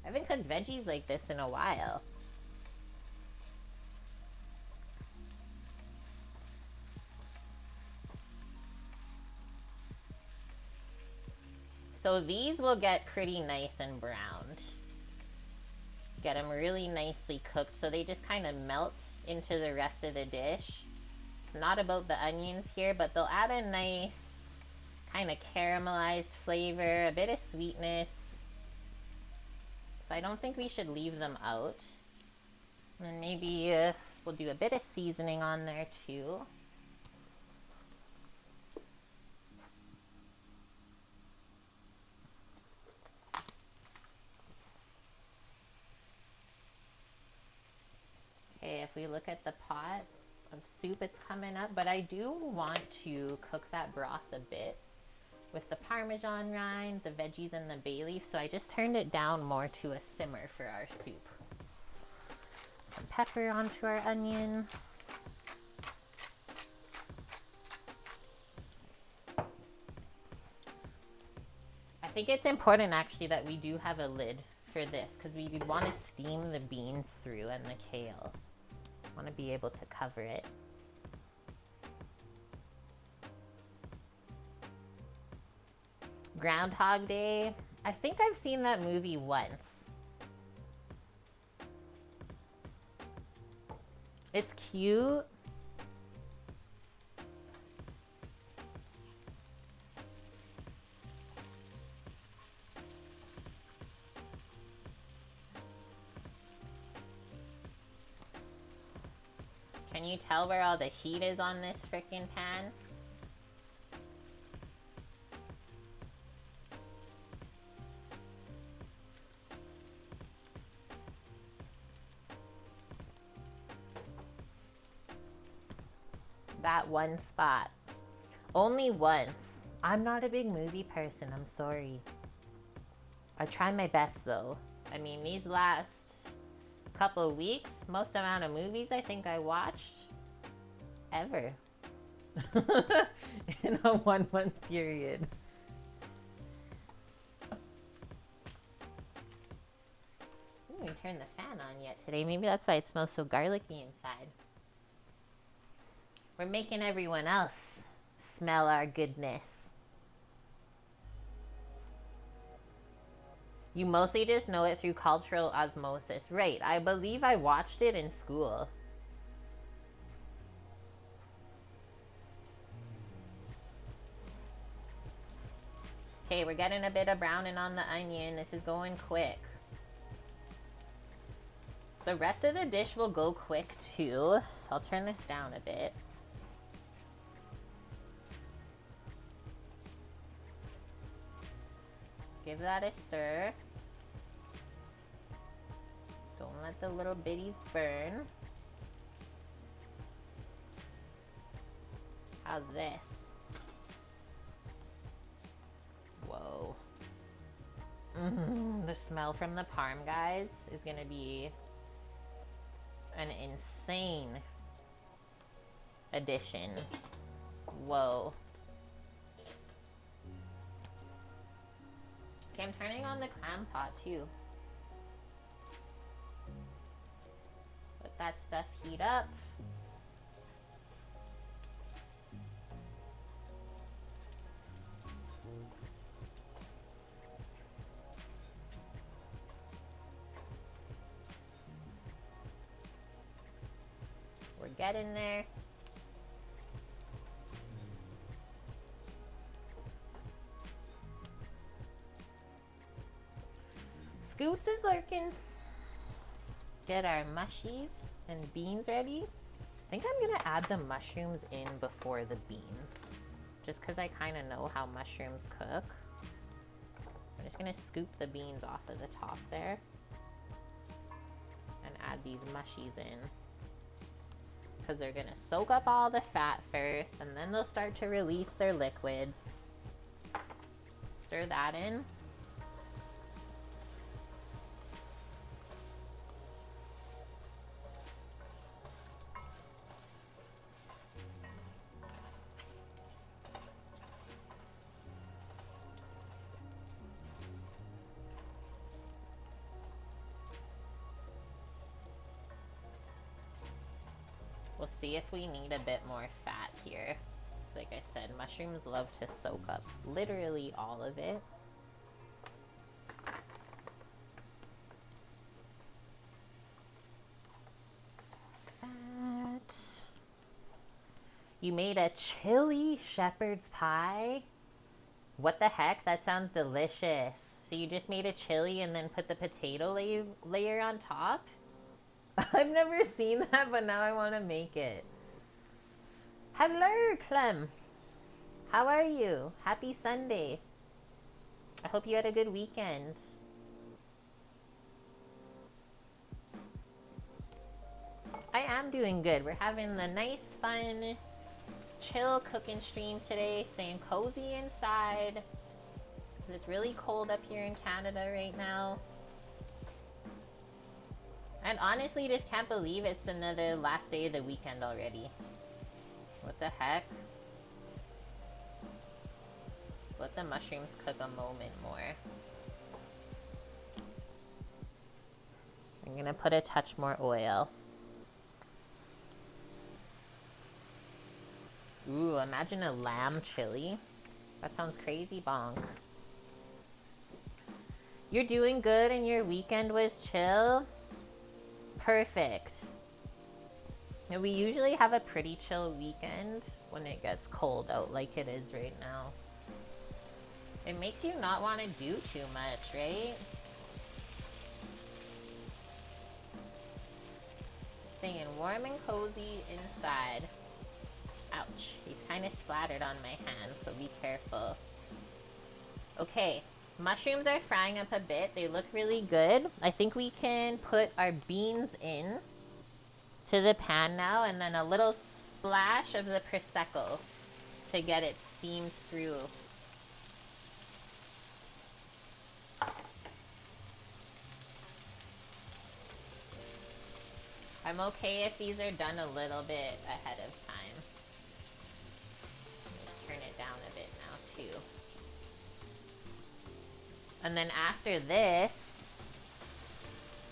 I haven't cooked veggies like this in a while. So these will get pretty nice and browned. Get them really nicely cooked so they just kind of melt into the rest of the dish. It's not about the onions here, but they'll add a nice kind of caramelized flavor, a bit of sweetness. So I don't think we should leave them out. And maybe we'll do a bit of seasoning on there too. Okay, if we look at the pot of soup, it's coming up, but I do want to cook that broth a bit with the Parmesan rind, the veggies, and the bay leaf, so I just turned it down more to a simmer for our soup. Some pepper onto our onion. I think it's important actually that we do have a lid for this because we want to steam the beans through and the kale. Want to be able to cover it. Groundhog Day. I think I've seen that movie once. It's cute. Can you tell where all the heat is on this frickin' pan? That one spot. Only once. I'm not a big movie person, I'm sorry. I try my best though. I mean, these last couple of weeks, most amount of movies I think I watched ever. In a 1 month period. I didn't even turn the fan on yet today. Maybe that's why it smells so garlicky inside. We're making everyone else smell our goodness. You mostly just know it through cultural osmosis. Right, I believe I watched it in school. Okay, we're getting a bit of browning on the onion. This is going quick. The rest of the dish will go quick too. I'll turn this down a bit. Give that a stir. Don't let the little bitties burn. How's this? Whoa. The smell from the parm, guys, is gonna be an insane addition. Whoa. Okay, I'm turning on the clam pot too. Just let that stuff heat up. We're getting there. Scoots is lurking. Get our mushies and beans ready. I think I'm gonna add the mushrooms in before the beans, just because I kind of know how mushrooms cook. I'm just gonna scoop the beans off of the top there and add these mushies in, because they're gonna soak up all the fat first and then they'll start to release their liquids. Stir that in. We'll see if we need a bit more fat here. Like I said, mushrooms love to soak up literally all of it. Fat. You made a chili shepherd's pie? What the heck? That sounds delicious. So you just made a chili and then put the potato layer on top? I've never seen that, but now I want to make it. Hello, Clem. How are you? Happy Sunday. I hope you had a good weekend. I am doing good. We're having a nice, fun, chill cooking stream today. Staying cozy inside. It's really cold up here in Canada right now. And honestly, just can't believe it's another last day of the weekend already. What the heck? Let the mushrooms cook a moment more. I'm gonna put a touch more oil. Ooh, imagine a lamb chili. That sounds crazy bonk. You're doing good and your weekend was chill? Perfect. And we usually have a pretty chill weekend when it gets cold out like it is right now. It makes you not want to do too much, right? Staying warm and cozy inside. Ouch. He's kind of splattered on my hand, so be careful. Okay. Mushrooms are frying up a bit. They look really good. I think we can put our beans in to the pan now, and then a little splash of the Prosecco to get it steamed through. I'm okay if these are done a little bit ahead of time. Let's turn it down a bit now too. And then after this,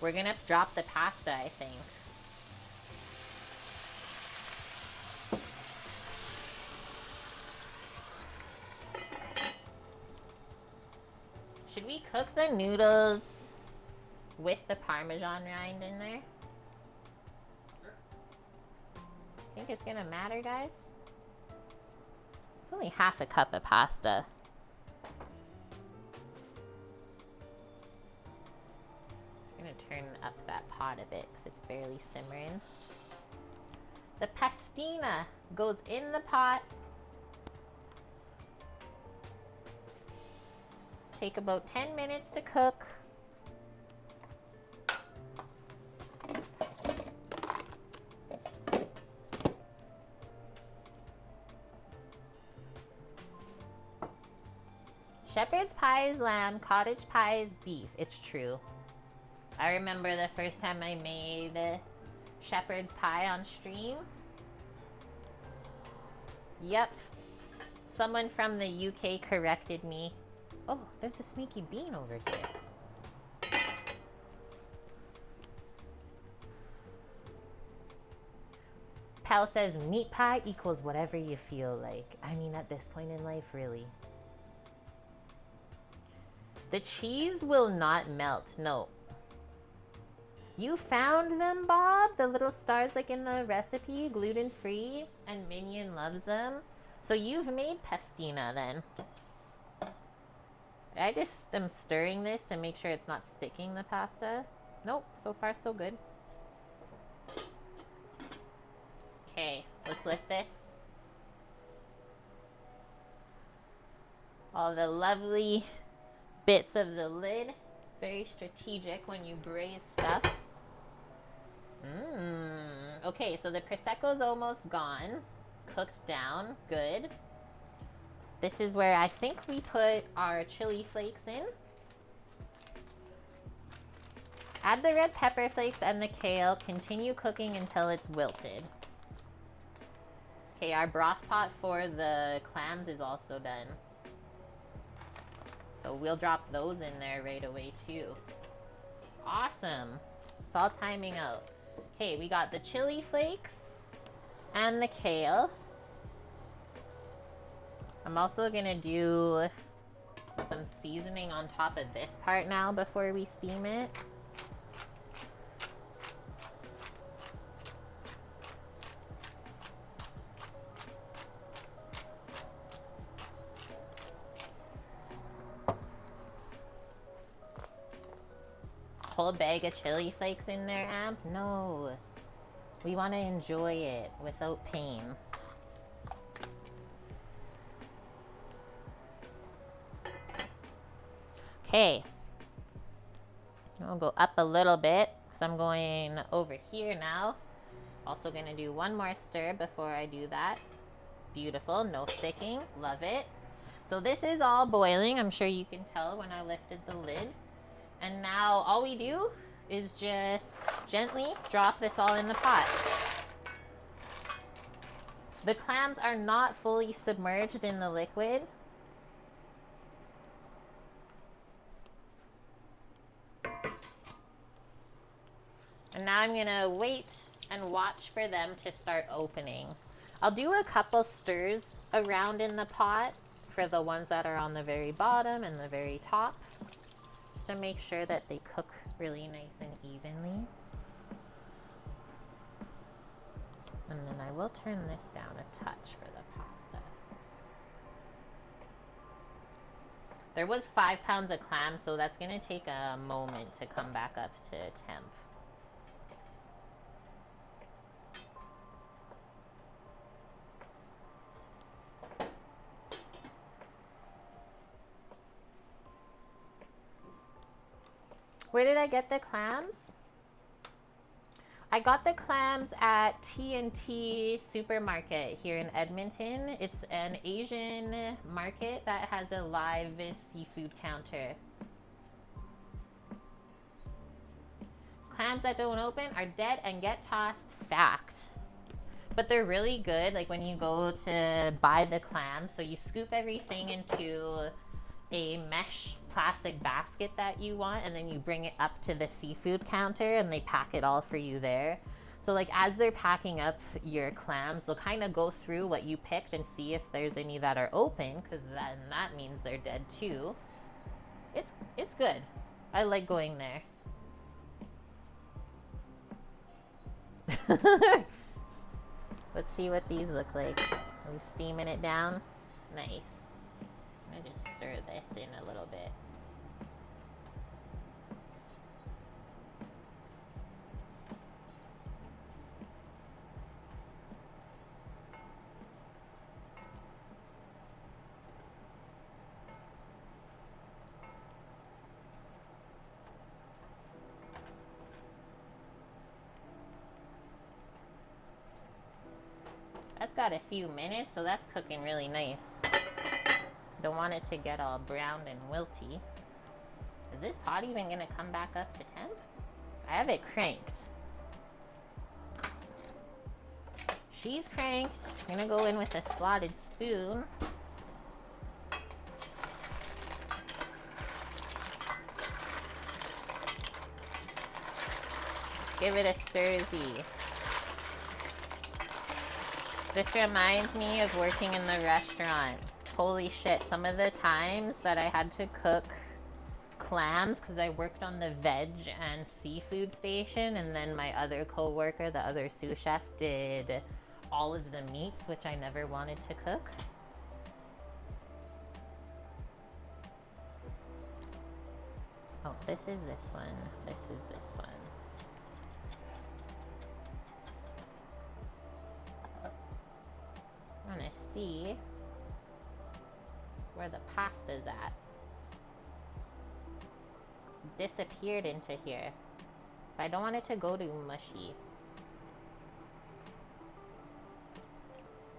we're gonna drop the pasta, I think. Should we cook the noodles with the Parmesan rind in there? Think it's gonna matter, guys? It's only half a cup of pasta. Just gonna turn up that pot a bit because it's barely simmering. The pastina goes in the pot. Take about 10 minutes to cook. Shepherd's pie is lamb, cottage pie is beef. It's true. I remember the first time I made shepherd's pie on stream. Yep. Someone from the UK corrected me. Oh, there's a sneaky bean over here. Pal says meat pie equals whatever you feel like. I mean, at this point in life, really. The cheese will not melt. No. You found them, Bob? The little stars like in the recipe, gluten-free, and Minion loves them. So you've made pastina then. I just am stirring this to make sure it's not sticking the pasta. Nope, so far so good. Okay, let's lift this. All the lovely bits of the lid. Very strategic when you braise stuff. Okay, so the Prosecco's almost gone. Cooked down. Good. This is where I think we put our chili flakes in. Add the red pepper flakes and the kale. Continue cooking until it's wilted. Okay, our broth pot for the clams is also done. So we'll drop those in there right away too. Awesome. It's all timing out. Okay, we got the chili flakes and the kale. I'm also gonna do some seasoning on top of this part now before we steam it. Whole bag of chili flakes in there, Amp? No. We want to enjoy it without pain. Okay. I'll go up a little bit because I'm going over here now. Also going to do one more stir before I do that. Beautiful. No sticking. Love it. So this is all boiling. I'm sure you can tell when I lifted the lid. And now all we do is just gently drop this all in the pot. The clams are not fully submerged in the liquid. And now I'm gonna wait and watch for them to start opening. I'll do a couple stirs around in the pot for the ones that are on the very bottom and the very top, just to make sure that they cook really nice and evenly. And then I will turn this down a touch for the pasta. There was 5 pounds of clams, so that's gonna take a moment to come back up to temp. Where did I get the clams? I got the clams at T&T Supermarket here in Edmonton. It's an Asian market that has a live seafood counter. Clams that don't open are dead and get tossed. Fact. But they're really good, like when you go to buy the clams. So you scoop everything into a mesh plastic basket that you want, and then you bring it up to the seafood counter and they pack it all for you there. So like as they're packing up your clams, they'll kind of go through what you picked and see if there's any that are open, because then that means they're dead too. It's good. I like going there. Let's see what these look like. Are we steaming it down? Nice. I'm gonna just stir this in a little bit. got a few minutes, so that's cooking really nice. Don't want it to get all brown and wilty. Is this pot even gonna come back up to temp? I have it cranked. She's cranked. I'm gonna go in with a slotted spoon. Give it a stir-zy. This reminds me of working in the restaurant. Holy shit, some of the times that I had to cook clams, because I worked on the veg and seafood station, and then my other co-worker, the other sous chef, did all of the meats, which I never wanted to cook. Oh, this is this one. This is this one. I want to see where the pasta's at. Disappeared into here. But I don't want it to go too mushy.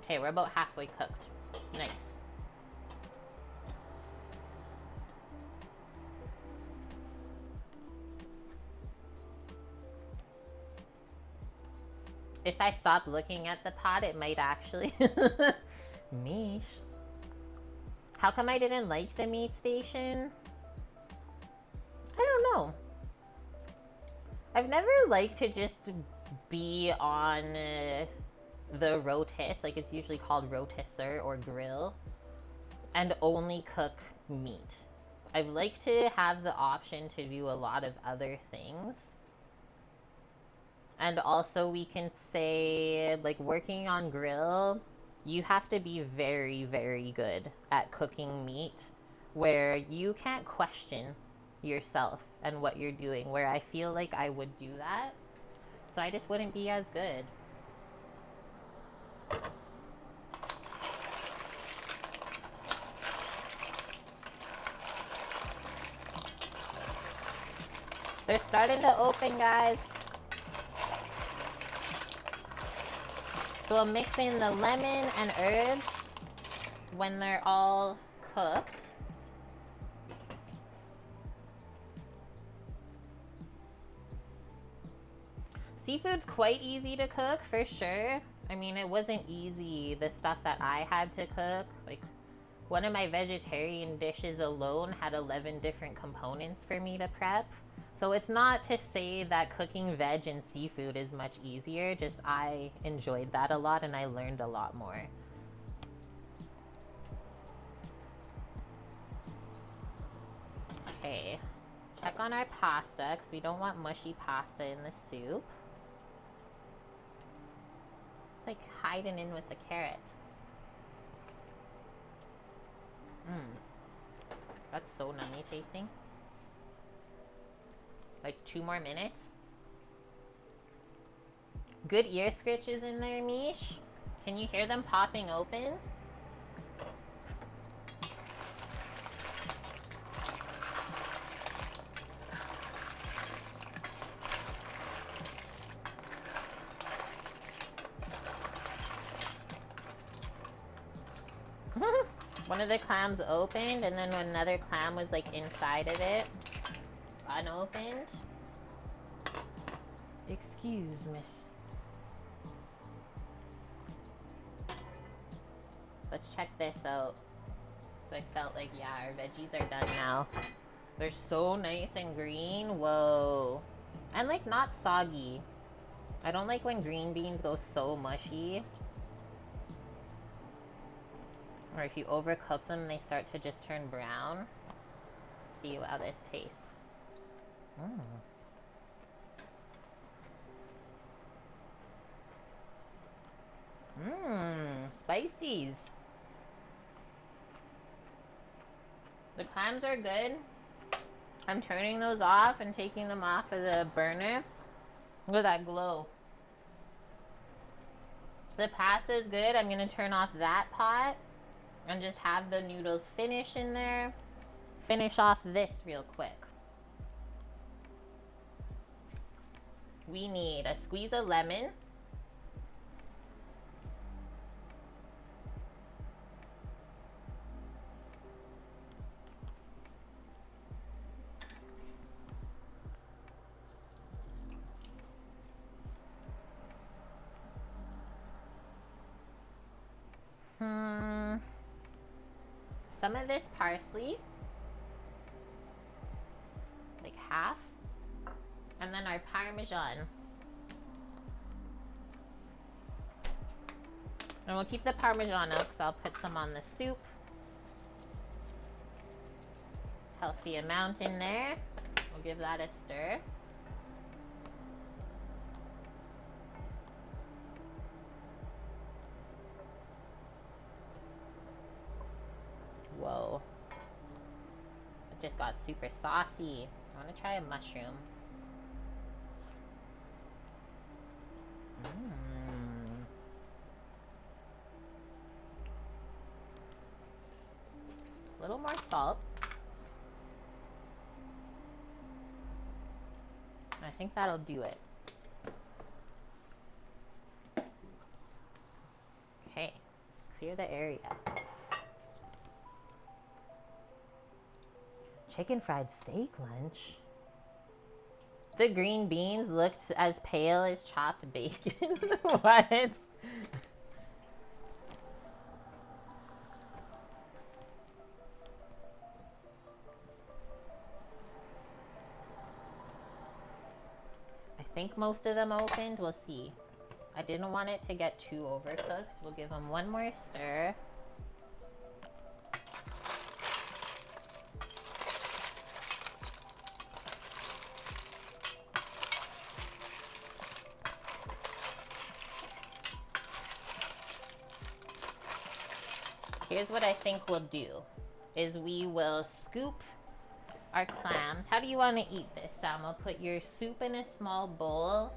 Okay, we're about halfway cooked. Nice. If I stop looking at the pot, it might actually... Meesh. How come I didn't like the meat station? I don't know. I've never liked to just be on the rotis, like it's usually called rotisser or grill, and only cook meat. I've liked to have the option to do a lot of other things. And also we can say, like, working on grill, you have to be very, very good at cooking meat, where you can't question yourself and what you're doing, where I feel like I would do that. So I just wouldn't be as good. They're starting to open, guys. So I'm mixing the lemon and herbs when they're all cooked. Seafood's quite easy to cook, for sure. I mean, it wasn't easy, the stuff that I had to cook. Like, one of my vegetarian dishes alone had 11 different components for me to prep. So it's not to say that cooking veg and seafood is much easier, just I enjoyed that a lot and I learned a lot more. Okay, check on our pasta because we don't want mushy pasta in the soup. It's like hiding in with the carrots. That's so nummy tasting. Like 2 more minutes. Good ear scritches in there, Mish. Can you hear them popping open? One of the clams opened, and then another clam was like inside of it, unopened. Excuse me. Let's check this out. So I felt like, yeah, our veggies are done now. They're so nice and green. Whoa. And like not soggy. I don't like when green beans go so mushy. Or if you overcook them, they start to just turn brown. Let's see how this tastes. Spices. The clams are good. I'm turning those off and taking them off of the burner. Look at that glow. The pasta is good. I'm gonna turn off that pot and just have the noodles finish in there. Finish off this real quick. We need a squeeze of lemon. some of this parsley, like half, and then our Parmesan. And we'll keep the Parmesan out because I'll put some on the soup. Healthy amount in there. We'll give that a stir. Whoa. It just got super saucy. I want to try a mushroom. A little more salt. I think that'll do it. Okay, clear the area. Chicken fried steak lunch. The green beans looked as pale as chopped bacon. What? I think most of them opened. We'll see. I didn't want it to get too overcooked. We'll give them one more stir. Here's what I think we'll do, is we will scoop our clams. How do you want to eat this, Sam? We'll put your soup in a small bowl,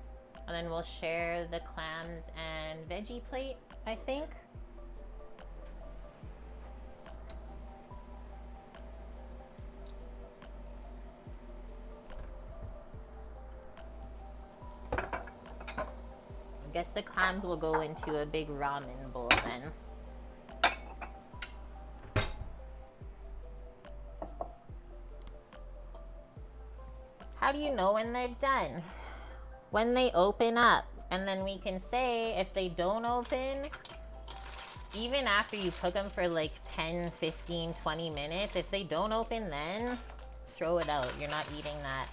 and then we'll share the clams and veggie plate, I think. I guess the clams will go into a big ramen bowl then. How do you know when they're done? When they open up. And then we can say if they don't open, even after you cook them for like 10, 15, 20 minutes, if they don't open then, throw it out. You're not eating that.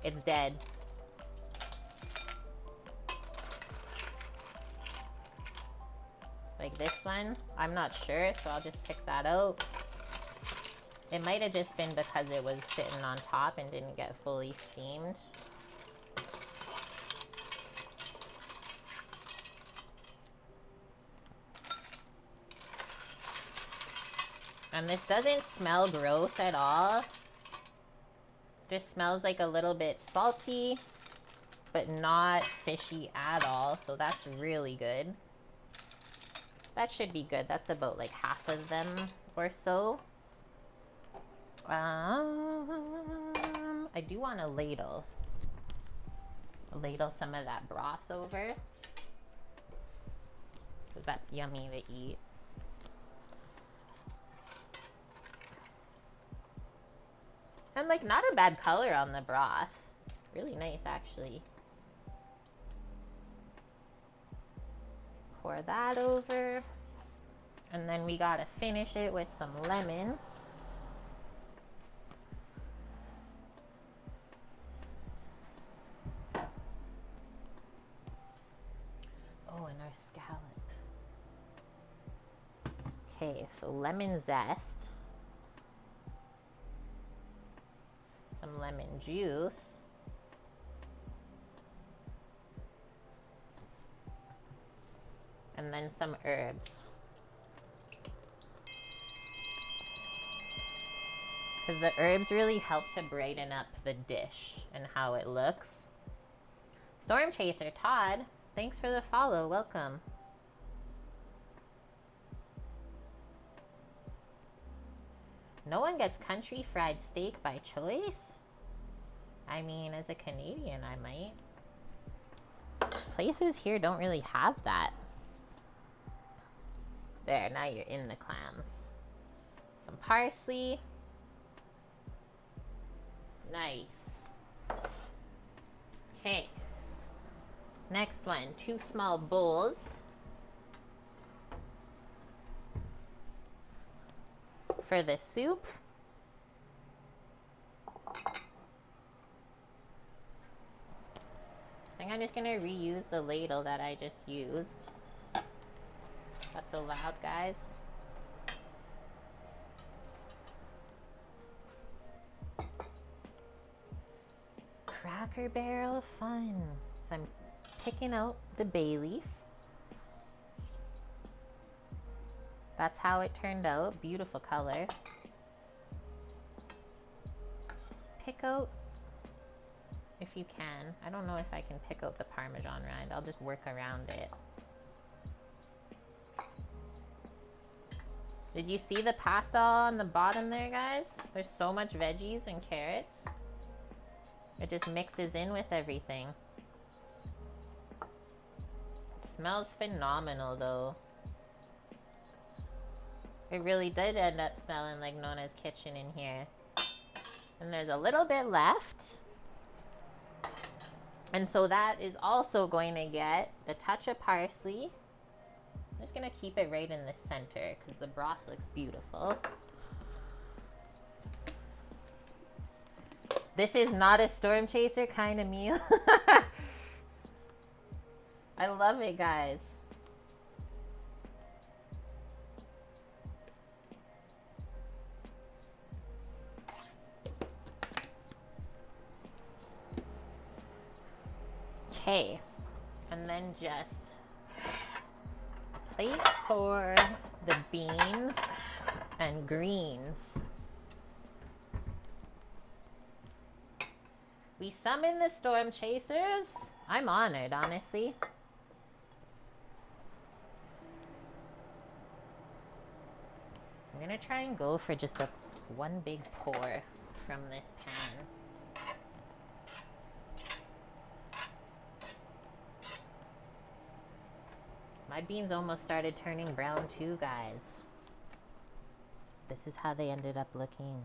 It's dead. Like this one, I'm not sure, so I'll just pick that out. It might have just been because it was sitting on top and didn't get fully steamed. And this doesn't smell gross at all. Just smells like a little bit salty, but not fishy at all. So that's really good. That should be good. That's about like half of them or so. I do want to ladle some of that broth over, because that's yummy to eat. And like not a bad color on the broth. Really nice actually. Pour that over. And then we gotta finish it with some lemon. Oh, and our scallop. Okay, so lemon zest. Some lemon juice. And then some herbs. Because the herbs really help to brighten up the dish and how it looks. Storm Chaser Todd, thanks for the follow. Welcome. No one gets country fried steak by choice? I mean, as a Canadian, I might. Places here don't really have that. There, now you're in the clams. Some parsley. Nice. Okay. Next one, 2 small bowls. for the soup. I think I'm just gonna reuse the ladle that I just used. That's so loud, guys. Cracker Barrel fun. So I'm picking out the bay leaf. That's how it turned out. Beautiful color. Pick out, if you can. I don't know if I can pick out the Parmesan rind. I'll just work around it. Did you see the pasta on the bottom there, guys? There's so much veggies and carrots. It just mixes in with everything. It smells phenomenal though. It really did end up smelling like Nona's kitchen in here. And there's a little bit left. And so that is also going to get a touch of parsley. I'm just going to keep it right in the center because the broth looks beautiful. This is not a storm chaser kind of meal. I love it, guys. Okay, and then just plate for the beans and greens. We summon the storm chasers. I'm honored, honestly. I'm gonna try and go for just one big pour from this pan. My beans almost started turning brown too, guys. This is how they ended up looking.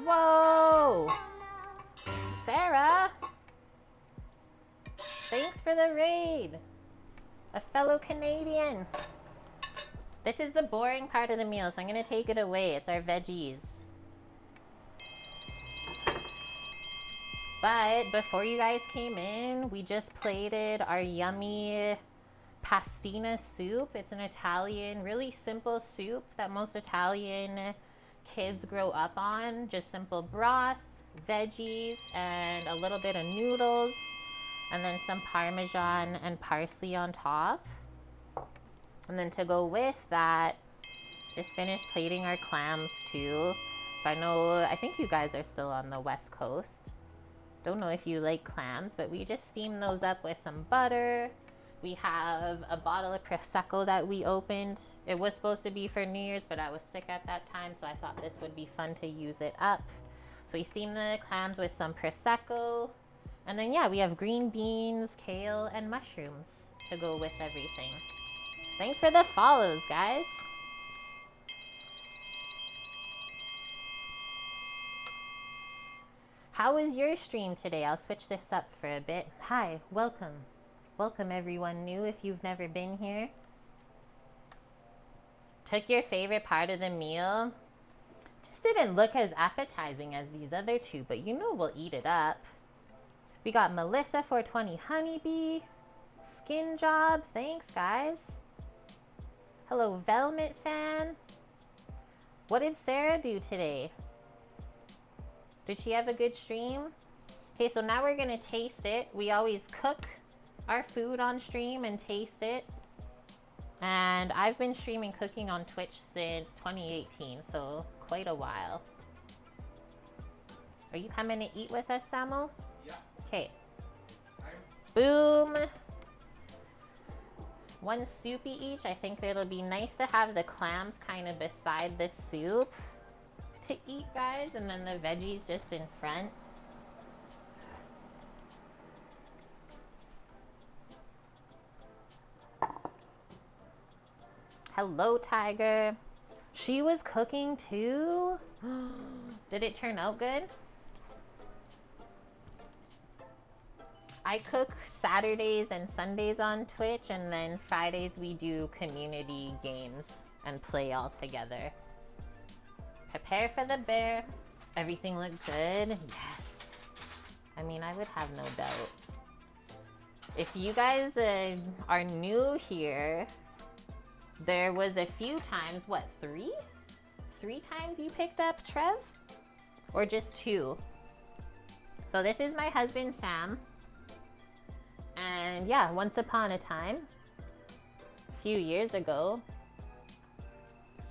Whoa! Sarah! Thanks for the raid! A fellow Canadian! This is the boring part of the meal, so I'm gonna take it away. It's our veggies. But before you guys came in, we just plated our yummy Pastina soup. It's an Italian, really simple soup that most Italian kids grow up on. Just simple broth, veggies, and a little bit of noodles, and then some Parmesan and parsley on top. And then to go with that, just finished plating our clams too. So I think you guys are still on the West Coast. Don't know if you like clams, but we just steamed those up with some butter. We have a bottle of Prosecco that we opened. It was supposed to be for New Year's, but I was sick at that time, so I thought this would be fun to use it up. So we steamed the clams with some Prosecco. And then yeah, we have green beans, kale, and mushrooms to go with everything. Thanks for the follows, guys. How was your stream today? I'll switch this up for a bit. Hi, welcome. Welcome everyone new if you've never been here. Took your favorite part of the meal. Just didn't look as appetizing as these other two, but you know we'll eat it up. We got Melissa 420 Honeybee. Skin Job. Thanks, guys. Hello, Velvet Fan. What did Sarah do today? Did she have a good stream? Okay, so now we're gonna taste it. We always cook our food on stream and taste it. And I've been streaming cooking on Twitch since 2018, so quite a while. Are you coming to eat with us, Samuel? Yeah. Okay. Boom. One soupy each. I think it'll be nice to have the clams kind of beside the soup to eat, guys, and then the veggies just in front. Hello, Tiger. She was cooking too? Did it turn out good? I cook Saturdays and Sundays on Twitch, and then Fridays we do community games and play all together. Prepare for the bear. Everything looked good? Yes. I mean, I would have no doubt. If you guys are new here, there was a few times, what, three? 3 times you picked up Trev? Or just 2? So this is my husband, Sam. And yeah, once upon a time, a few years ago,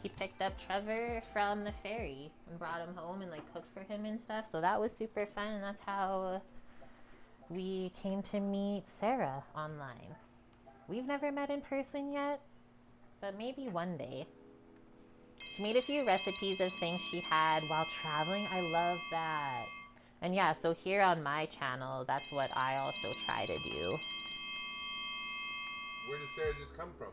he picked up Trevor from the ferry and brought him home and like cooked for him and stuff. So that was super fun, and that's how we came to meet Sarah online. We've never met in person yet, but maybe one day. She made a few recipes of things she had while traveling. I love that. And yeah, so here on my channel, that's what I also try to do. Where did Sarah just come from?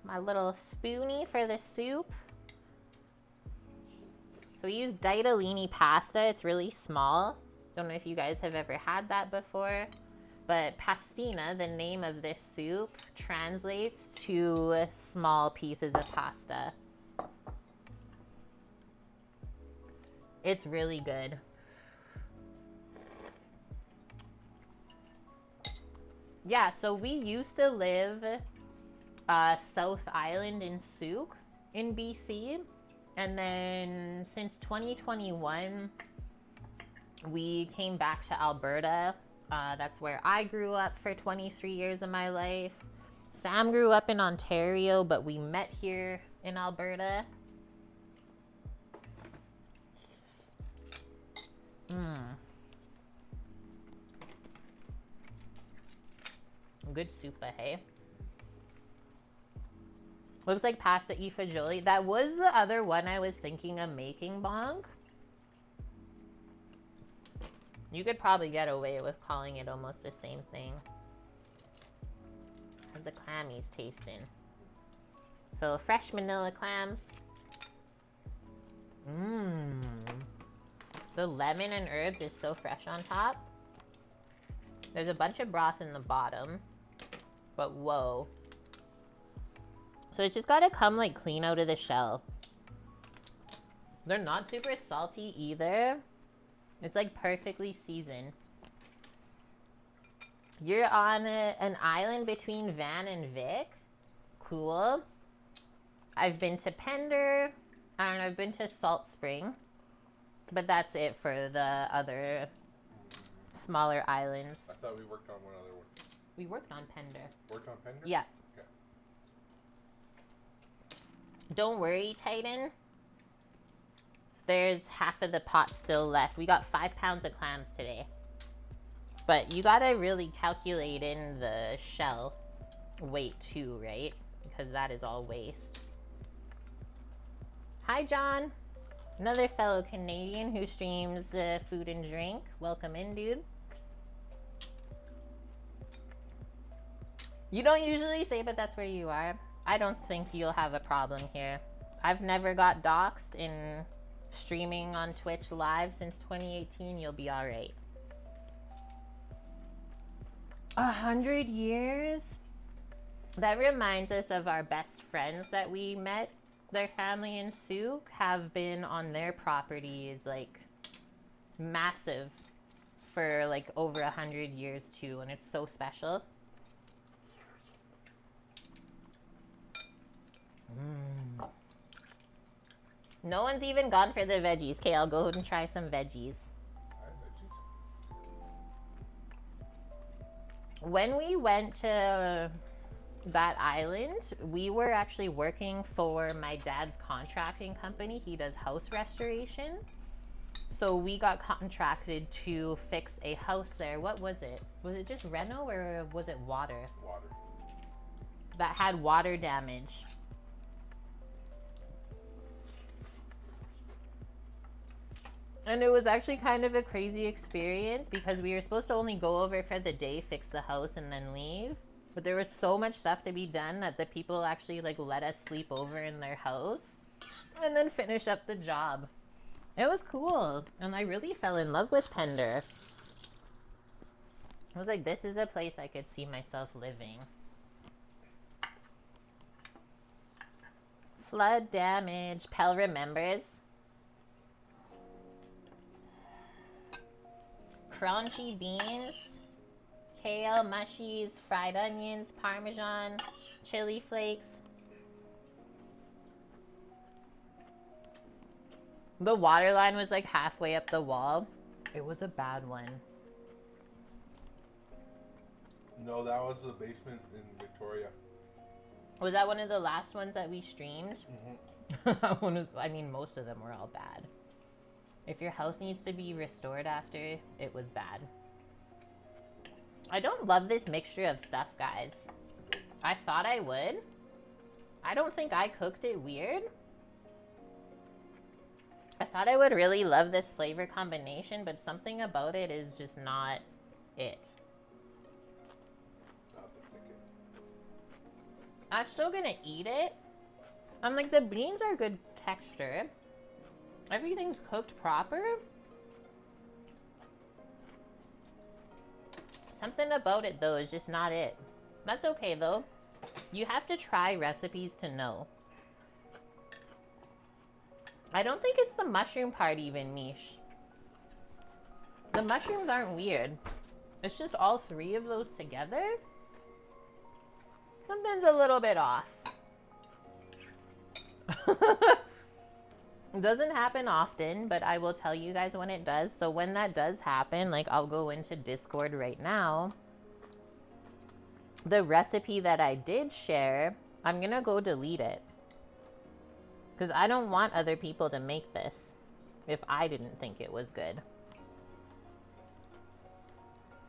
My little spoonie for the soup. So we use ditalini pasta. It's really small. Don't know if you guys have ever had that before. But pastina, the name of this soup, translates to small pieces of pasta. It's really good. Yeah, so we used to live South Island in Souk in BC. And then since 2021, we came back to Alberta. That's where I grew up for 23 years of my life. Sam grew up in Ontario, but we met here in Alberta. Good soup, hey? Looks like pasta e fagioli. That was the other one I was thinking of making, Bonk. You could probably get away with calling it almost the same thing. How's the clammies tasting? So fresh manila clams. The lemon and herbs is so fresh on top. There's a bunch of broth in the bottom, but whoa. So it's just gotta come like clean out of the shell. They're not super salty either. It's like perfectly seasoned. You're on an island between Van and Vic. Cool. I've been to Pender and I've been to Salt Spring. But that's it for the other smaller islands. I thought we worked on one other one. We worked on Pender. Worked on Pender? Yeah. Okay. Don't worry, Titan. There's half of the pot still left. We got 5 pounds of clams today. But you gotta really calculate in the shell weight too, right? Because that is all waste. Hi, John. Another fellow Canadian who streams food and drink. Welcome in, dude. You don't usually say, but that's where you are. I don't think you'll have a problem here. I've never got doxxed in streaming on Twitch live since 2018. You'll be all right. 100 years? That reminds us of our best friends that we met. Their family in Souk have been on their properties like massive for like over 100 years too, and it's so special. No one's even gone for the veggies. Okay, I'll go and try some veggies. When we went to that island, we were actually working for my dad's contracting company. He does house restoration. So we got contracted to fix a house there. What was it? Was it just reno or was it water? Water. That had water damage. And it was actually kind of a crazy experience because we were supposed to only go over for the day, fix the house, and then leave. But there was so much stuff to be done that the people actually like let us sleep over in their house and then finish up the job. It was cool. And I really fell in love with Pender. I was like, this is a place I could see myself living. Flood damage. Pell remembers. Crunchy beans. Kale, mushies, fried onions, parmesan, chili flakes. The water line was like halfway up the wall. It was a bad one. No, that was the basement in Victoria. Was that one of the last ones that we streamed? Mm-hmm. I mean, most of them were all bad. If your house needs to be restored after, it was bad. I don't love this mixture of stuff, guys. I thought I would. I don't think I cooked it weird. I thought I would really love this flavor combination, but something about it is just not it. I'm still gonna eat it. I'm like, the beans are good texture. Everything's cooked proper. Something about it, though, is just not it. That's okay, though. You have to try recipes to know. I don't think it's the mushroom part even, Mish. The mushrooms aren't weird. It's just all three of those together. Something's a little bit off. It doesn't happen often, but I will tell you guys when it does. So when that does happen, like, I'll go into Discord right now. The recipe that I did share, I'm gonna go delete it. Because I don't want other people to make this if I didn't think it was good.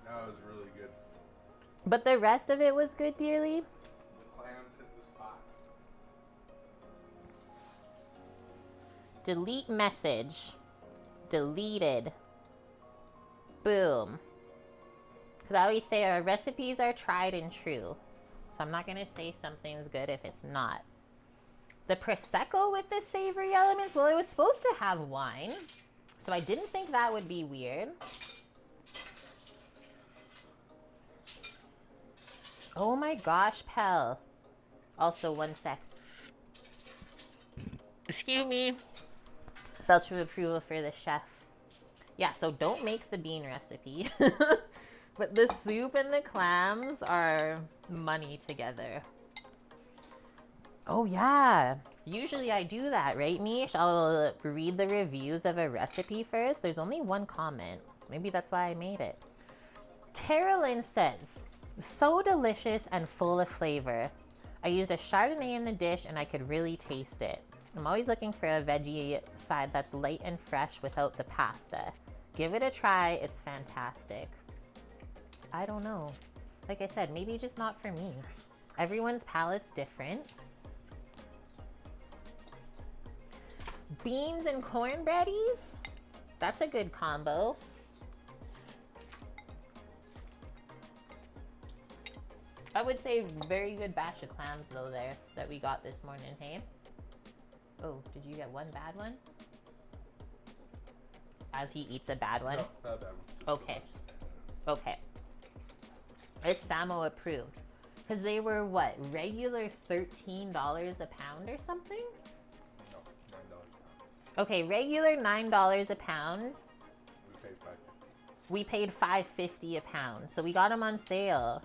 That was really good. But the rest of it was good, dearly. The clams hit the spot. Delete message. Deleted. Boom. Because I always say our recipes are tried and true. So I'm not going to say something's good if it's not. The Prosecco with the savory elements, well, it was supposed to have wine. So I didn't think that would be weird. Oh my gosh, Pell. Also, one sec. Excuse me. Belch of approval for the chef. Yeah, so don't make the bean recipe. But the soup and the clams are money together. Oh yeah. Usually I do that, right, Mish? I'll read the reviews of a recipe first. There's only one comment. Maybe that's why I made it. Carolyn says, so delicious and full of flavor. I used a Chardonnay in the dish and I could really taste it. I'm always looking for a veggie side that's light and fresh without the pasta. Give it a try. It's fantastic. I don't know. Like I said, maybe just not for me. Everyone's palate's different. Beans and cornbreadies? That's a good combo. I would say very good batch of clams though there that we got this morning, hey? Oh, did you get one bad one? As he eats a bad one? No, not a bad one. Okay. Okay. It's Samo approved. Because they were what? Regular $13 a pound or something? No, $9. Okay, regular $9 a pound. We paid $5.50. We paid $5.50 a pound. So we got them on sale.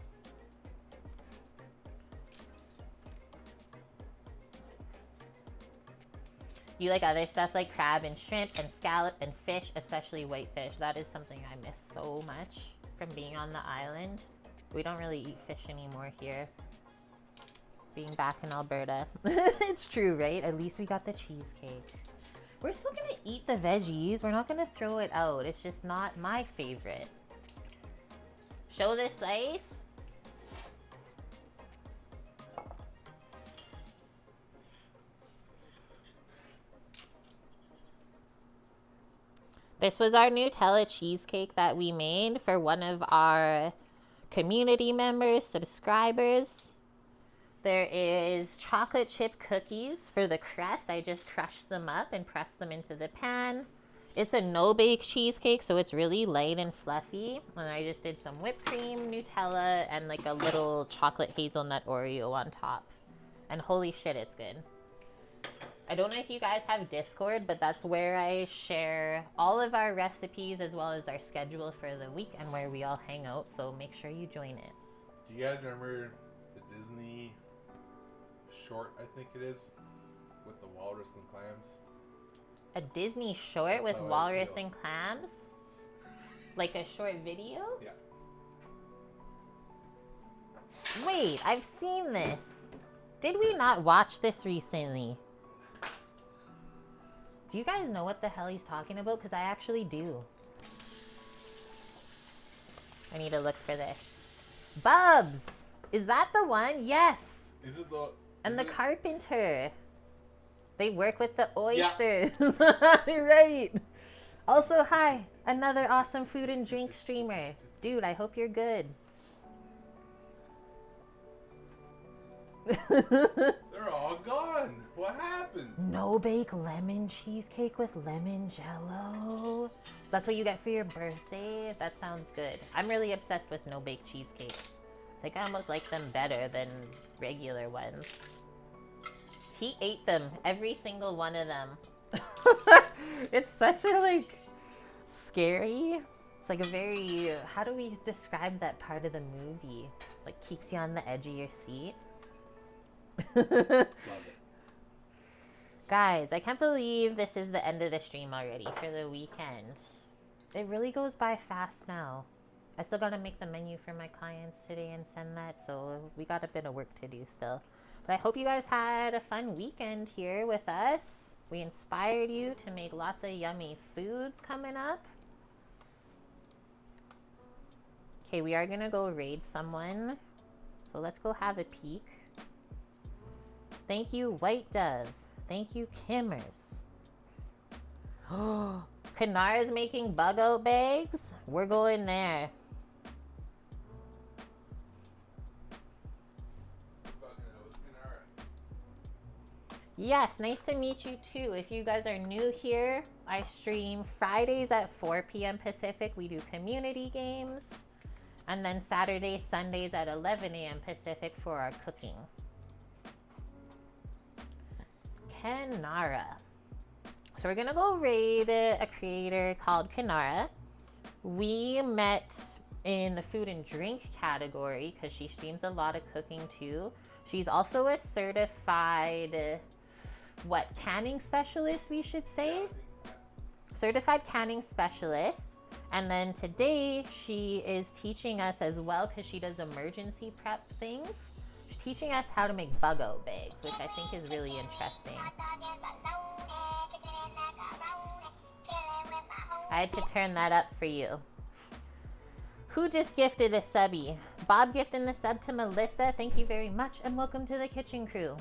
You like other stuff like crab and shrimp and scallop and fish, especially whitefish. That is something I miss so much from being on the island. We don't really eat fish anymore here. Being back in Alberta. It's true, right? At least we got the cheesecake. We're still gonna eat the veggies. We're not gonna throw it out. It's just not my favorite. Show this ice. This was our Nutella cheesecake that we made for one of our community members, subscribers. There is chocolate chip cookies for the crust. I just crushed them up and pressed them into the pan. It's a no-bake cheesecake, so it's really light and fluffy. And I just did some whipped cream, Nutella, and like a little chocolate hazelnut Oreo on top. And holy shit, it's good. I don't know if you guys have Discord, but that's where I share all of our recipes as well as our schedule for the week and where we all hang out. So make sure you join it. Do you guys remember the Disney short, I think it is, with the walrus and clams? A Disney short That's with how I walrus feel. and clams? Like a short video? Yeah. Wait, I've seen this. Did we not watch this recently? Do you guys know what the hell he's talking about? Because I actually do. I need to look for this. Bubs! Is that the one? Yes! Is it the... And is the it- carpenter. They work with the oysters. Right. Also, hi. Another awesome food and drink streamer. Dude, I hope you're good. They're all gone. What happened? No bake lemon cheesecake with lemon jello. That's what you get for your birthday. That sounds good. I'm really obsessed with no bake cheesecakes. I think I almost like them better than regular ones. He ate them, every single one of them. It's such a like scary. It's like a very, how do we describe that part of the movie? Like keeps you on the edge of your seat. Love it. Guys, I can't believe this is the end of the stream already for the weekend. It really goes by fast now. I still gotta make the menu for my clients today and send that, so we got a bit of work to do still. But I hope you guys had a fun weekend here with us. We inspired you to make lots of yummy foods coming up. Okay, we are gonna go raid someone. So let's go have a peek. Thank you, White Dove. Thank you, Kimmers. Oh, Kanara's making bug out bags? We're going there. Yes, nice to meet you too. If you guys are new here, I stream Fridays at 4 p.m. Pacific. We do community games. And then Saturdays, Sundays at 11 a.m. Pacific for our cooking. Kanara. So we're gonna go raid a creator called Kanara. We met in the food and drink category because she streams a lot of cooking too. She's also a certified, canning specialist, we should say? Certified canning specialist. And then today she is teaching us as well, because she does emergency prep things. She's teaching us how to make bug out bags, which I think is really interesting. I had to turn that up for you. Who just gifted a subby? Bob gifting the sub to Melissa. Thank you very much, and welcome to the kitchen crew.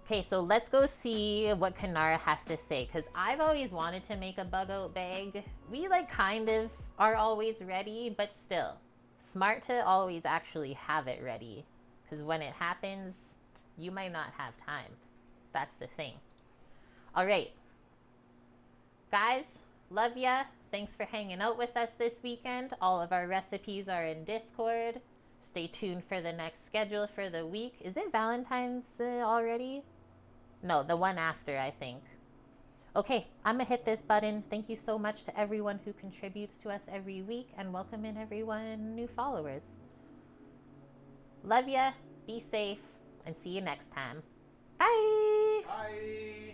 Okay, so let's go see what Kanara has to say, because I've always wanted to make a bug out bag. We kind of are always ready, but still, smart to always actually have it ready, because when it happens, you might not have time. That's the thing. All right, guys, love ya. Thanks for hanging out with us this weekend. All of our recipes are in Discord. Stay tuned for the next schedule for the week. Is it Valentine's already? No, the one after, I think. Okay, I'm gonna hit this button. Thank you so much to everyone who contributes to us every week, and welcome in everyone, new followers. Love ya, be safe, and see you next time. Bye! Bye!